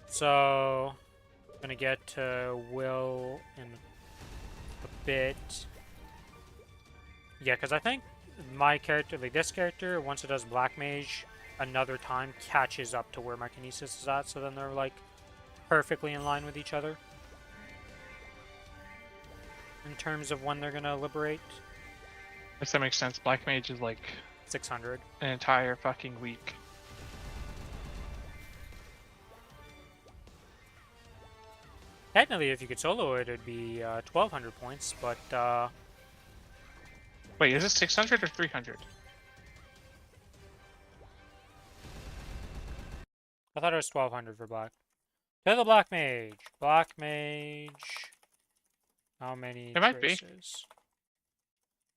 So, gonna get Will in a bit. Yeah, because I think my character, like this character, once it does Black Mage, another time catches up to where my Kinesis is at, so then they're like perfectly in line with each other. In terms of when they're gonna liberate. Guess that makes sense. Black Mage is like 600. an entire fucking week. Technically, if you could solo it, it'd be 1200 points, but Wait, is it 600 or 300? I thought it was 1200 for Black. To the Black Mage! Black Mage... How many It might be. traces?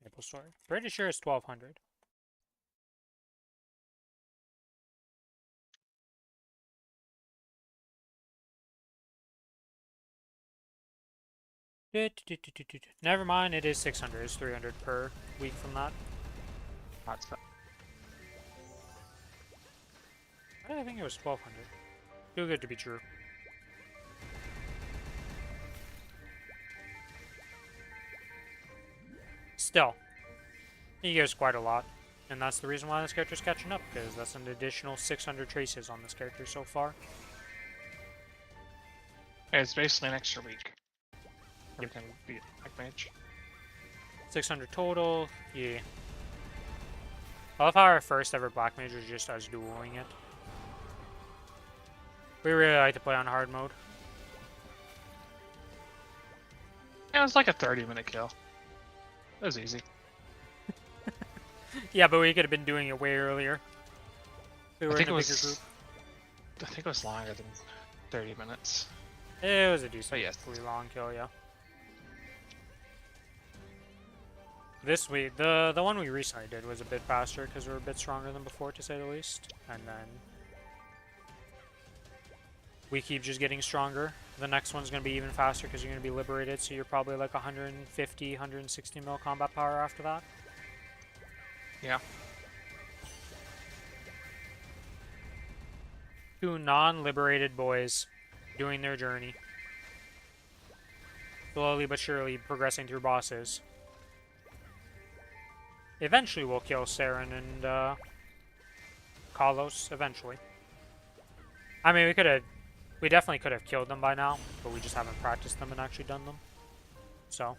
Maplestory. Pretty sure it's 1200. Never mind, it is 600. It's 300 per week from that. That's I think it was 1200. Too good to be true. Still, he gives quite a lot. And that's the reason why this character's catching up, because that's an additional 600 traces on this character so far. It's basically an extra week. You can beat Black Mage. 600 total, yeah. I love how our first ever Black Mage was just us dueling it. We really like to play on hard mode. Yeah, it was like a 30-minute kill. It was easy. Yeah, but we could have been doing it way earlier. We were I think in a it bigger was. group. I think it was longer than 30 minutes. It was a decently yes. long kill, yeah. This week, the one we recently did was a bit faster because we were a bit stronger than before, to say the least. And then we keep just getting stronger. The next one's going to be even faster because you're going to be liberated, so you're probably like 150, 160 mil combat power after that. Yeah. Two non-liberated boys doing their journey. Slowly but surely progressing through bosses. Eventually we'll kill Saren and Kalos, eventually. I mean, we definitely could have killed them by now, but we just haven't practiced them and actually done them. So.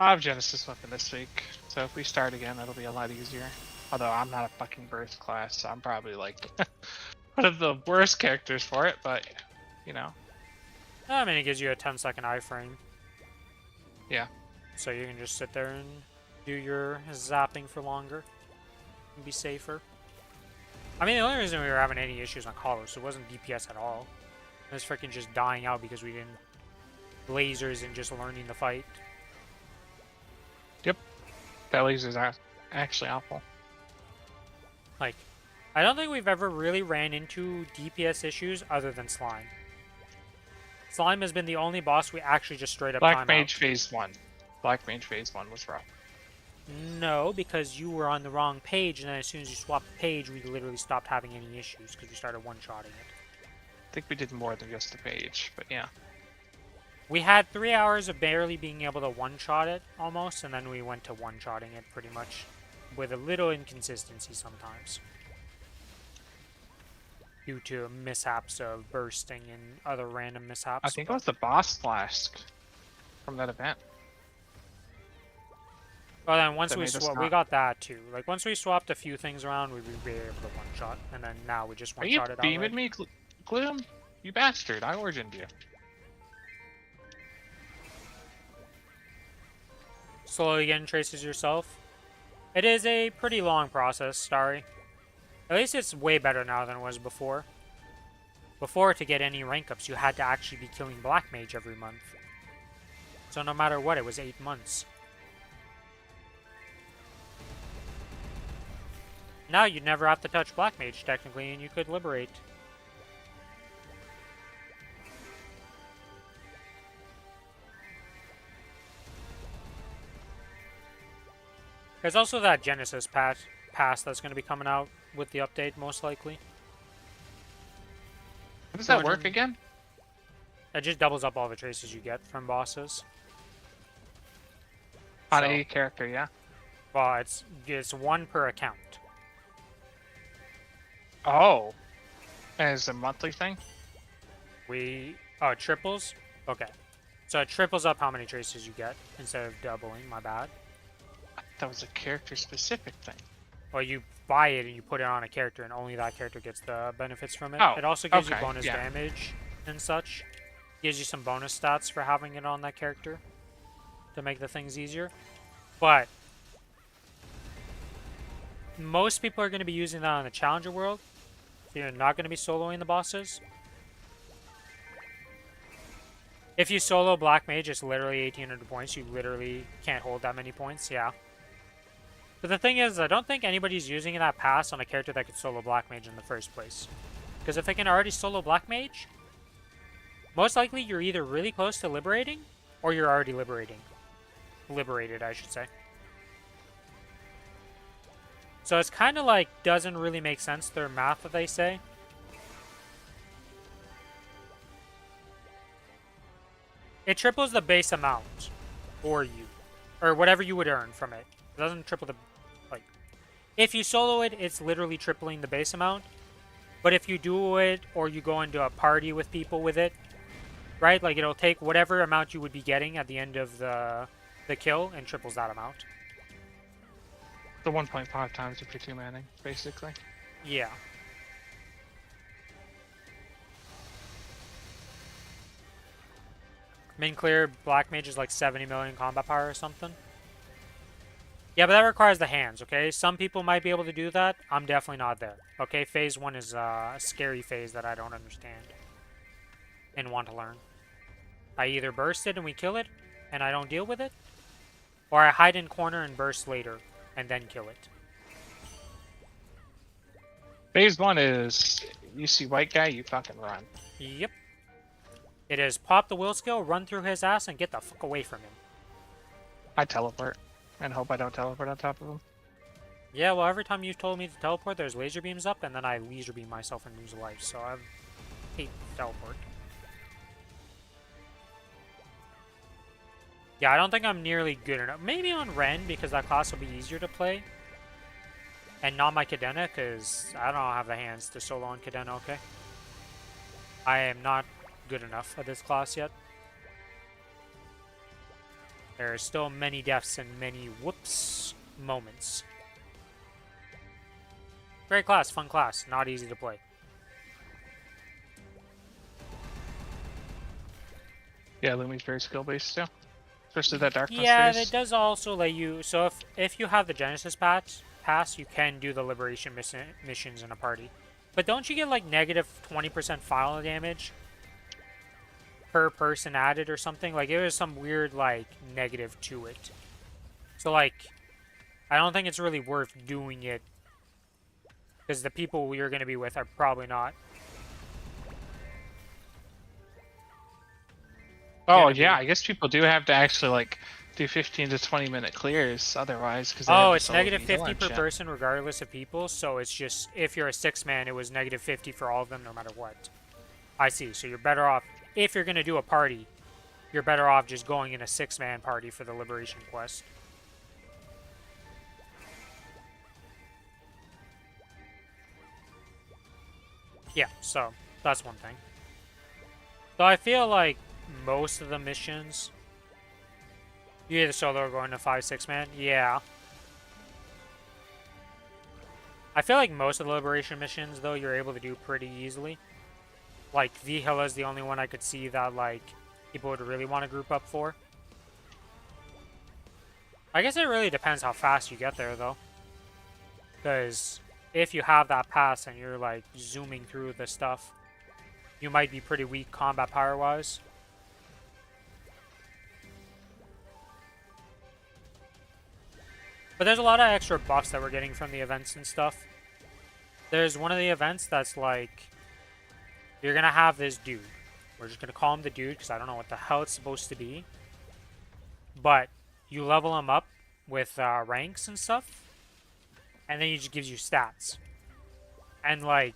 I have Genesis weapon this week, so if we start again, it'll be a lot easier. Although I'm not a fucking burst class, so I'm probably like one of the worst characters for it, but you know. I mean, it gives you a 10-second iframe. Yeah. So you can just sit there and do your zapping for longer and be safer. I mean, the only reason we were having any issues on Kalos, it wasn't DPS at all. It was freaking just dying out because we didn't lasers and just learning the fight. Yep. That laser's actually awful. Like, I don't think we've ever really ran into DPS issues other than slime. Slime has been the only boss we actually just straight up Black time Mage out. Phase 1. Black Mage Phase 1 was rough. No, because you were on the wrong page, and then as soon as you swapped the page, we literally stopped having any issues because we started one-shotting it. I think we did more than just the page, but yeah. We had 3 hours of barely being able to one-shot it, almost, and then we went to one-shotting it pretty much, with a little inconsistency sometimes. Due to mishaps of bursting and other random mishaps. I think it was the boss flask from that event. Well, then once that we made us swapped, we not- got that too. Like once we swapped a few things around, we were able to one-shot, and then now we just Are you one-shot it beaming outright. me, Gloom? You bastard! I origined you. Slowly getting traces yourself. It is a pretty long process, Starry. At least it's way better now than it was before. Before, to get any rank ups, you had to actually be killing Black Mage every month. So no matter what, it was 8 months. Now you'd never have to touch Black Mage, technically, and you could liberate. There's also that Genesis pass that's going to be coming out with the update, most likely. How does that work 200 again? It just doubles up all the traces you get from bosses. On So- a character, yeah? Well, it's 1 per account. Oh. And it's a monthly thing? Oh, it triples? Okay. So it triples up how many traces you get instead of doubling, my bad. That was a character-specific thing. Well, you buy it and you put it on a character and only that character gets the benefits from it. Oh, It also gives you okay, bonus yeah. damage and such. Gives you some bonus stats for having it on that character to make the things easier. But most people are going to be using that on the Challenger world. You're not going to be soloing the bosses. If you solo Black Mage, it's literally 1800 points. You literally can't hold that many points, yeah. But the thing is, I don't think anybody's using that pass on a character that could solo Black Mage in the first place. Because if they can already solo Black Mage, most likely you're either really close to liberating, or you're already liberating. Liberated, I should say. So it's kind of like, doesn't really make sense, their math that they say. It triples the base amount for you, or whatever you would earn from it. It doesn't triple the, like, if you solo it, it's literally tripling the base amount. But if you do it, or you go into a party with people with it, right? Like, it'll take whatever amount you would be getting at the end of the kill and triples that amount. The 1.5 times if you're two-manning, basically. Yeah. Main clear, Black Mage is like 70 million combat power or something. Yeah, but that requires the hands, okay? Some people might be able to do that. I'm definitely not there. Okay, phase 1 is a scary phase that I don't understand and want to learn. I either burst it and we kill it and I don't deal with it, or I hide in corner and burst later and then kill it. Phase 1 is, you see white guy, you fucking run. Yep. It is pop the will skill, run through his ass, and get the fuck away from him. I teleport, and hope I don't teleport on top of him. Yeah, well, every time you've told me to teleport, there's laser beams up, and then I laser beam myself and lose life, so I hate teleport. Yeah, I don't think I'm nearly good enough. Maybe on Ren, because that class will be easier to play. And not my Cadena, because I don't have the hands to solo on Cadena, okay? I am not good enough at this class yet. There are still many deaths and many whoops moments. Great class, fun class, not easy to play. Yeah, Lumi's very skill-based too. Especially that darkness Yeah, phase. it does also let you. So if you have the Genesis pass, you can do the liberation missions in a party. But don't you get like negative 20% file damage per person added or something? Like, it was some weird like negative to it. So like, I don't think it's really worth doing it because the people you're going to be with are probably not. Oh gonna yeah, be. I guess people do have to actually like do 15 to 20-minute clears otherwise, because they have Oh, the it's solo negative veto 50 and per shit. person regardless of people, so it's just, if you're a 6-man, it was negative 50 for all of them no matter what. I see, so you're better off, if you're gonna do a party, you're better off just going in a 6-man party for the Liberation quest. Yeah, so that's one thing. So I feel like most of the missions, you either solo or going to 5-6-man. Yeah. I feel like most of the Liberation missions, though, you're able to do pretty easily. Like, Vihila is the only one I could see that, like, people would really want to group up for. I guess it really depends how fast you get there, though. Because if you have that pass and you're, like, zooming through the stuff, you might be pretty weak combat power-wise. But there's a lot of extra buffs that we're getting from the events and stuff. There's one of the events that's like, you're gonna have this dude. We're just gonna call him the dude because I don't know what the hell it's supposed to be. But you level him up with ranks and stuff, and then he just gives you stats. And like,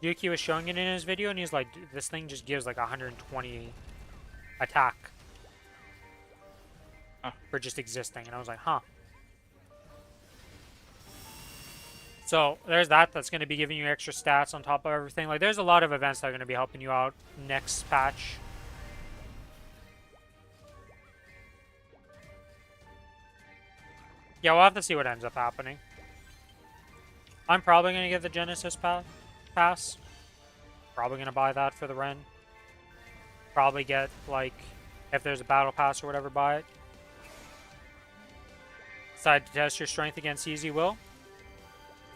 Yuki was showing it in his video, and he's like, this thing just gives like 120 attack for just existing. And I was like, huh. So there's that. That's going to be giving you extra stats on top of everything. Like, there's a lot of events that are going to be helping you out next patch. Yeah, we'll have to see what ends up happening. I'm probably going to get the Genesis pass. Probably going to buy that for the Ren. Probably get, like, if there's a battle pass or whatever, buy it. Decide to test your strength against Easy Will.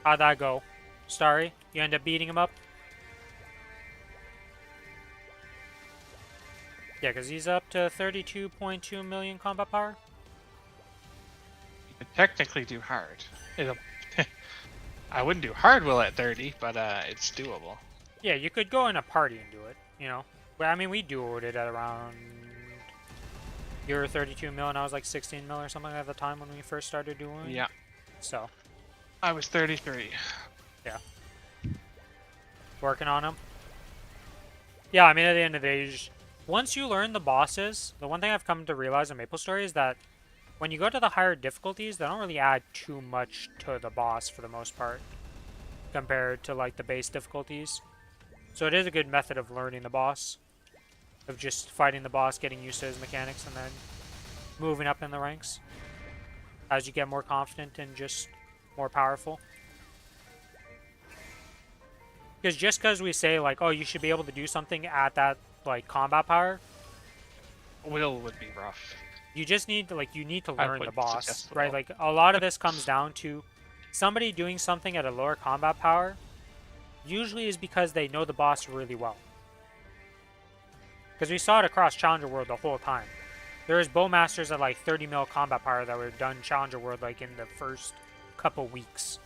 How'd that go? Starry, you end up beating him up? Yeah, because he's up to 32.2 million combat power. You could technically do hard. It'll I wouldn't do hard will at 30, but it's doable. Yeah, you could go in a party and do it, you know. But I mean, we duoed it at around... You were 32 mil and I was like 16 mil or something at the time when we first started doing. Yeah. So. I was 33. Yeah. Working on them. Yeah, I mean, at the end of the day, once you learn the bosses, the one thing I've come to realize in Maplestory is that when you go to the higher difficulties, they don't really add too much to the boss for the most part, compared to like the base difficulties. So it is a good method of learning the boss, of just fighting the boss, getting used to his mechanics, and then moving up in the ranks as you get more confident and just more powerful. Because just because we say like, oh, you should be able to do something at that like combat power, Will would be rough. you just need to you need to learn the wouldn't boss, suggest right? Will. Like a lot of this comes down to somebody doing something at a lower combat power usually is because they know the boss really well. Because we saw it across Challenger World the whole time. There was Bowmasters at like 30 mil combat power that were done Challenger World like in the first couple weeks.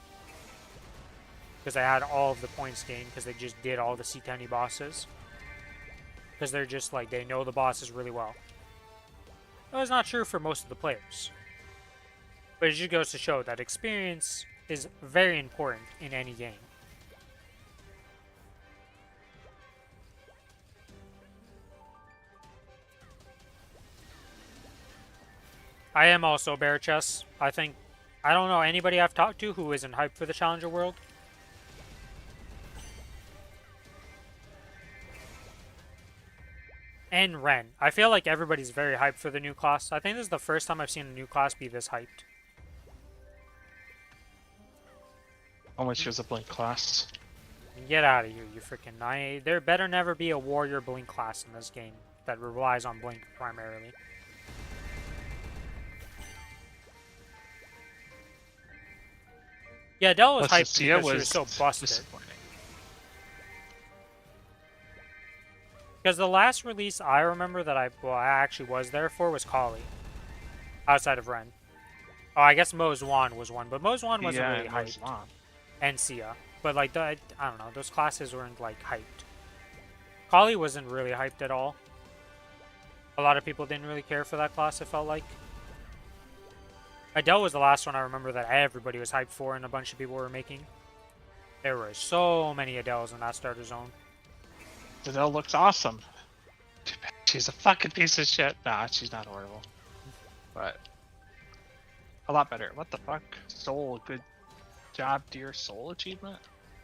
Because they had all of the points gained because they just did all the C10 bosses. Because they're just like, they know the bosses really well. That was not true for most of the players. But it just goes to show that experience is very important in any game. I am also bare chest. I don't know anybody I've talked to who isn't hyped for the Challenger World. And Ren. I feel like everybody's very hyped for the new class. I think this is the first time I've seen a new class be this hyped. How much was a blink class? Get out of here, you freaking... There better never be a warrior blink class in this game that relies on blink primarily. Yeah, Dell was hyped because she was so busted. Because the last release I remember that I actually was there for was Kali. Outside of Ren. Oh, I guess Mozwan was one, but Mozwan wasn't really hyped. And Sia. But like, I don't know, those classes weren't like hyped. Kali wasn't really hyped at all. A lot of people didn't really care for that class, it felt like. Adele was the last one I remember that everybody was hyped for and a bunch of people were making. There were so many Adeles in that starter zone. Adele looks awesome. Too bad she's a fucking piece of shit. Nah, she's not horrible. But a lot better. What the fuck? Soul, good job, dear soul achievement?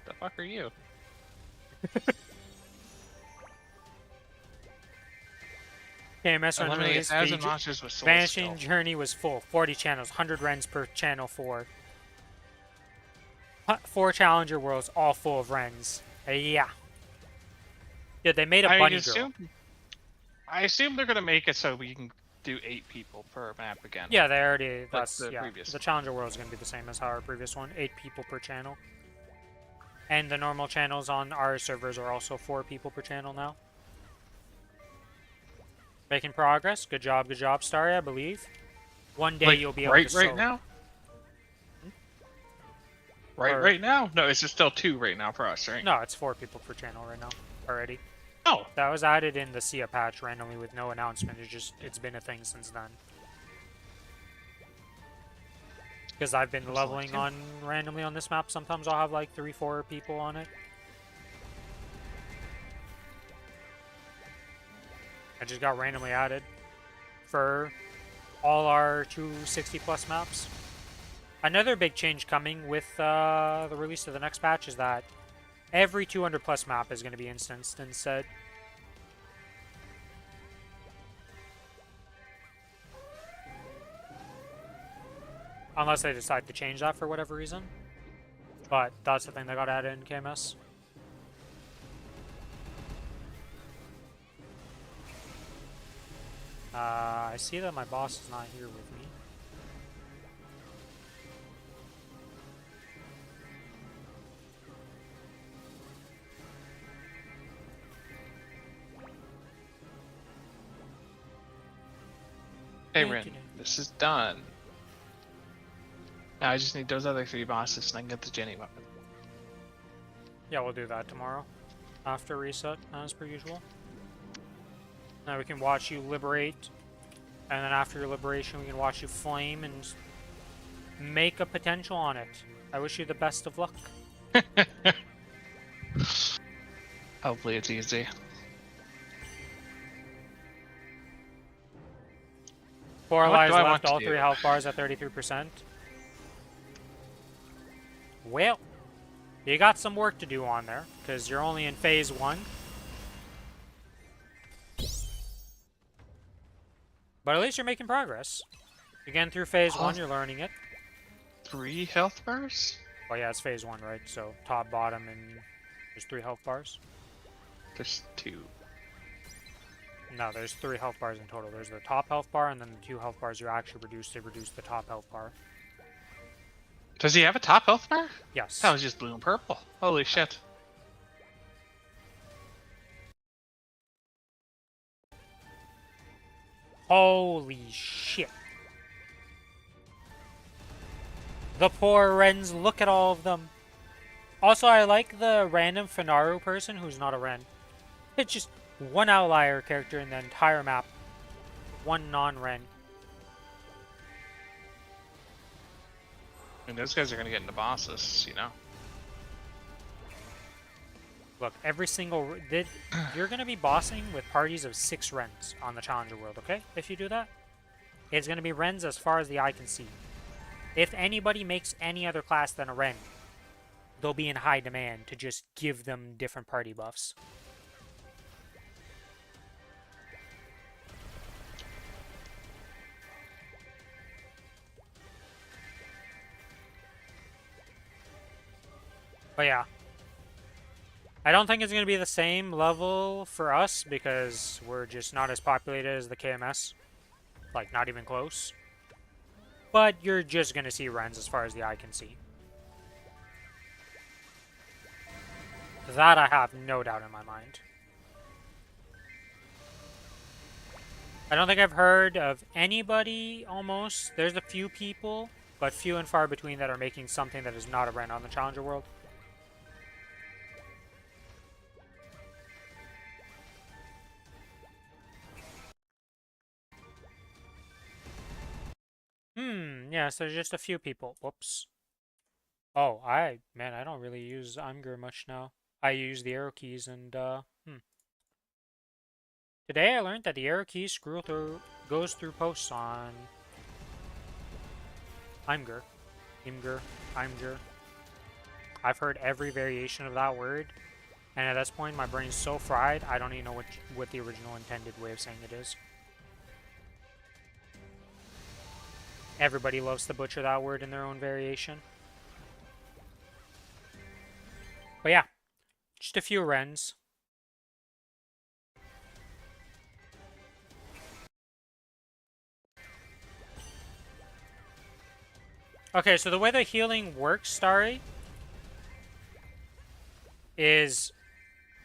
The fuck are you? KMS Eliminate unreleased 1,000 feed. monsters with soul Vanishing skill. Journey was full. 40 channels, 100 rens per channel 4. 4 Challenger Worlds, all full of rens. Yeah. Yeah, they made a bunny girl. I assume they're gonna make it so we can do 8 people per map again. Yeah, they already. Like That's the yeah. previous The one. Challenger World is going to be the same as our previous one. 8 people per channel. And the normal channels on our servers are also 4 people per channel now. Making progress. Good job, Starry, I believe. One day Like, you'll be able right to right now. Right now? No, it's just still 2 right now for us, right? No, it's 4 people per channel right now already. Oh, That was added in the Sia patch randomly with no announcement. It's been a thing since then. Because I've been leveling on randomly on this map. Sometimes I'll have like 3-4 people on it. I just got randomly added for all our 260 plus maps. Another big change coming with the release of the next patch is that every 200 plus map is going to be instanced instead. Unless they decide to change that for whatever reason. But that's the thing that got added in KMS. I see that my boss is not here with me. hey Rin, this is done. Now I just need those other 3 bosses and I can get the Jenny weapon. Yeah, we'll do that tomorrow. After reset, as per usual. Now we can watch you liberate. And then after your liberation, we can watch you flame and make a potential on it. I wish you the best of luck. Hopefully it's easy. 4 What lives do I left, want to all do? 3 health bars at 33%. Well, you got some work to do on there, because you're only in phase 1. But at least you're making progress. You're getting through phase 1, you're learning it. 3 health bars? Well, yeah, it's phase 1, right? So top, bottom, and there's 3 health bars. There's 2. No, there's 3 health bars in total. There's the top health bar, and then the 2 health bars you actually reduce to reduce the top health bar. Does he have a top health bar? Yes. That was just blue and purple. Holy shit. Holy shit. The poor Wrens, look at all of them. Also, I like the random Finaru person who's not a Wren. It's just one outlier character in the entire map. One non-Wren. I mean, those guys are gonna get into bosses, you know? Look, every single... You're going to be bossing with parties of 6 Wrens on the Challenger World, okay? If you do that. It's going to be Wrens as far as the eye can see. If anybody makes any other class than a Wren, they'll be in high demand to just give them different party buffs. But yeah. I don't think it's going to be the same level for us because we're just not as populated as the KMS. Like, not even close. But you're just going to see Wrens as far as the eye can see. That I have no doubt in my mind. I don't think I've heard of anybody, almost. There's a few people, but few and far between that are making something that is not a Wren on the Challenger World. Yeah, so there's just a few people. Whoops. Oh, man, I don't really use Imgur much now. I use the arrow keys and, Today I learned that the arrow key goes through posts on Imgur. Imgur. Imgur. I've heard every variation of that word, and at this point my brain's so fried, I don't even know what the original intended way of saying it is. Everybody loves to butcher that word in their own variation. But yeah, just a few Wrens. Okay, so the way the healing works, Starry, is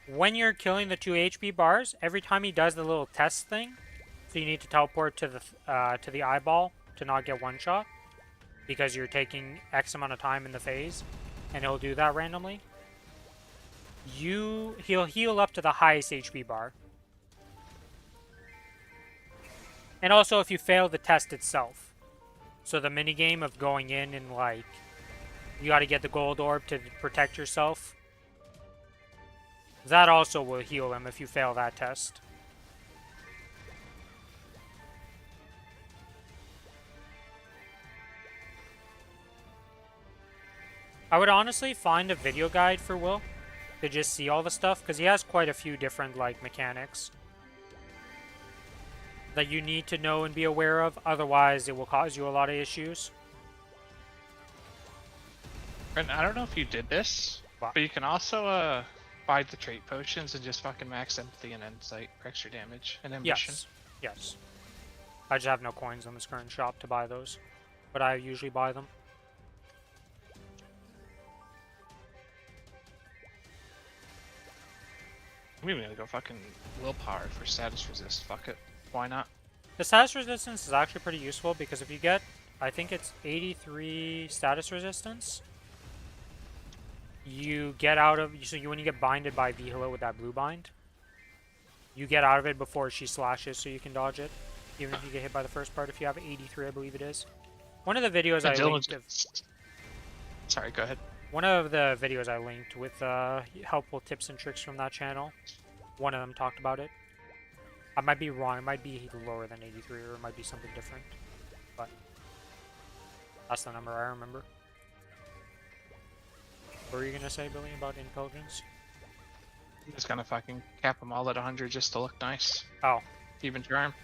when you're killing the 2 HP bars, every time he does the little test thing, so you need to teleport to the eyeball to not get one shot, because you're taking X amount of time in the phase, and he'll do that randomly. He'll heal up to the highest HP bar. And also if you fail the test itself. So the minigame of going in and like, you gotta get the gold orb to protect yourself. That also will heal him if you fail that test. I would honestly find a video guide for Will to just see all the stuff, because he has quite a few different like mechanics that you need to know and be aware of, otherwise it will cause you a lot of issues. And I don't know if you did this, What? but you can also buy the trait potions and just fucking max empathy and insight for extra damage and ambition. Yes. I just have no coins on this current shop to buy those, but I usually buy them. I'm even gonna go fucking willpower for status resist. Fuck it. Why not? The status resistance is actually pretty useful, because if you get, I think it's 83 status resistance, you get out of, so when you get binded by Vihila with that blue bind, you get out of it before she slashes, so you can dodge it, even if you get hit by the first part. If you have 83, I believe it is. One of the videos I linked. Sorry, go ahead. One of the videos I linked with helpful tips and tricks from that channel, one of them talked about it. I might be wrong. It might be lower than 83, or it might be something different. But that's the number I remember. What were you gonna say, Billy, about intelligence? I'm just gonna fucking cap them all at 100 just to look nice. Oh. Even charm.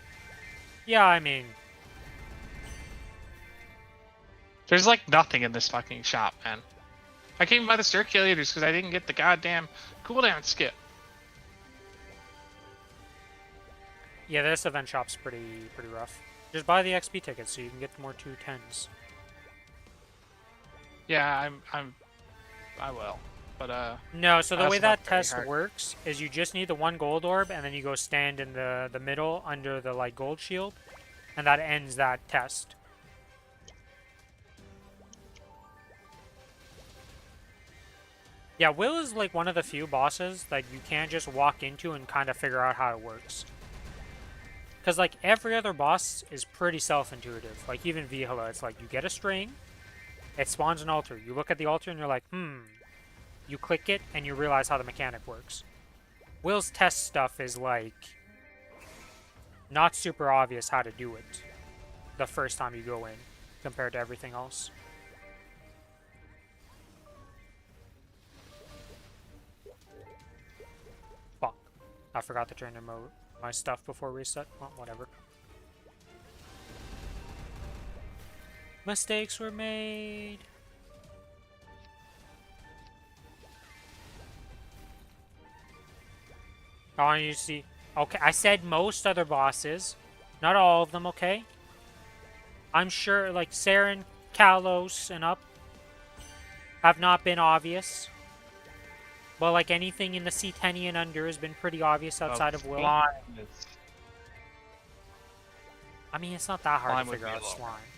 Yeah, I mean... There's like nothing in this fucking shop, man. I came by the circulators because I didn't get the goddamn cooldown skip. Yeah, this event shop's pretty rough. Just buy the XP tickets so you can get more 210s. Yeah, I will. But No, so the way that test hard. works is you just need the one gold orb, and then you go stand in the middle under the like gold shield, and that ends that test. Yeah, Will is like one of the few bosses that you can't just walk into and kind of figure out how it works. Because like every other boss is pretty self-intuitive. Like even Vihila, it's like you get a string, it spawns an altar. You look at the altar and you're like, You click it and you realize how the mechanic works. Will's test stuff is like not super obvious how to do it the first time you go in compared to everything else. Fuck. I forgot to turn in my stuff before reset. Well, whatever. Mistakes were made. I want you to see. Okay, I said most other bosses. Not all of them, okay? I'm sure, like, Saren, Kalos, and up have not been obvious. But, like, anything in the C10 and under has been pretty obvious outside of Will. Slime I mean, it's not that hard Slime to would figure be out lower. slime.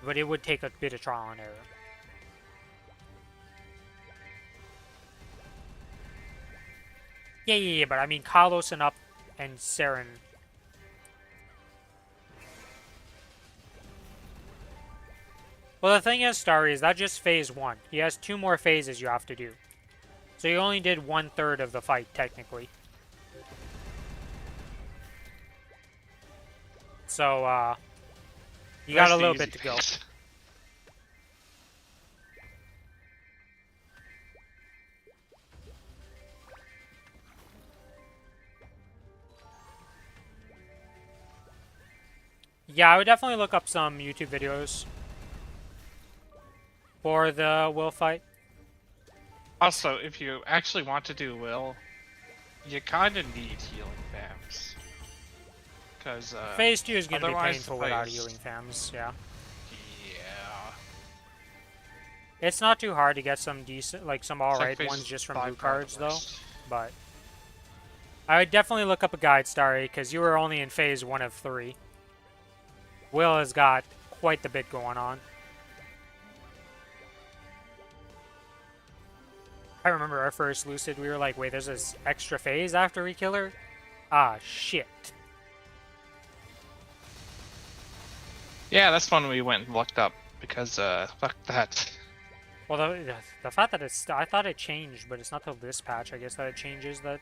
But it would take a bit of trial and error. Yeah, but I mean, Kalos and up and Saren. Well, the thing is, Starry, is that just phase 1. He has 2 more phases you have to do. So you only did 1/3 of the fight, technically. So, you got a little bit to go. Yeah, I would definitely look up some YouTube videos for the Will fight. Also, if you actually want to do Will, you kind of need healing fams. Because, Phase 2 is going to be otherwise painful the fight without is- healing fams, yeah. Yeah. It's not too hard to get some decent, like some It's like alright phase ones just from 5 blue probably cards, the though. worst. But I would definitely look up a guide, Starry, because you were only in phase 1 of 3. Will has got quite the bit going on. I remember our first Lucid, we were like, wait, there's this extra phase after we kill her? Ah, shit. Yeah, that's one we went and looked up because fuck that. Well, the fact that it's... I thought it changed, but it's not till this patch, I guess, that it changes that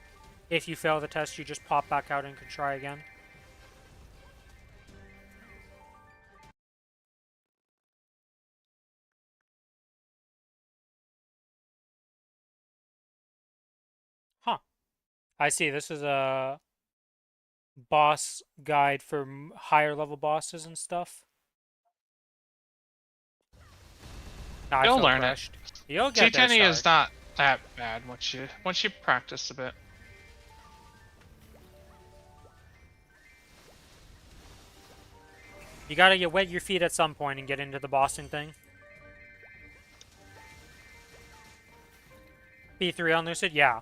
if you fail the test, you just pop back out and can try again. Huh. I see. This is a boss guide for higher level bosses and stuff. No, I You'll feel learn crushed. You'll get there, T10 is Star. not that bad once you practice a bit. You gotta get wet your feet at some point and get into the bossing thing. P3 on Lucid? Yeah.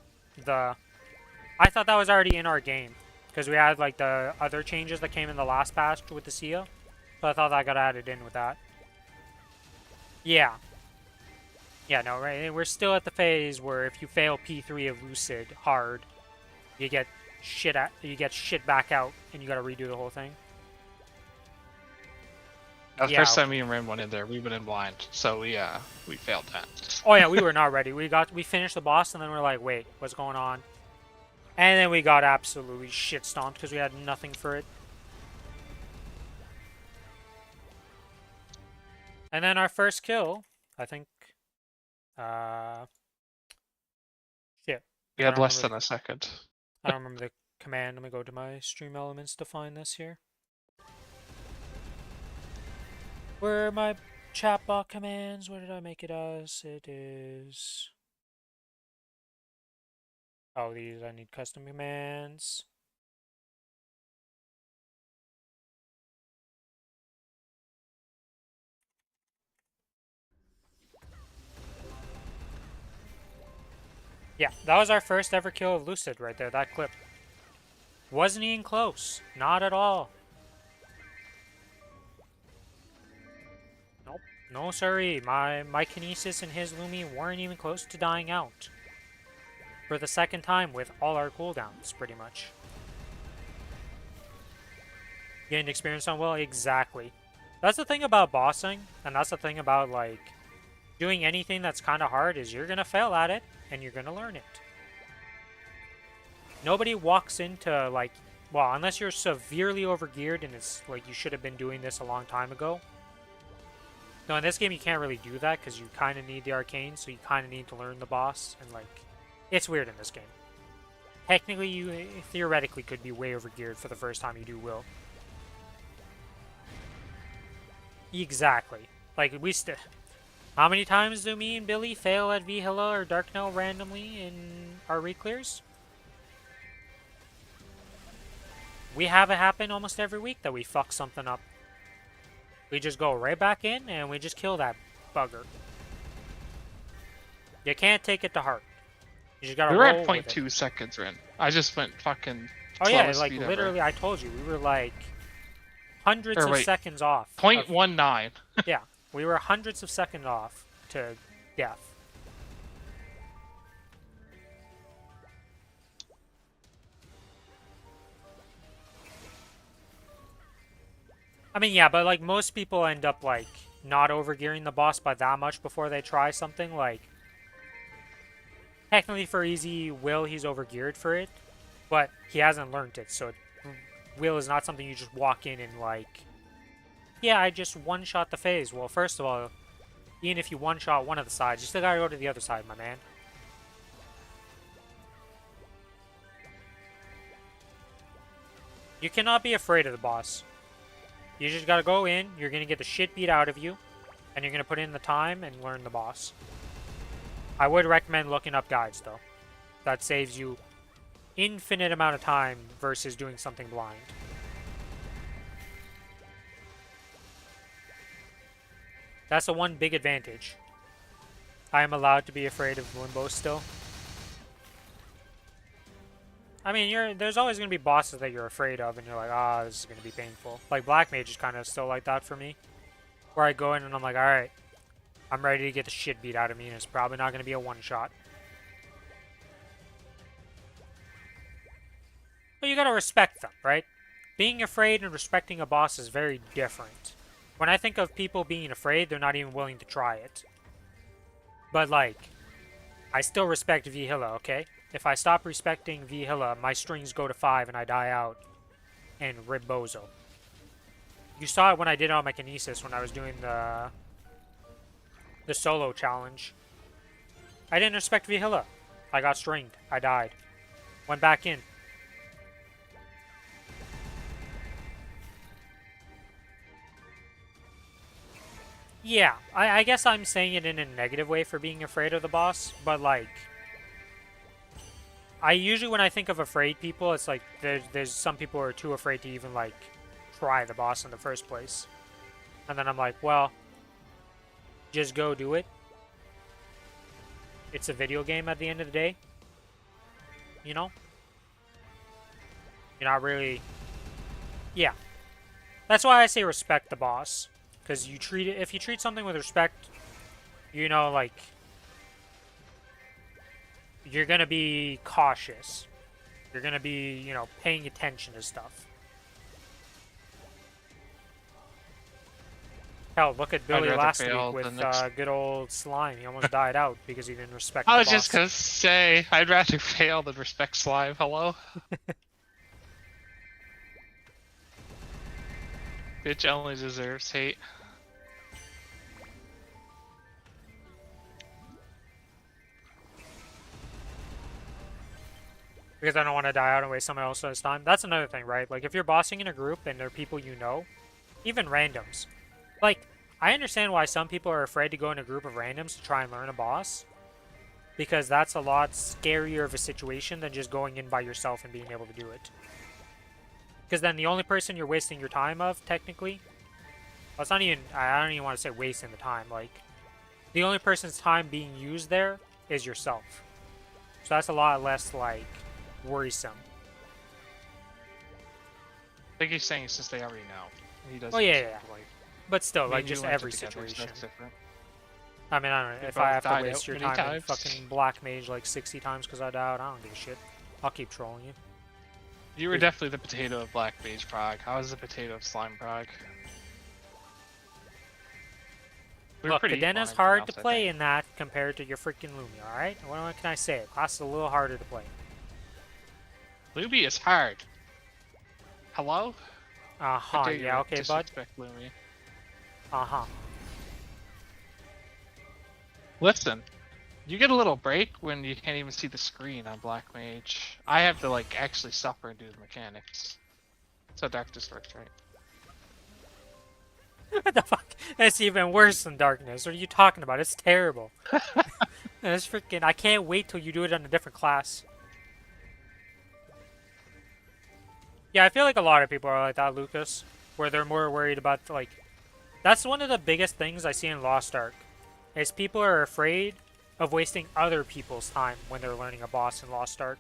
I thought that was already in our game. Because we had, like, the other changes that came in the last patch with the Sia. So I thought that got added in with that. Yeah. Yeah, no, right. We're still at the phase where if you fail P3 of Lucid hard, you get shit back out and you gotta redo the whole thing. The Yeah. first time me and Rim went in there, we went in blind, so we failed that. Oh yeah, we were not ready. We finished the boss and then we're like, wait, what's going on? And then we got absolutely shit stomped because we had nothing for it. And then our first kill, I think, shit. We I had don't less remember than a second. I don't remember the command. Let me go to my stream elements to find this here. Where are my chatbot commands? What did I make it as? It is... Oh, these, I need custom commands. Yeah, that was our first ever kill of Lucid right there, that clip. Wasn't even close. Not at all. Nope. No sorry. My Kinesis and his Lumi weren't even close to dying out. For the second time with all our cooldowns, pretty much. Gained experience on Will? Exactly. That's the thing about bossing, and that's the thing about, like, doing anything that's kind of hard is you're going to fail at it, and you're going to learn it. Nobody walks into, like, well, unless you're severely overgeared and it's like you should have been doing this a long time ago. No, in this game you can't really do that because you kind of need the arcane, so you kind of need to learn the boss, and, like, it's weird in this game. Technically, you theoretically could be way overgeared for the first time you do Will. Exactly. Like, how many times do me and Billy fail at Vihila or Darknell randomly in our reclears? We have it happen almost every week that we fuck something up. We just go right back in and we just kill that bugger. You can't take it to heart. You just gotta We were roll at with it. 0.2 seconds, Rin. I just went fucking Oh yeah, slowest like speed literally, ever. I told you, we were like hundreds Or of wait, seconds off. 0.19. Yeah, we were hundreds of seconds off to death. I mean, yeah, but like most people end up like not overgearing the boss by that much before they try something. Like, technically for easy, he's overgeared for it, but he hasn't learned it, so Will is not something you just walk in and like, yeah, I just one-shot the phase. Well, first of all, even if you one-shot one of the sides, you still gotta go to the other side, my man. You cannot be afraid of the boss. You just gotta go in, you're gonna get the shit beat out of you, and you're gonna put in the time and learn the boss. I would recommend looking up guides, though. That saves you infinite amount of time versus doing something blind. That's the one big advantage. I am allowed to be afraid of Limbo still. I mean, there's always going to be bosses that you're afraid of, and you're like, ah, this is going to be painful. Like, Black Mage is kind of still like that for me. Where I go in and I'm like, alright, I'm ready to get the shit beat out of me, and it's probably not going to be a one-shot. But you gotta respect them, right? Being afraid and respecting a boss is very different. When I think of people being afraid, they're not even willing to try it. But, like, I still respect Vihilla, okay? If I stop respecting Vihilla, my strings go to 5 and I die out. And rib bozo. You saw it when I did it on my Kinesis when I was doing the solo challenge. I didn't respect Vihilla. I got stringed. I died. Went back in. Yeah, I guess I'm saying it in a negative way for being afraid of the boss, but like, I usually, when I think of afraid people, it's like there's some people who are too afraid to even like try the boss in the first place. And then I'm like, well, just go do it. It's a video game at the end of the day. You know? You're not really... Yeah. That's why I say respect the boss. Because you treat it, if you treat something with respect, you know, like, you're gonna be cautious. You're gonna be, you know, paying attention to stuff. Hell, look at Billy last week with good old Slime. He almost died out because he didn't respect the boss. I was just gonna say, I'd rather fail than respect Slime. Hello? Bitch only deserves hate. Because I don't want to die out and waste someone else's time. That's another thing, right? Like, if you're bossing in a group and there are people you know, even randoms. Like, I understand why some people are afraid to go in a group of randoms to try and learn a boss. Because that's a lot scarier of a situation than just going in by yourself and being able to do it. Because then the only person you're wasting your time of, technically... Well, it's not even... I don't even want to say wasting the time. Like, the only person's time being used there is yourself. So that's a lot less, like... worrisome. I think he's saying since they already know. He doesn't. Oh yeah. Like, but still, like just every situation. I mean, I don't know. If I have to waste your time and fucking Black Mage like 60 times because I died, I don't give a shit. I'll keep trolling you. You were definitely the potato of Black Mage prog. I was the potato of Slime prog. Look, Cadena's hard to play in that compared to your freaking Lumi, alright? What can I say? Class is a little harder to play. Lumi is hard. Hello? Uh-huh, yeah, okay, bud. Lumi. Uh-huh. Listen, you get a little break when you can't even see the screen on Black Mage. I have to, like, actually suffer and do the mechanics. That's how Darkness works, right? What the fuck? That's even worse than Darkness. What are you talking about? It's terrible. That's freaking... I can't wait till you do it on a different class. Yeah, I feel like a lot of people are like that, Lucas. Where they're more worried about, like... That's one of the biggest things I see in Lost Ark. Is people are afraid of wasting other people's time when they're learning a boss in Lost Ark.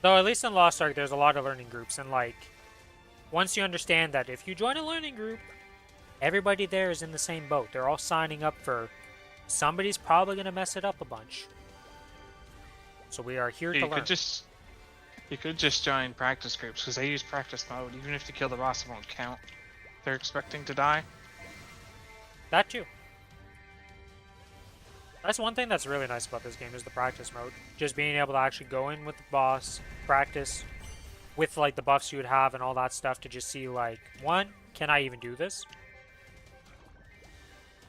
Though at least in Lost Ark, there's a lot of learning groups. And, like, once you understand that if you join a learning group, everybody there is in the same boat. They're all signing up for... Somebody's probably going to mess it up a bunch. So we are here to learn. You could just join practice groups because they use practice mode. Even if you kill the boss, it won't count. They're expecting to die. That too. That's one thing that's really nice about this game is the practice mode. Just being able to actually go in with the boss, practice with like the buffs you would have and all that stuff to just see like, one, can I even do this?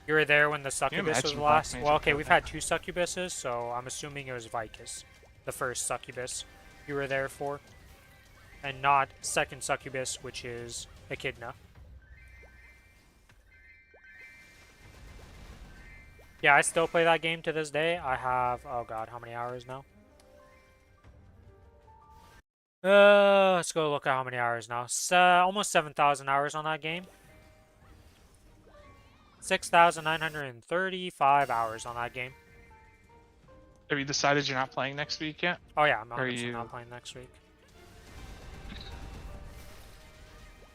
You were there when the succubus was last. Well, okay, we've had 2 succubuses, so I'm assuming it was Vicus, the first succubus you were there for, and not second succubus, which is Echidna. Yeah, I still play that game to this day. I have, oh god, how many hours now? Let's go look at how many hours now. Almost 7,000 hours on that game. 6,935 hours on that game. Have you decided you're not playing next week yet? Oh yeah, I'm 100% not playing next week.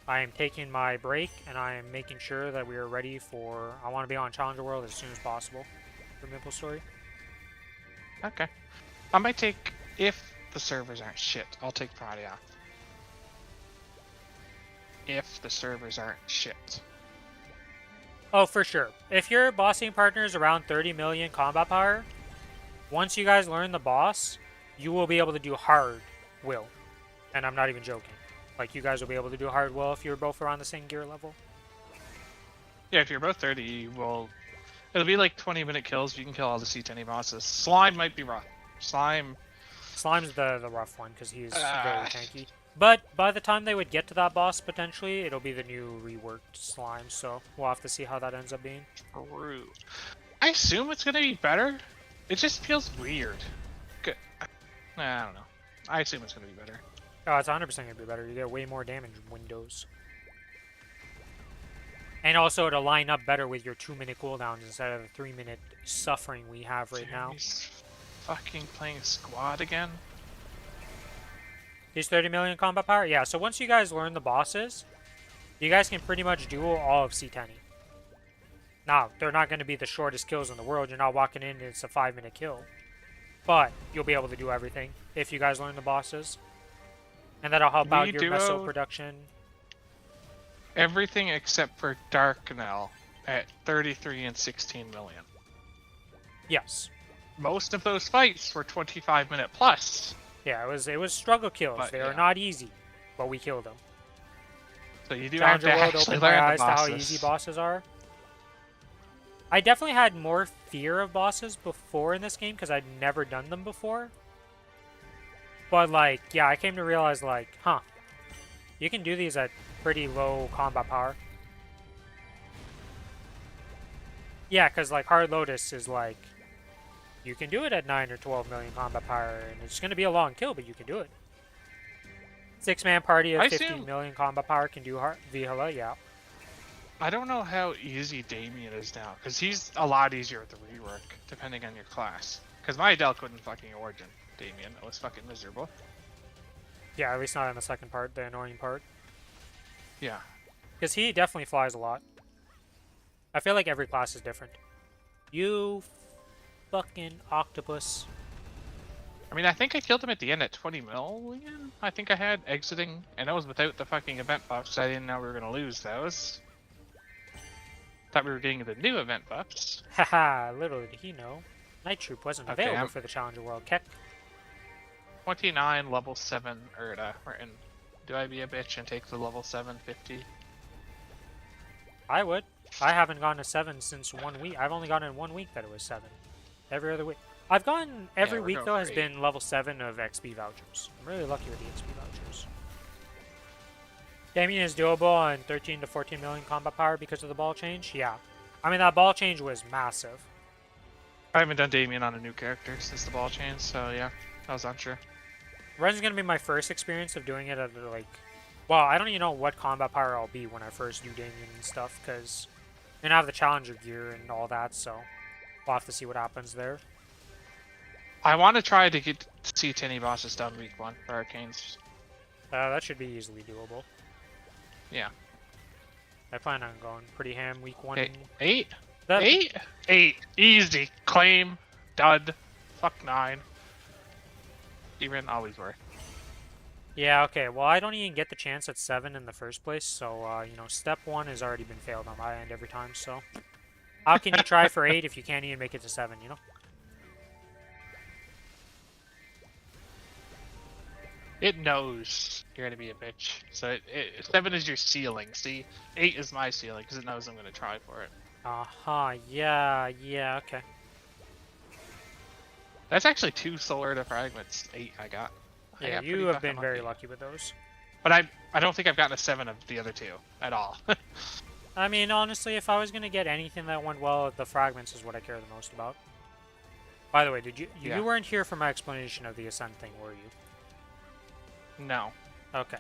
I am taking my break, and I am making sure that we are ready for... I want to be on Challenger World as soon as possible for Maplestory. Okay. I might take... If the servers aren't shit, I'll take Friday off. If the servers aren't shit. Oh, for sure. If your bossing partner is around 30 million combat power, once you guys learn the boss, you will be able to do hard will. And I'm not even joking. Like, you guys will be able to do hard will if you're both around the same gear level. Yeah, if you're both 30, you will... It'll be like 20-minute kills. You can kill all the C10 bosses. Slime might be rough. Slime's the rough one, because he's very tanky. But by the time they would get to that boss, potentially, it'll be the new reworked Slime, so we'll have to see how that ends up being. True. I assume it's gonna be better. It just feels weird. Good. I don't know. I assume it's gonna be better. Oh, it's 100% gonna be better. You get way more damage windows. And also, it'll line up better with your 2-minute cooldowns instead of the 3-minute suffering we have right now. He's fucking playing squad again? He's 30 million combat power? Yeah, so once you guys learn the bosses, you guys can pretty much duel all of C10. Now, they're not going to be the shortest kills in the world. You're not walking in and it's a 5-minute kill. But you'll be able to do everything if you guys learn the bosses. And that'll help out your meso production. Everything except for Darknell at 33 and 16 million. Yes. Most of those fights were 25-minute plus. Yeah, it was struggle kills. But, they are not easy, but we killed them. So you do have to actually learn the bosses. To how easy bosses are. I definitely had more fear of bosses before in this game because I'd never done them before. But like, yeah, I came to realize like, huh, you can do these at pretty low combat power. Yeah, because like Hard Lotus is like, you can do it at 9 or 12 million combat power, and it's going to be a long kill, but you can do it. 6-man party of 50 million combat power can do Vihala, yeah. I don't know how easy Damien is now, because he's a lot easier with the rework, depending on your class. Because my Adele couldn't fucking Origin Damien, it was fucking miserable. Yeah, at least not in the second part, the annoying part. Yeah. Because he definitely flies a lot. I feel like every class is different. You fucking octopus. I mean, I think I killed him at the end at 20 million. I think I had exiting, and that was without the fucking event buffs. I didn't know we were gonna lose those. Thought we were getting the new event buffs. Haha, little did he know. Night Troop wasn't available for the Challenger World. Keck. 29 level 7 Erda. And do I be a bitch and take the level 750? I would. I haven't gone to 7 since 1 week. I've only gone in 1 week that it was 7. Every other week. I've gone every week though has been level 7 of XP vouchers. I'm really lucky with the XP vouchers. Damien is doable on 13 to 14 million combat power because of the ball change. Yeah. I mean, that ball change was massive. I haven't done Damien on a new character since the ball change, so yeah, I was unsure. Ren's gonna be my first experience of doing it at like, well, I don't even know what combat power I'll be when I first do Damien and stuff, because I'm gonna have the Challenger gear and all that, so we'll have to see what happens there. I want to try to get C10 bosses done week 1 for Arcanes. That should be easily doable. Yeah. I plan on going pretty ham week 1. 8? 8? Easy. Claim. Dud. Fuck 9. Even always worth. Yeah, okay. Well, I don't even get the chance at 7 in the first place, so, you know, step 1 has already been failed on my end every time, so... How can you try for 8 if you can't even make it to 7, you know? It knows you're gonna be a bitch. So 7 is your ceiling. See, 8 is my ceiling because it knows I'm gonna try for it. Uh-huh, yeah, okay. That's actually 2 solar to fragments. 8 I got. I Yeah, got you pretty have fucking been very lucky. lucky with those. But I don't think I've gotten a 7 of the other 2 at all. I mean, honestly, if I was gonna get anything that went well, the fragments is what I care the most about. By the way, did you Yeah. weren't here for my explanation of the Ascent thing, were you? No. Okay.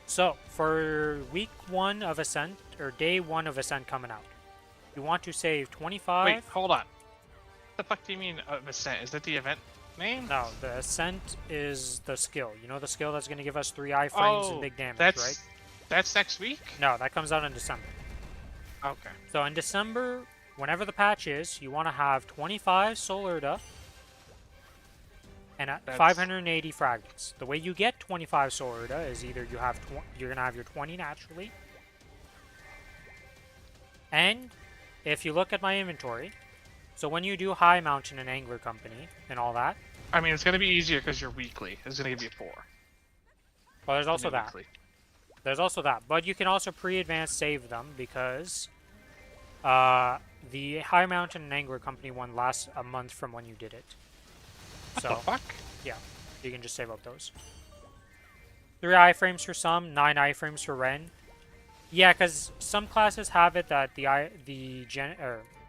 So, for week 1 of Ascent, or day 1 of Ascent coming out, you want to save 25... Wait, hold on. What the fuck do you mean Ascent? Is that the event name? No, the Ascent is the skill. You know the skill that's going to give us 3 iframes and Oh, big damage, that's right? that's next week? No, that comes out in December. Okay. So in December, whenever the patch is, you want to have 25 Solarda and 580 fragments. The way you get 25 Solarda is either you're going to have your 20 naturally, and if you look at my inventory, so when you do High Mountain and Angler Company and all that, I mean, it's gonna be easier because you're weekly. It's gonna give you 4. well, there's also that. Weekly. There's also that, but you can also pre-advance save them because the High Mountain and Angler Company one lasts a month from when you did it. What So, the fuck? yeah, you can just save up those. 3 iframes for some, 9 iframes for Ren. Yeah, because some classes have it that the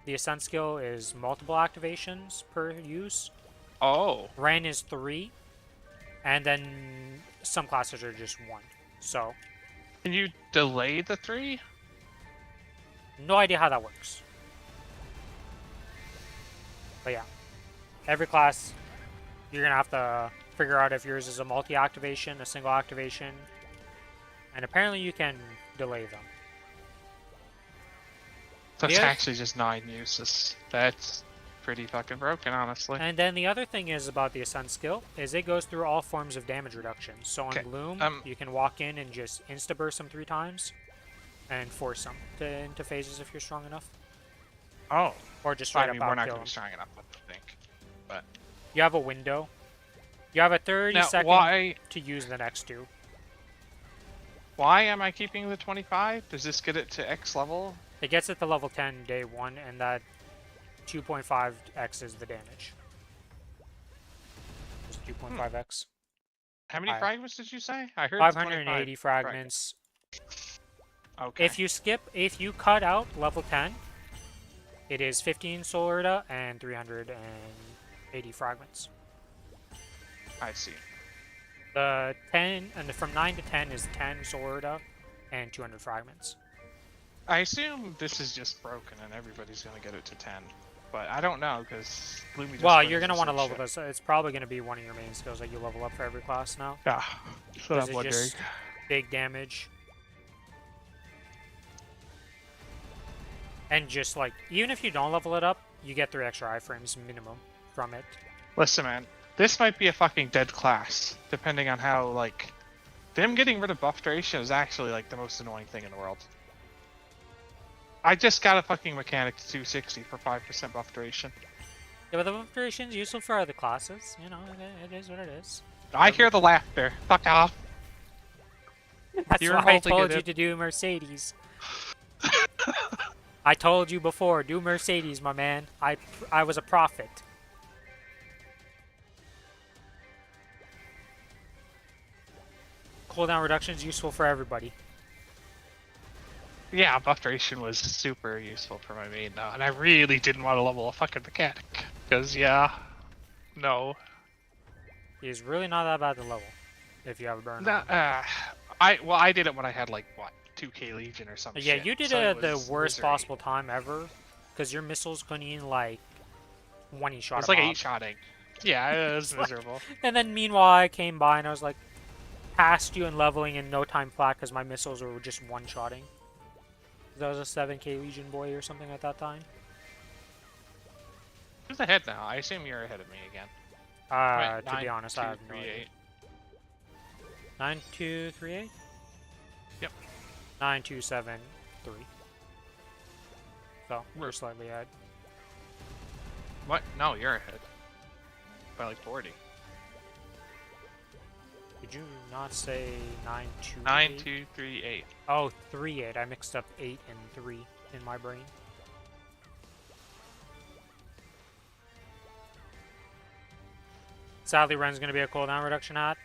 Ascent skill is multiple activations per use. Oh. Ren is 3, and then some classes are just 1. So, Can you delay the 3? no idea how that works. But yeah, every class, you're going to have to figure out if yours is a multi-activation, a single activation, and apparently you can delay them. That's Yeah. actually just 9 uses. That's pretty fucking broken, honestly. And then the other thing is about the Ascent skill, is it goes through all forms of damage reduction. So on Okay, Bloom, you can walk in and just insta-burst them 3 times, and force them into phases if you're strong enough. Oh. Or just I straight mean, up we're not outkill gonna them. be strong enough, I think. But You have a window. You have a 30-second why to use the next 2. why am I keeping the 25? Does this get it to X level? It gets it to level 10 day 1, and that 2.5x is the damage. Just 2.5x. How many Alright. fragments did you say? I heard 580 the 25 fragments. Okay. If you cut out level 10, it is 15 Solarda and 380 fragments. I see. The 10, and from 9 to 10 is 10 Solarda and 200 fragments. I assume this is just broken and everybody's gonna get it to 10. But I don't know, because Gloomy just Well, put you're in going to the want to same level shit. this. It's probably going to be one of your main skills that you level up for every class now. Yeah, that's what This I'm is wondering. just big damage. And just like, even if you don't level it up, you get 3 extra iframes minimum from it. Listen, man, this might be a fucking dead class, depending on how, like, them getting rid of buff duration is actually, like, the most annoying thing in the world. I just got a fucking mechanic to 260 for 5% buff duration. Yeah, but the buff duration is useful for other classes. You know, it is what it is. I hear the laughter. Fuck off. That's You're why I holding told it you in. to do Mercedes. I told you before, do Mercedes, my man. I was a prophet. Cooldown reduction is useful for everybody. Yeah, buff duration was super useful for my main now, and I really didn't want to level a fucking mechanic. Because, yeah, no. He's really not that bad to level if you have a burn Nah, on. I did it when I had, like, what, 2k Legion or something. Yeah, you did so it it at the was worst misery. possible time ever, because your missiles couldn't even, like, one-shot It's him like off. 8-shotting. Yeah, it was miserable. And then meanwhile, I came by and I was like, past you and leveling in no time flat because my missiles were just one-shotting. That was a 7k Legion boy or something at that time. Who's ahead now? I assume you're ahead of me again. To be 9, honest, 2, I have no 3, idea. 8. 9238? Yep. 9273. So, we're We're- slightly ahead. What? No, you're ahead. By like 40. Did you not say 9238? 9238. Oh, 38. I mixed up 8 and 3 in my brain. Sadly, Ren's going to be a cooldown reduction hat.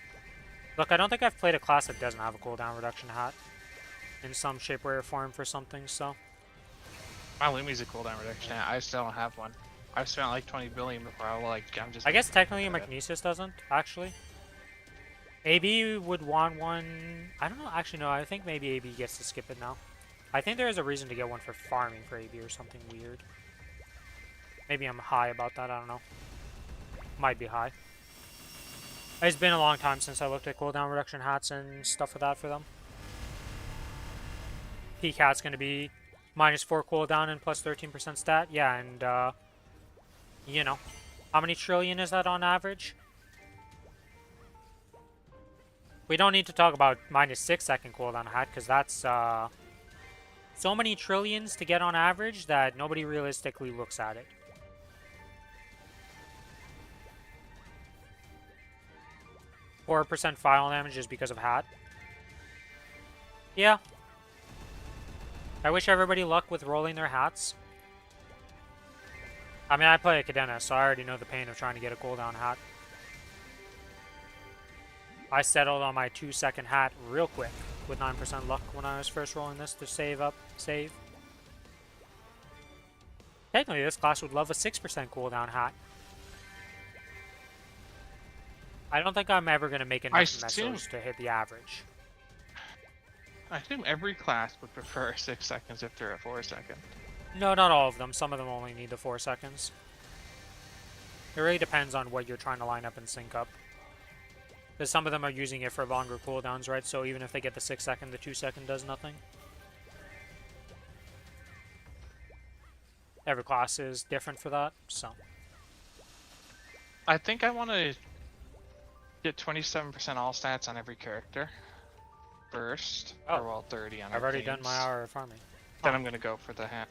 Look, I don't think I've played a class that doesn't have a cooldown reduction hat in some shape, way, or form for something, so. My Lumi's a cooldown reduction. I still don't have one. I've spent like 20 billion before. I'm just. I guess technically Okay. Magnesis doesn't, actually. AB would want one. I don't know, actually, no, I think maybe AB gets to skip it now. I think there is a reason to get one for farming for AB or something weird. Maybe I'm high about that, I don't know. Might be high. It's been a long time since I looked at cooldown reduction hats and stuff like that for them. Peak hat's going to be -4 cooldown and plus 13% stat. Yeah, and, you know. How many trillion is that on average? We don't need to talk about -6 second cooldown hat, because that's, so many trillions to get on average that nobody realistically looks at it. %4 file damage just because of hat. Yeah. I wish everybody luck with rolling their hats. I mean, I play a Cadena, so I already know the pain of trying to get a cooldown hat. I settled on my 2-second hat real quick with 9% luck when I was first rolling this to save. Technically, this class would love a 6% cooldown hat. I don't think I'm ever going to make enough mesos to hit the average. I assume every class would prefer 6 seconds if they're at 4 seconds. No, not all of them. Some of them only need the 4 seconds. It really depends on what you're trying to line up and sync up. Because some of them are using it for longer cooldowns, right? So even if they get the 6 second, the 2 second does nothing. Every class is different for that, so. I think I want to get 27% all stats on every character first. Oh. Or well, 30 on I've already done teams. my hour of farming. Then I'm going to go for the hat.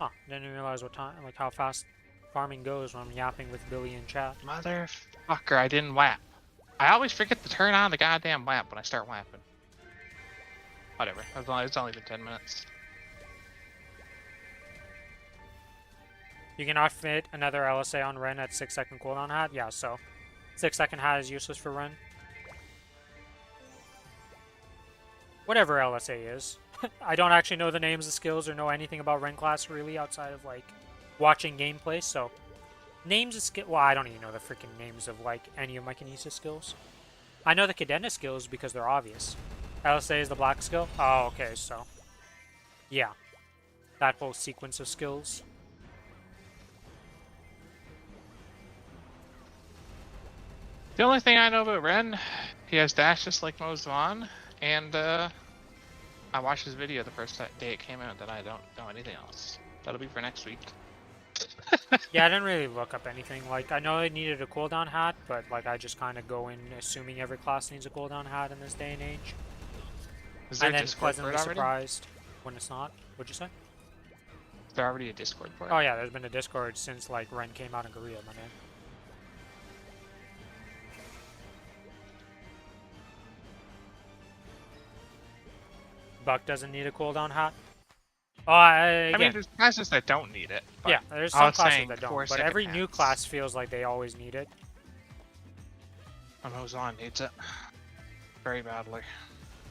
Huh, didn't realize what time, like how fast farming goes when I'm yapping with Billy in chat. Motherfucker, I didn't whap. I always forget to turn on the goddamn whap when I start whapping. Whatever, it's only been 10 minutes. You cannot fit another LSA on Ren at 6 second cooldown hat? Yeah, so 6 second hat is useless for Ren. Whatever LSA is. I don't actually know the names of skills or know anything about Ren class really outside of like watching gameplay, so names of skill. Well, I don't even know the freaking names of like any of my Kinesis skills. I know the Cadena skills because they're obvious. LSA is the black skill? Oh, okay, so yeah. That whole sequence of skills. The only thing I know about Ren, he has dash just like Mozwan, and I watched his video the first day it came out, that I don't know anything else. That'll be for next week. Yeah, I didn't really look up anything. Like, I know it needed a cooldown hat, but like I just kind of go in assuming every class needs a cooldown hat in this day and age. Is there And a then Discord for pleasantly it already? surprised when it's not. What'd you say? Is there already a Discord for it? Oh yeah, there's been a Discord since like Ren came out in Korea, my man. Buck doesn't need a cooldown hat. Oh, I mean, again, there's classes that don't need it. But yeah, there's I some was classes saying that don't, 4 but second every new hats. class feels like they always need it. Mozwan needs it very badly.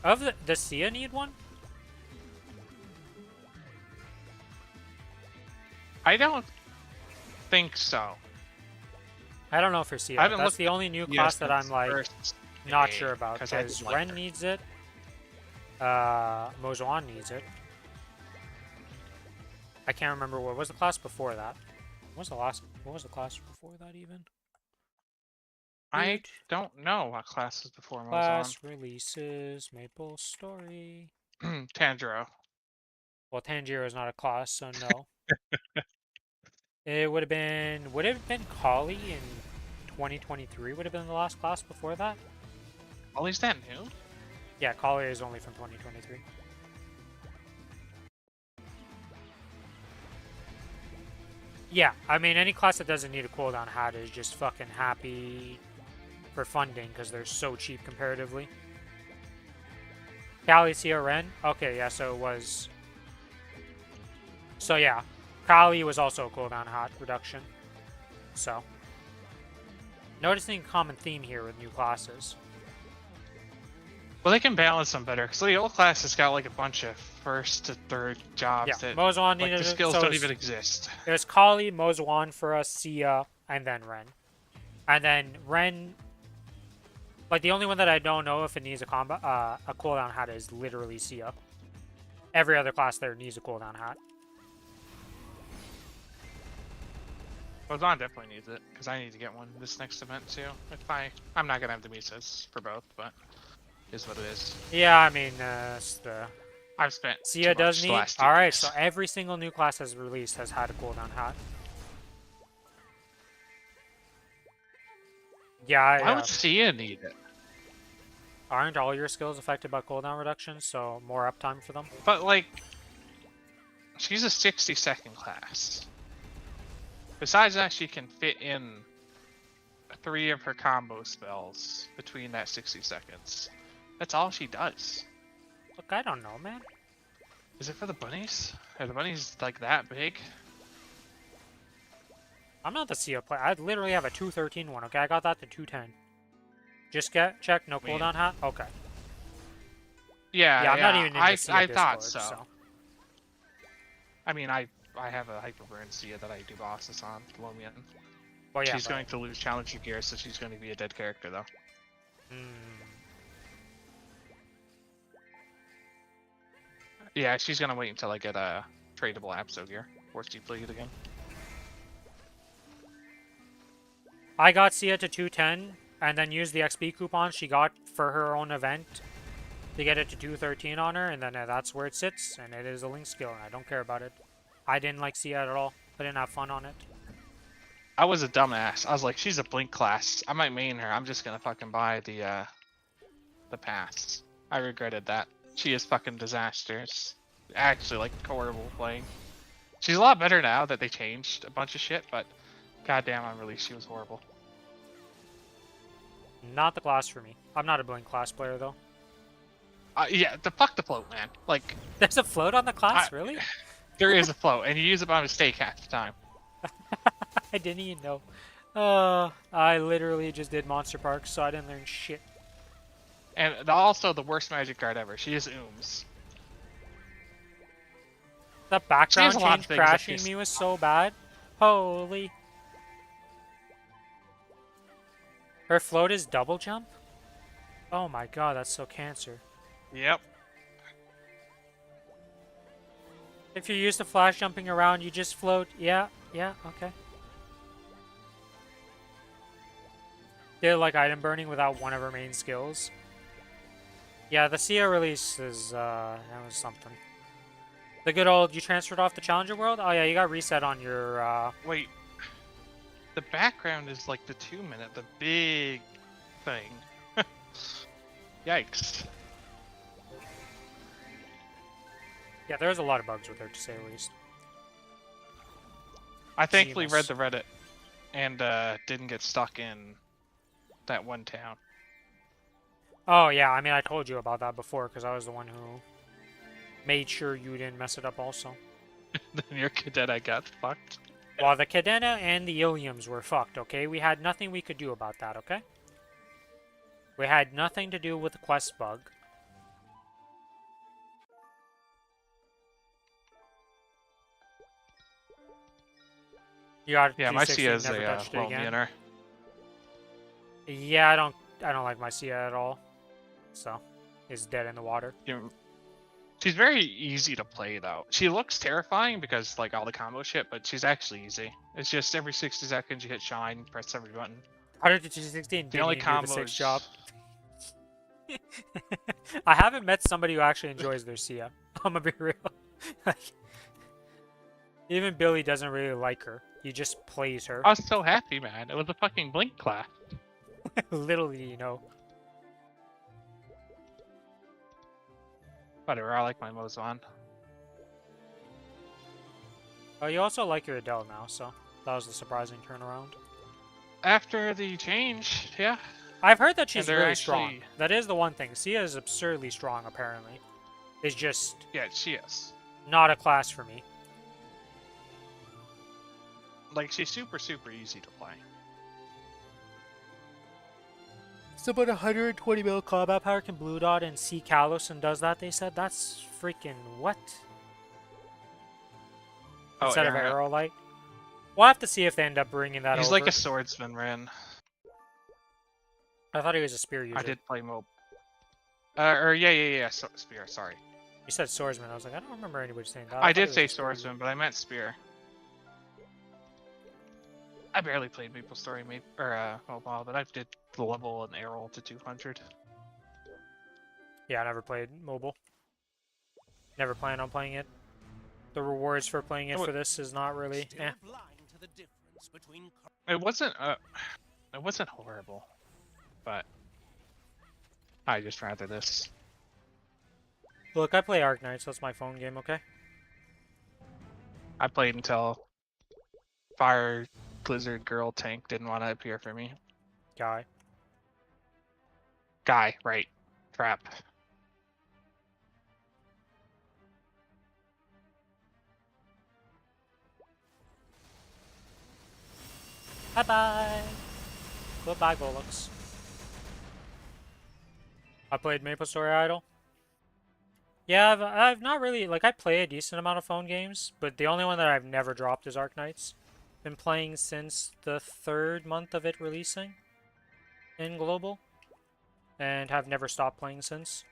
Of the Sia need one? I don't think so. I don't know for Sia. I haven't That's looked the only new Yes, class that I'm since like first not day, sure about 'cause I because didn't like Ren her. needs it. Mozwan needs it. I can't remember what was the class before that. What was the class before that even? I don't know what classes before Class releases Maplestory. Mozwan. Tanjiro. Well, Tanjiro is not a class, so no. It would have been Kali in 2023 would have been the last class before that. Ollie's that new? Yeah, Collier is only from 2023. Yeah, I mean, any class that doesn't need a cooldown hat is just fucking happy for funding because they're so cheap comparatively. Kali, Sia, Ren? Okay, yeah, so it was... So yeah, Kali was also a cooldown hat reduction. So... Noticing a common theme here with new classes. Well, they can balance them better, because the old class has got like a bunch of first to third jobs Yeah, that Mozwan like, needed the it, skills so don't even exist. It was Kali, Mozwan for us, Sia, and then Ren. And then Ren... Like, the only one that I don't know if it needs a cooldown hat is literally Sia. Every other class there needs a cooldown hat. Ozon definitely needs it, because I need to get one this next event too. I'm not gonna have the Misas for both, but is what it is. Yeah, I mean, it's the... I've spent Sia too does much the need... last 2 Alright, weeks. so every single new class has released has had a cooldown hat. Yeah, Why would Sia need it? Aren't all your skills affected by cooldown reductions, so more uptime for them? But like, she's a 60-second class. Besides that, she can fit in 3 of her combo spells between that 60 seconds. That's all she does. Look, I don't know, man. Is it for the bunnies? Are the bunnies like that big? I'm not the Sia player. I literally have a 213 one, okay? I got that to 210. Just check, no cooldown hat? Okay. Yeah, I'm not even in the Sia I Discord, thought so. I mean, I have a Hyperburn Sia that I do bosses on, Lomian. Well, yeah, She's going to lose Challenger gear, so she's going to be a dead character, though. Yeah, she's going to wait until I get a tradable Abso gear, or she played again. I got Sia to 210, and then used the XP coupon she got for her own event to get it to 213 on her, and then that's where it sits, and it is a link skill, and I don't care about it. I didn't like Sia at all. I didn't have fun on it. I was a dumbass. I was like, she's a blink class. I might main her. I'm just gonna fucking buy the pass. I regretted that. She is fucking disastrous. Actually, like, horrible playing. She's a lot better now that they changed a bunch of shit, but goddamn, on release she was horrible. Not the class for me. I'm not a blink class player, though. Yeah, fuck the float, man. Like, There's a float on the class, really? there is a float, and you use it by mistake half the time. I didn't even know. I literally just did Monster Park, so I didn't learn shit. And also the worst magic card ever. She is Ooms. The background a lot of change things that crashing she's- me was so bad. Holy. Her float is double jump? Oh my god, that's so cancer. Yep. If you're used to flash jumping around, you just float. Yeah, okay. They're like item burning without one of her main skills. Yeah, the Sia release is, that was something. The good old, you transferred off the Challenger World? Oh yeah, you got reset on your, Wait. The background is like the 2-minute, the big thing. Yikes. Yeah, there's a lot of bugs with her, to say the least. I thankfully read Seamus. the Reddit and didn't get stuck in that one town. Oh yeah, I mean, I told you about that before, because I was the one who made sure you didn't mess it up also. Then your cadet got fucked. Well, the Cadena and the Iliums were fucked, okay? We had nothing we could do about that, okay? We had nothing to do with the quest bug. You got Yeah, my 260, Sia is never a touched it low again. meaner. Yeah, I don't like my Sia at all. So, it's dead in the water. She's very easy to play though. She looks terrifying because like all the combo shit, but she's actually easy. It's just every 60 seconds you hit shine, press every button. 100 to 216 The didn't only even do the combo 6 job. I haven't met somebody who actually enjoys their Sia. I'm gonna be real. Like, even Billy doesn't really like her. He just plays her. I was so happy, man. It was a fucking blink class. Literally, you know. Whatever, I like my Mozon. Oh, you also like your Adele now, so that was the surprising turnaround. After the change, yeah. I've heard that she's they're really actually- strong. That is the one thing. Sia is absurdly strong, apparently. It's just Yeah, she is. not a class for me. Like, she's super, super easy to play. It's about 120 mil combat power. Can Blue Dot and see Kalos and does that, they said? That's freaking what? Oh, Instead of Aaron, Arrow Light? We'll have to see if they end up bringing that he's over. like a swordsman, Ren. I thought he was a spear user. I did play Mob. Yeah, spear, sorry. You said swordsman. I was like, I don't remember anybody saying that. I thought he did was say a spear user. swordsman, but I meant spear. I barely played Maplestory, mobile, but I did level an arrow to 200. Yeah, I never played mobile. Never plan on playing it. The rewards for playing it for this is not really. Still Eh. blind to the difference between It wasn't horrible, but I just rather this. Look, I play Arknights, so that's my phone game, okay? I played until Fire Blizzard Girl Tank didn't want to appear for me. Guy. Guy, right. Trap. Bye-bye! Goodbye, Golux. I played Maplestory Idol. Yeah, I've not really, like, I play a decent amount of phone games, but the only one that I've never dropped is Arknights. Been playing since the 3rd month of it releasing in global, and have never stopped playing since.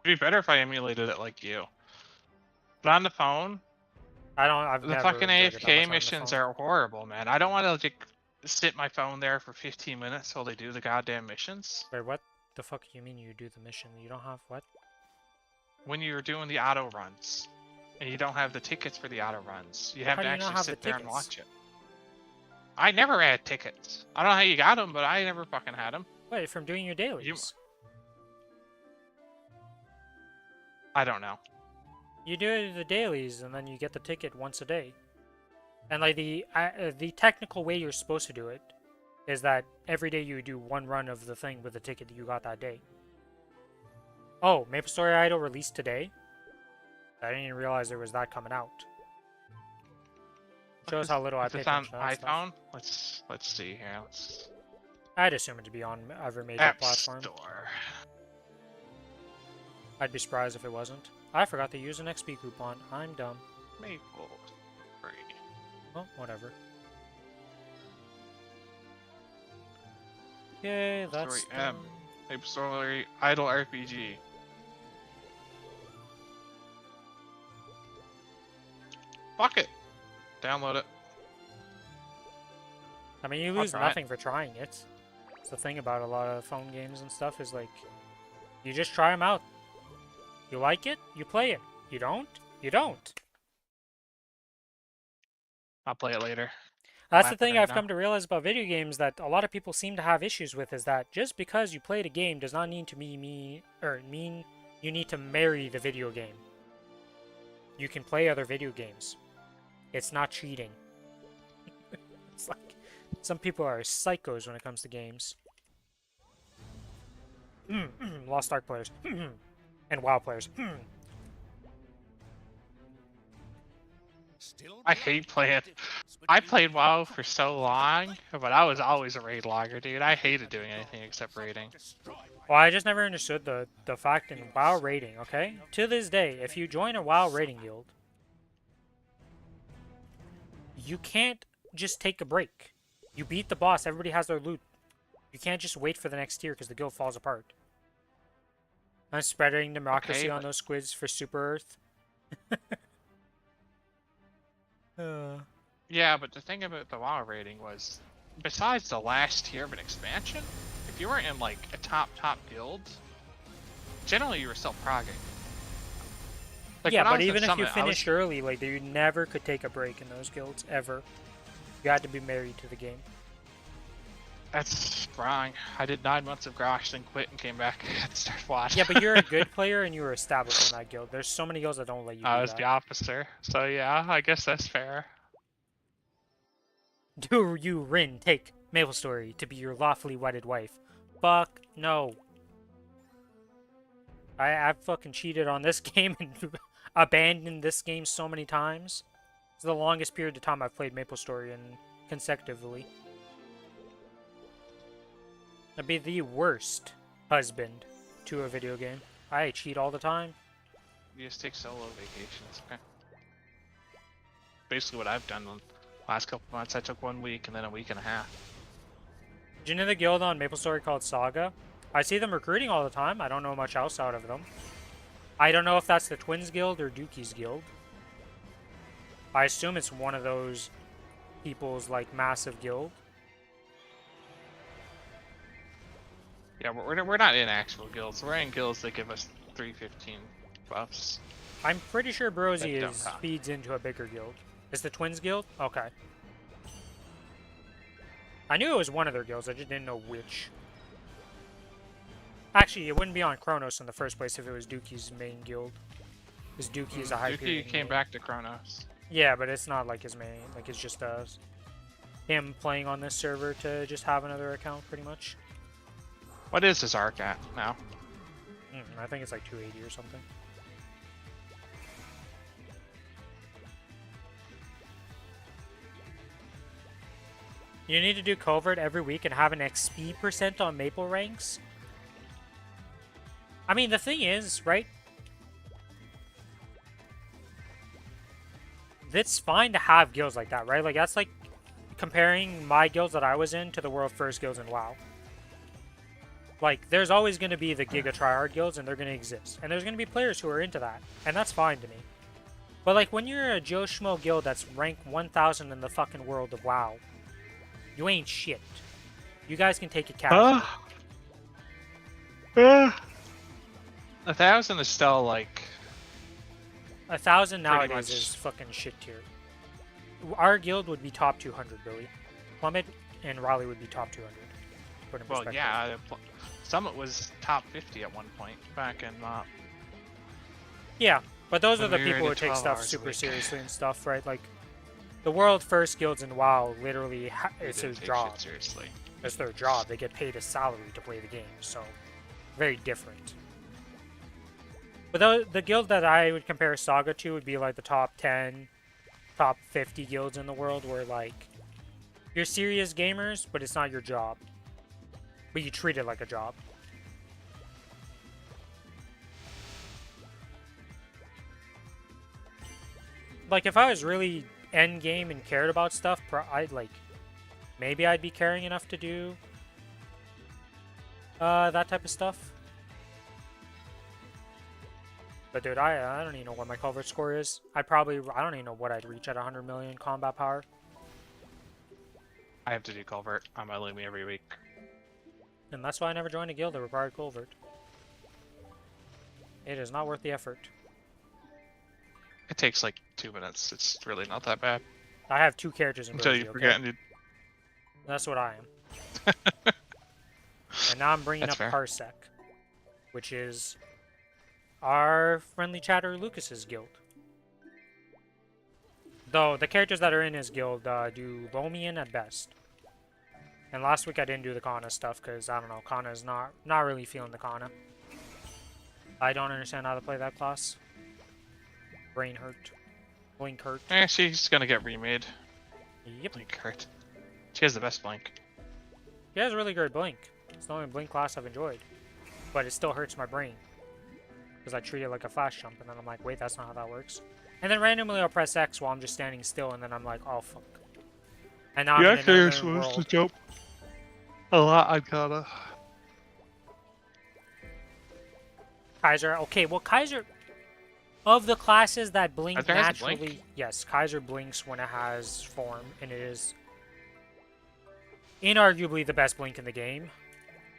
It'd be better if I emulated it like you. But on the phone, I've the never fucking enjoyed it that much AFK on the missions phone. are horrible, man. I don't want to like sit my phone there for 15 minutes while they do the goddamn missions. Wait, what the fuck do you mean you do the mission? You don't have what? When you're doing the auto runs, and you don't have the tickets for the auto runs, you have How to do you not actually have the sit there and tickets? watch it. I never had tickets. I don't know how you got them, but I never fucking had them. Wait, from doing your dailies. I don't know. You do the dailies, and then you get the ticket once a day. And like the technical way you're supposed to do it is that every day you do one run of the thing with the ticket that you got that day. Oh, Maplestory Idol released today? I didn't even realize there was that coming out. Shows how little I Is pay this on attention to that iPhone? stuff. Let's see here. I'd assume it to be on every major App platform. Store. I'd be surprised if it wasn't. I forgot to use an XP coupon. I'm dumb. Maple free. Oh, whatever. Okay, that's Story M. Maplestory Idol RPG. Fuck it. Download it. I mean, you I'll lose try it. nothing for trying it. That's the thing about a lot of phone games and stuff is like, you just try them out. You like it, you play it. You don't, you don't. I'll play it later. That's the Laugh thing at it I've now. come to realize about video games that a lot of people seem to have issues with is that just because you played a game does not need to mean you need to marry the video game. You can play other video games. It's not cheating. It's like some people are psychos when it comes to games. Lost Ark players. And WoW players. Still I blind hate to the playing. difference I between played WoW for corrupt so long, but I was always a raid logger, dude. I hated doing anything except raiding. destroyed by Well, I just never understood the fact in WoW raiding, okay? To this day, if you join a WoW raiding guild, you can't just take a break. You beat the boss, everybody has their loot. You can't just wait for the next tier because the guild falls apart. I'm spreading democracy Okay, on but- those squids for Super Earth. Yeah, but the thing about the WoW rating was, besides the last tier of an expansion, if you weren't in like a top guild, generally you were still progging. Like, yeah, when I but was in even if you Summit, I was- finished early, like you never could take a break in those guilds ever. You had to be married to the game. That's wrong. I did 9 months of Grosh, then quit and came back and started watching. Yeah, but you're a good player and you were established in that guild. There's so many guilds that don't let you I do was that. the officer, so yeah, I guess that's fair. Do you, Rin, take Maplestory to be your lawfully wedded wife? Fuck no. I've fucking cheated on this game and abandoned this game so many times. It's the longest period of time I've played Maplestory and consecutively. I'd be the worst husband to a video game. I cheat all the time. You just take solo vacations. Okay. Basically what I've done the last couple months. I took 1 week and then a week and a half. Do you know the guild on Maplestory called Saga? I see them recruiting all the time. I don't know much else out of them. I don't know if that's the Twins Guild or Dookie's Guild. I assume it's one of those people's, like, massive guild. Yeah, we're not in actual guilds. We're in guilds that give us 315 buffs. I'm pretty sure Brosy That don't count. feeds into a bigger guild. Is the Twins Guild? Okay. I knew it was one of their guilds, I just didn't know which. Actually, it wouldn't be on Kronos in the first place if it was Dookie's main guild. Because Dookie is a high Dookie came back to Kronos. Yeah, but it's not like his main. Like, it's just him playing on this server to just have another account, pretty much. What is his arc at now? I think it's like 280 or something. You need to do covert every week and have an XP % on Maple ranks. I mean, the thing is, right? It's fine to have guilds like that, right? Like, that's like comparing my guilds that I was in to the world first guilds in WoW. Like, there's always going to be the Giga Tryhard guilds, and they're going to exist. And there's going to be players who are into that, and that's fine to me. But, like, when you're a Joe Schmo guild that's ranked 1000 in the fucking world of WoW, you ain't shit. You guys can take it casual. 1,000 is still like 1000 nowadays much. is fucking shit tier. Our guild would be top 200, Billy. Plummet and Raleigh would be top 200. Put in well, perspective. yeah. Summit was top 50 at one point back in Mop. Yeah, but those When are the we were people who into take 12 stuff hours a super week. seriously and stuff, right? Like, the world first guilds in WoW literally, it's their Didn't take job. shit seriously. It's their job. They get paid a salary to play the game, so very different. But the guild that I would compare Saga to would be like the top 10, top 50 guilds in the world, where like you're serious gamers, but it's not your job. But you treat it like a job. Like, if I was really end game and cared about stuff, I'd like, maybe I'd be caring enough to do that type of stuff. But dude, I don't even know what my culvert score is. I don't even know what I'd reach at 100 million combat power. I have to do culvert on my Lumi every week. And that's why I never joined a guild that required culvert. It is not worth the effort. It takes like 2 minutes. It's really not that bad. I have 2 characters in Until Brosy, you okay? forget and you... That's what I am. And now I'm bringing That's up fair. Parsec, which is our friendly chatter Lucas's guild. Though the characters that are in his guild do Lomian at best. And last week I didn't do the Kana stuff because I don't know, Kana is not really feeling the Kana. I don't understand how to play that class. Brain hurt. Blink hurt. She's gonna get remade. Yep. Blink hurt. She has the best blink. He has a really good blink. It's the only blink class I've enjoyed. But it still hurts my brain. Because I treat it like a flash jump, and then I'm like, wait, that's not how that works. And then randomly I'll press X while I'm just standing still, and then I'm like, oh fuck. And now I'm in another world. jump a lot on Kana. Kaiser, okay, well Kaiser, of the classes that blink Kaiser has a naturally, blink? yes, Kaiser blinks when it has form, and it is inarguably the best blink in the game.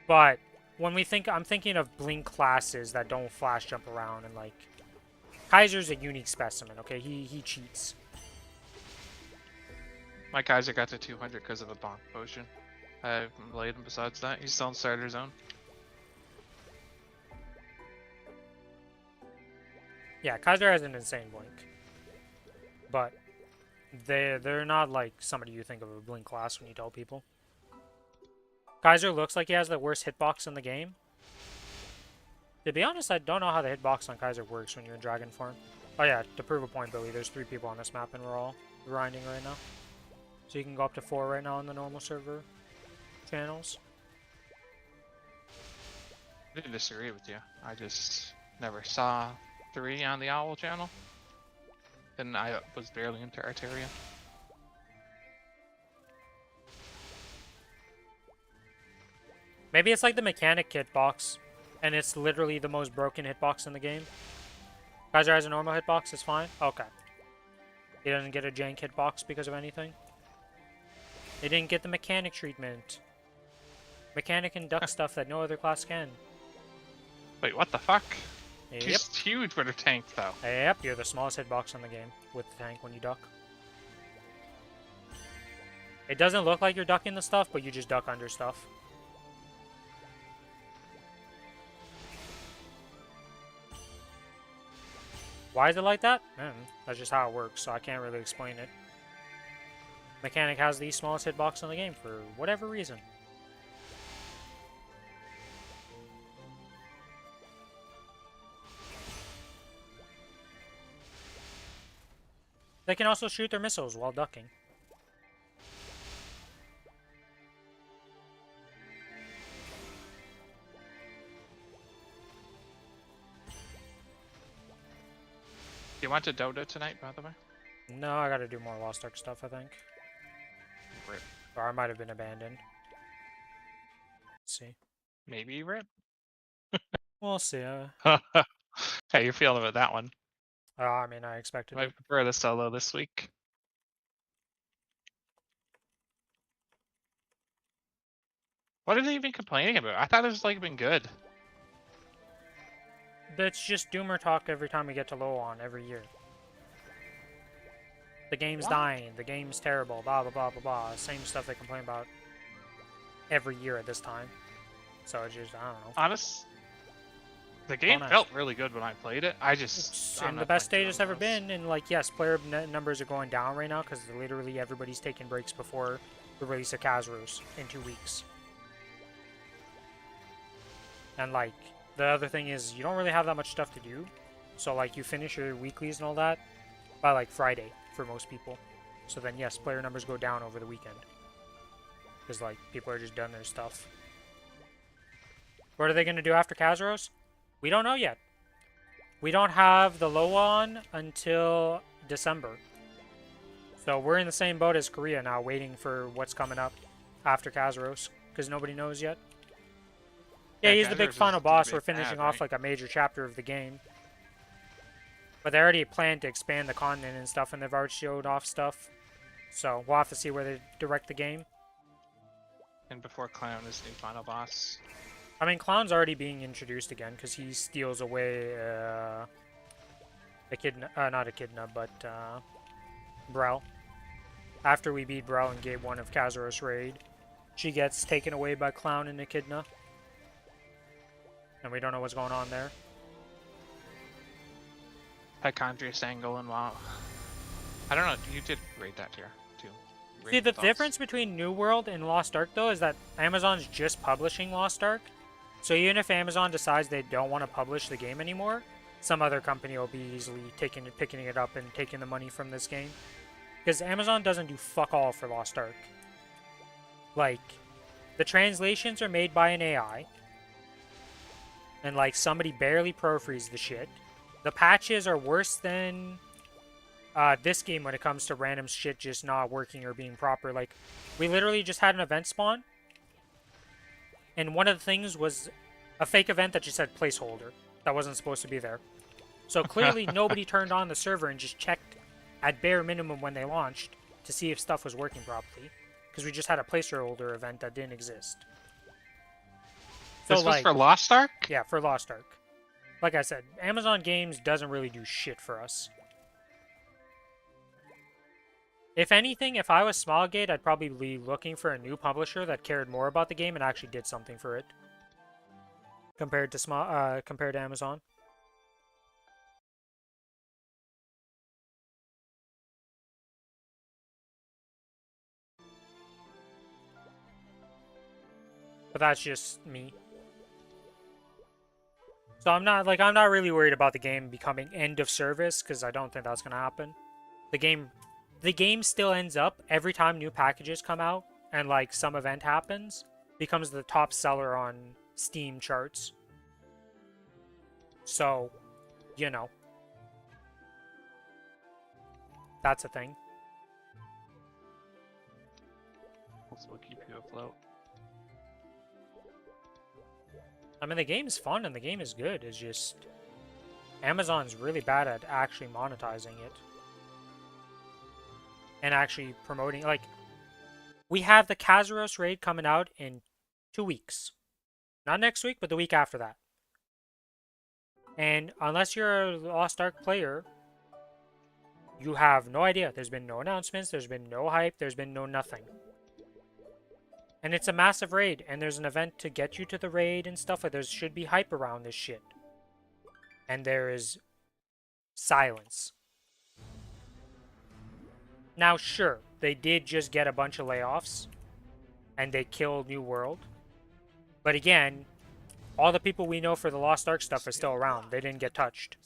But when I'm thinking of blink classes that don't flash jump around, and like, Kaiser's a unique specimen, okay? He cheats. My Kaiser got to 200 because of a bonk potion. I haven't played him besides that. He's still in starter zone. Yeah, Kaiser has an insane blink. But they're not like somebody you think of a blink class when you tell people. Kaiser looks like he has the worst hitbox in the game. To be honest, I don't know how the hitbox on Kaiser works when you're in Dragon form. Oh yeah, to prove a point, Billy, there's 3 people on this map and we're all grinding right now. So you can go up to 4 right now on the normal server channels. I didn't disagree with you. I just never saw 3 on the Owl channel. And I was barely into Arteria. Maybe it's like the mechanic hitbox, and it's literally the most broken hitbox in the game. Kaiser has a normal hitbox, it's fine? Okay. He doesn't get a jank hitbox because of anything. He didn't get the mechanic treatment. Mechanic can duck stuff that no other class can. Wait, what the fuck? Yep. She's huge with her tank, though. Yep, you're the smallest hitbox in the game with the tank when you duck. It doesn't look like you're ducking the stuff, but you just duck under stuff. Why is it like that? That's just how it works, so I can't really explain it. Mechanic has the smallest hitbox in the game for whatever reason. They can also shoot their missiles while ducking. You went to Dota tonight, by the way? No, I gotta do more Lost Ark stuff, I think. Rip. Or I might have been abandoned. Let's see. Maybe rip. We'll see. How you feeling about that one? I mean, I expected I it. prefer the solo this week. What are they even complaining about? I thought it was like been good. That's just doomer talk every time we get to low on every year. The game's dying, the game's terrible, blah blah blah blah blah. Same stuff they complain about every year at this time. So it's just, I don't know. Honest, the game nice. felt really good when I played it. I just It's in the best stage it's ever been, and like, yes, player numbers are going down right now because literally everybody's taking breaks before the release of Kazros in 2 weeks. And like, the other thing is, you don't really have that much stuff to do. So like, you finish your weeklies and all that by like Friday for most people. So then yes, player numbers go down over the weekend. Because like, people are just done their stuff. What are they going to do after Kazros? We don't know yet. We don't have the low on until December. So we're in the same boat as Korea now, waiting for what's coming up after Kazros. Because nobody knows yet. Yeah, he's the big final boss. We're finishing off like a major chapter of the game. But they already planned to expand the continent and stuff, and they've already showed off stuff. So we'll have to see where they direct the game. And before Clown is new final boss. I mean, Clown's already being introduced again because he steals away not Echidna, but Brel. After we beat Brel in Game 1 of Kazuros Raid, she gets taken away by Clown and Echidna. And we don't know what's going on there. Hychondrius angle and WoW. I don't know, you did rate that tier too. See, the difference between New World and Lost Ark, though, is that Amazon's just publishing Lost Ark. So even if Amazon decides they don't want to publish the game anymore, some other company will be easily picking it up and taking the money from this game. Because Amazon doesn't do fuck all for Lost Ark. Like, the translations are made by an AI. And, like, somebody barely proofreads the shit. The patches are worse than this game when it comes to random shit just not working or being proper. Like, we literally just had an event spawn. And one of the things was a fake event that just said placeholder. That wasn't supposed to be there. So clearly nobody turned on the server and just checked at bare minimum when they launched to see if stuff was working properly. Because we just had a placeholder event that didn't exist. So, this was for Lost Ark? Yeah, for Lost Ark. Like I said, Amazon Games doesn't really do shit for us. If anything, if I was Smilegate, I'd probably be looking for a new publisher that cared more about the game and actually did something for it. Compared to Amazon. But that's just me. So I'm not really worried about the game becoming end of service, because I don't think that's gonna happen. The game still ends up every time new packages come out and like some event happens, becomes the top seller on Steam charts. So, you know, that's a thing. This will keep you afloat. I mean, the game's fun and the game is good. It's just Amazon's really bad at actually monetizing it and actually promoting. Like, we have the Kazaros raid coming out in 2 weeks. Not next week, but the week after that. And unless you're a Lost Ark player, you have no idea. There's been no announcements, there's been no hype, there's been no nothing. And it's a massive raid, and there's an event to get you to the raid and stuff. Like, there should be hype around this shit. And there is silence. Now, sure, they did just get a bunch of layoffs, and they killed New World. But again, all the people we know for the Lost Ark stuff are still around. They didn't get touched.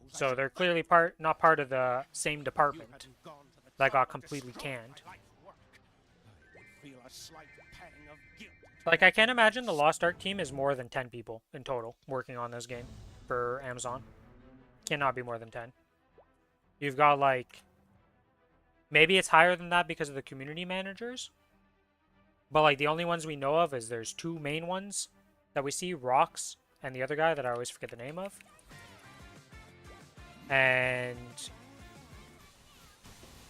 So they're clearly not part of the same department that got completely canned. Like, I can't imagine the Lost Ark team is more than 10 people in total working on this game for Amazon. Cannot be more than 10. You've got, like, maybe it's higher than that because of the community managers. But, like, the only ones we know of is there's 2 main ones that we see, Rocks and the other guy that I always forget the name of. And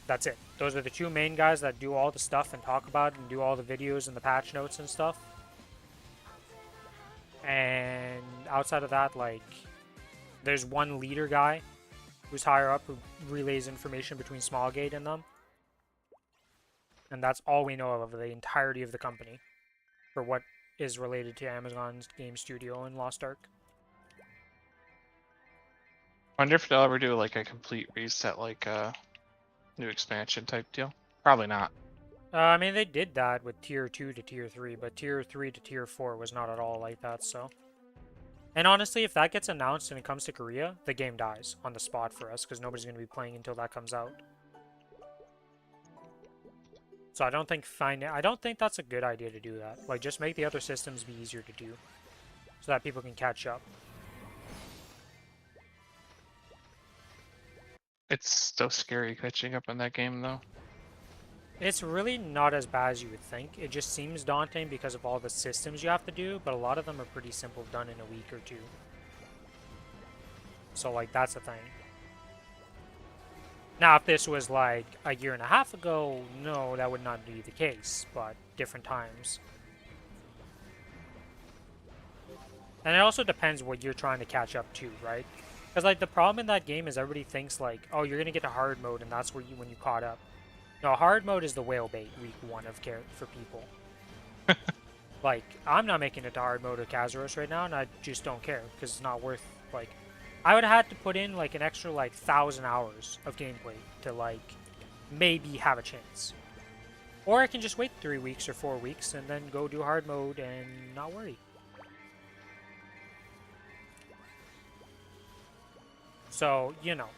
that's it. Those are the 2 main guys that do all the stuff and talk about it and do all the videos and the patch notes and stuff. And outside of that, like, there's one leader guy who's higher up who relays information between Smilegate and them. And that's all we know of the entirety of the company for what is related to Amazon's game studio and Lost Ark. I wonder if they'll ever do like a complete reset, like a new expansion type deal. Probably not. I mean, they did that with Tier 2 to Tier 3, but Tier 3 to Tier 4 was not at all like that, so... And honestly, if that gets announced and it comes to Korea, the game dies on the spot for us, because nobody's going to be playing until that comes out. So I don't think that's a good idea to do that. Like, just make the other systems be easier to do, so that people can catch up. It's so scary catching up in that game, though. It's really not as bad as you would think. It just seems daunting because of all the systems you have to do, but a lot of them are pretty simple, done in a week or 2. So, like, that's the thing. Now, if this was, like, a year and a half ago, no, that would not be the case, but different times. And it also depends what you're trying to catch up to, right? Because, like, the problem in that game is everybody thinks, like, oh, you're going to get to hard mode, and that's where when you caught up. No, hard mode is the whale bait week 1 of for people. Like, I'm not making it to hard mode of Kazaros right now, and I just don't care, because it's not worth, like... I would have had to put in, like, an extra, like, 1,000 hours of gameplay to, like, maybe have a chance. Or I can just wait 3 weeks or 4 weeks and then go do hard mode and not worry. So, you know.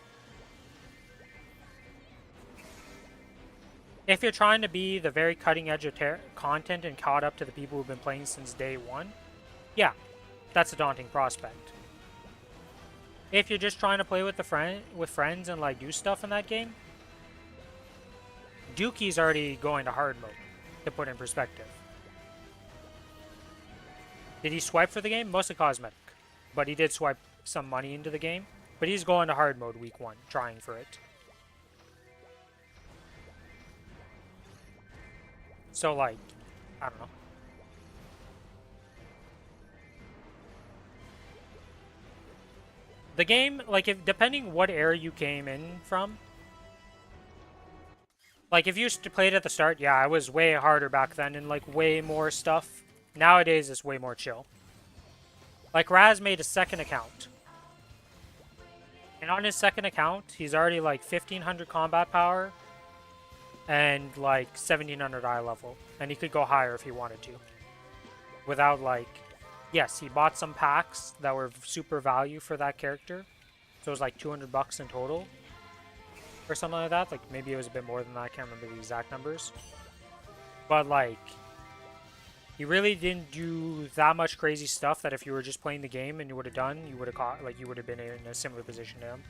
If you're trying to be the very cutting edge of content and caught up to the people who've been playing since day 1, yeah, that's a daunting prospect. If you're just trying to play with friends and like do stuff in that game, Dookie's already going to hard mode, to put in perspective. Did he swipe for the game? Mostly cosmetic, but he did swipe some money into the game. But he's going to hard mode week 1, trying for it. So, like, I don't know. The game, like, depending what era you came in from, Like, if you played at the start, yeah, it was way harder back then and, like, way more stuff. Nowadays, it's way more chill. Like, Raz made a second account. And on his second account, he's already, like, 1500 combat power and, like, 1700 eye level. And he could go higher if he wanted to. Without, like... Yes, he bought some packs that were super value for that character. So it was, like, 200 bucks in total. Or something like that. Like, maybe it was a bit more than that. I can't remember the exact numbers. But, like... He really didn't do that much crazy stuff that if you were just playing the game and you would have done, you would have caught, like, you would have been in a similar position to him.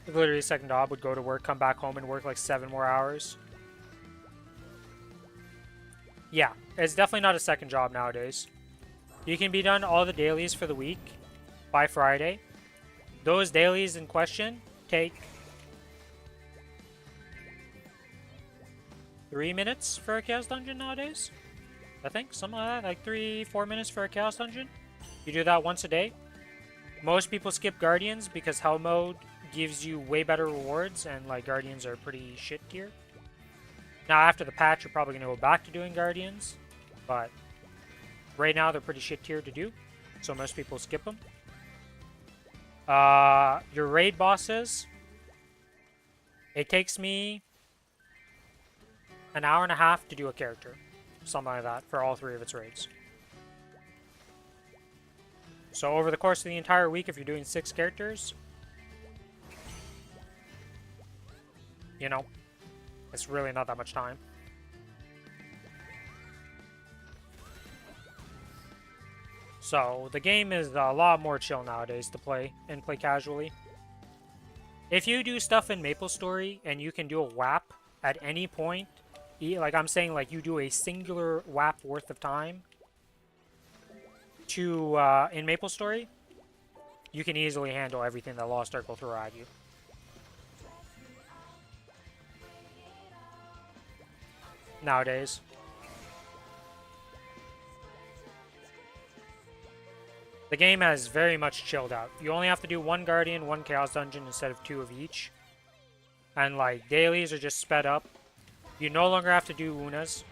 Literally, second job would go to work, come back home, and work like 7 more hours. Yeah, it's definitely not a second job nowadays. You can be done all the dailies for the week by Friday. Those dailies in question take 3 minutes for a chaos dungeon nowadays. I think something like that, like 3-4 minutes for a chaos dungeon. You do that once a day. Most people skip guardians because hell mode gives you way better rewards, and like guardians are pretty shit tier. Now after the patch, you're probably gonna go back to doing guardians, but right now they're pretty shit tier to do, so most people skip them. Your raid bosses. It takes me an hour and a half to do a character. Something like that for all 3 of its raids. So over the course of the entire week, if you're doing 6 characters, you know, it's really not that much time. So the game is a lot more chill nowadays to play and play casually. If you do stuff in Maplestory and you can do a WAP at any point, like I'm saying, like you do a singular WAP worth of time to in Maplestory, you can easily handle everything that Lost Ark will throw at you. Nowadays. The game has very much chilled out. You only have to do 1 Guardian, 1 Chaos Dungeon instead of 2 of each. And like dailies are just sped up. You no longer have to do Unas.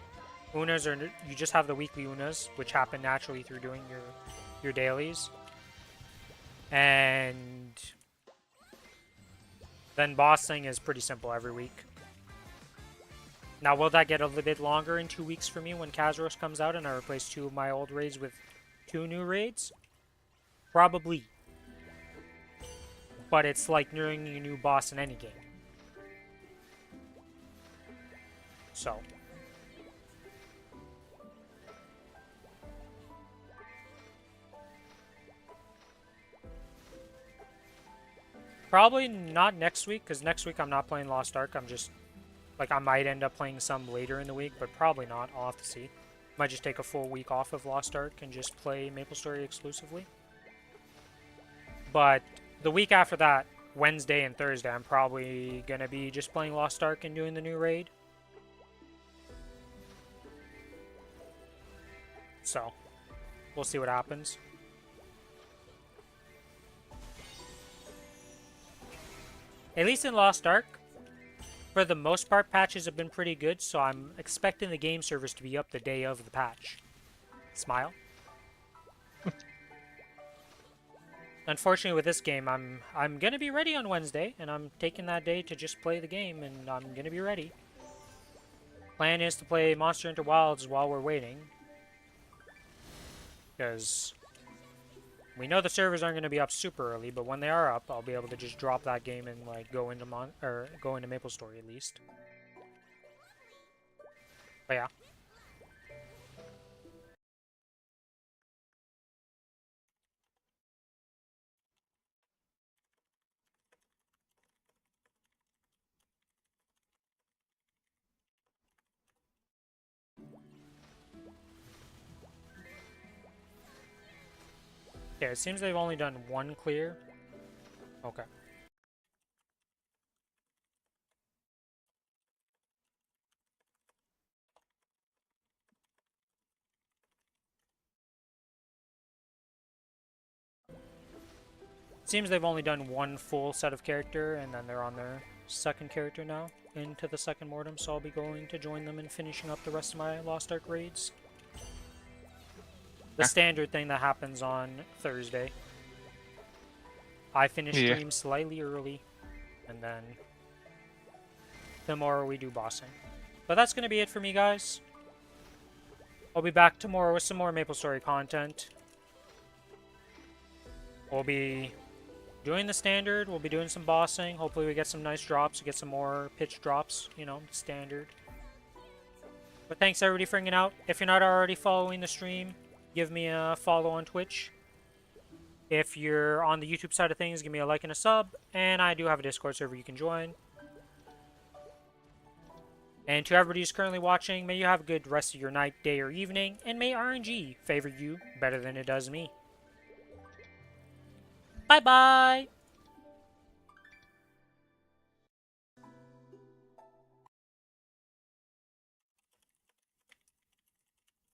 Unas are, you just have the weekly Unas, which happen naturally through doing your dailies. And then bossing is pretty simple every week. Now, will that get a little bit longer in 2 weeks for me when Kazros comes out and I replace 2 of my old raids with 2 new raids? Probably. But it's like nearing a new boss in any game. So. Probably not next week, because next week I'm not playing Lost Ark. I'm just, like, I might end up playing some later in the week, but probably not. I'll have to see. Might just take a full week off of Lost Ark and just play Maplestory exclusively. But the week after that, Wednesday and Thursday, I'm probably going to be just playing Lost Ark and doing the new raid. So, we'll see what happens. At least in Lost Ark, for the most part, patches have been pretty good, so I'm expecting the game servers to be up the day of the patch. Smile. Unfortunately, with this game, I'm gonna be ready on Wednesday, and I'm taking that day to just play the game, and I'm gonna be ready. Plan is to play Monster Hunter Wilds while we're waiting, because we know the servers aren't gonna be up super early, but when they are up, I'll be able to just drop that game and like go into Maplestory at least. But yeah. Yeah, it seems they've only done 1 clear. Okay. Seems they've only done 1 full set of character, and then they're on their second character now into the second Mortem, so I'll be going to join them and finishing up the rest of my Lost Ark raids. The standard thing that happens on Thursday. I finish stream slightly early, and then tomorrow we do bossing. But that's going to be it for me, guys. I'll be back tomorrow with some more Maplestory content. We'll be doing the standard, we'll be doing some bossing. Hopefully we get some nice drops, get some more pitch drops, you know, standard. But thanks everybody for hanging out. If you're not already following the stream, give me a follow on Twitch. If you're on the YouTube side of things, give me a like and a sub. And I do have a Discord server you can join. And to everybody who's currently watching, may you have a good rest of your night, day, or evening. And may RNG favor you better than it does me. Bye-bye!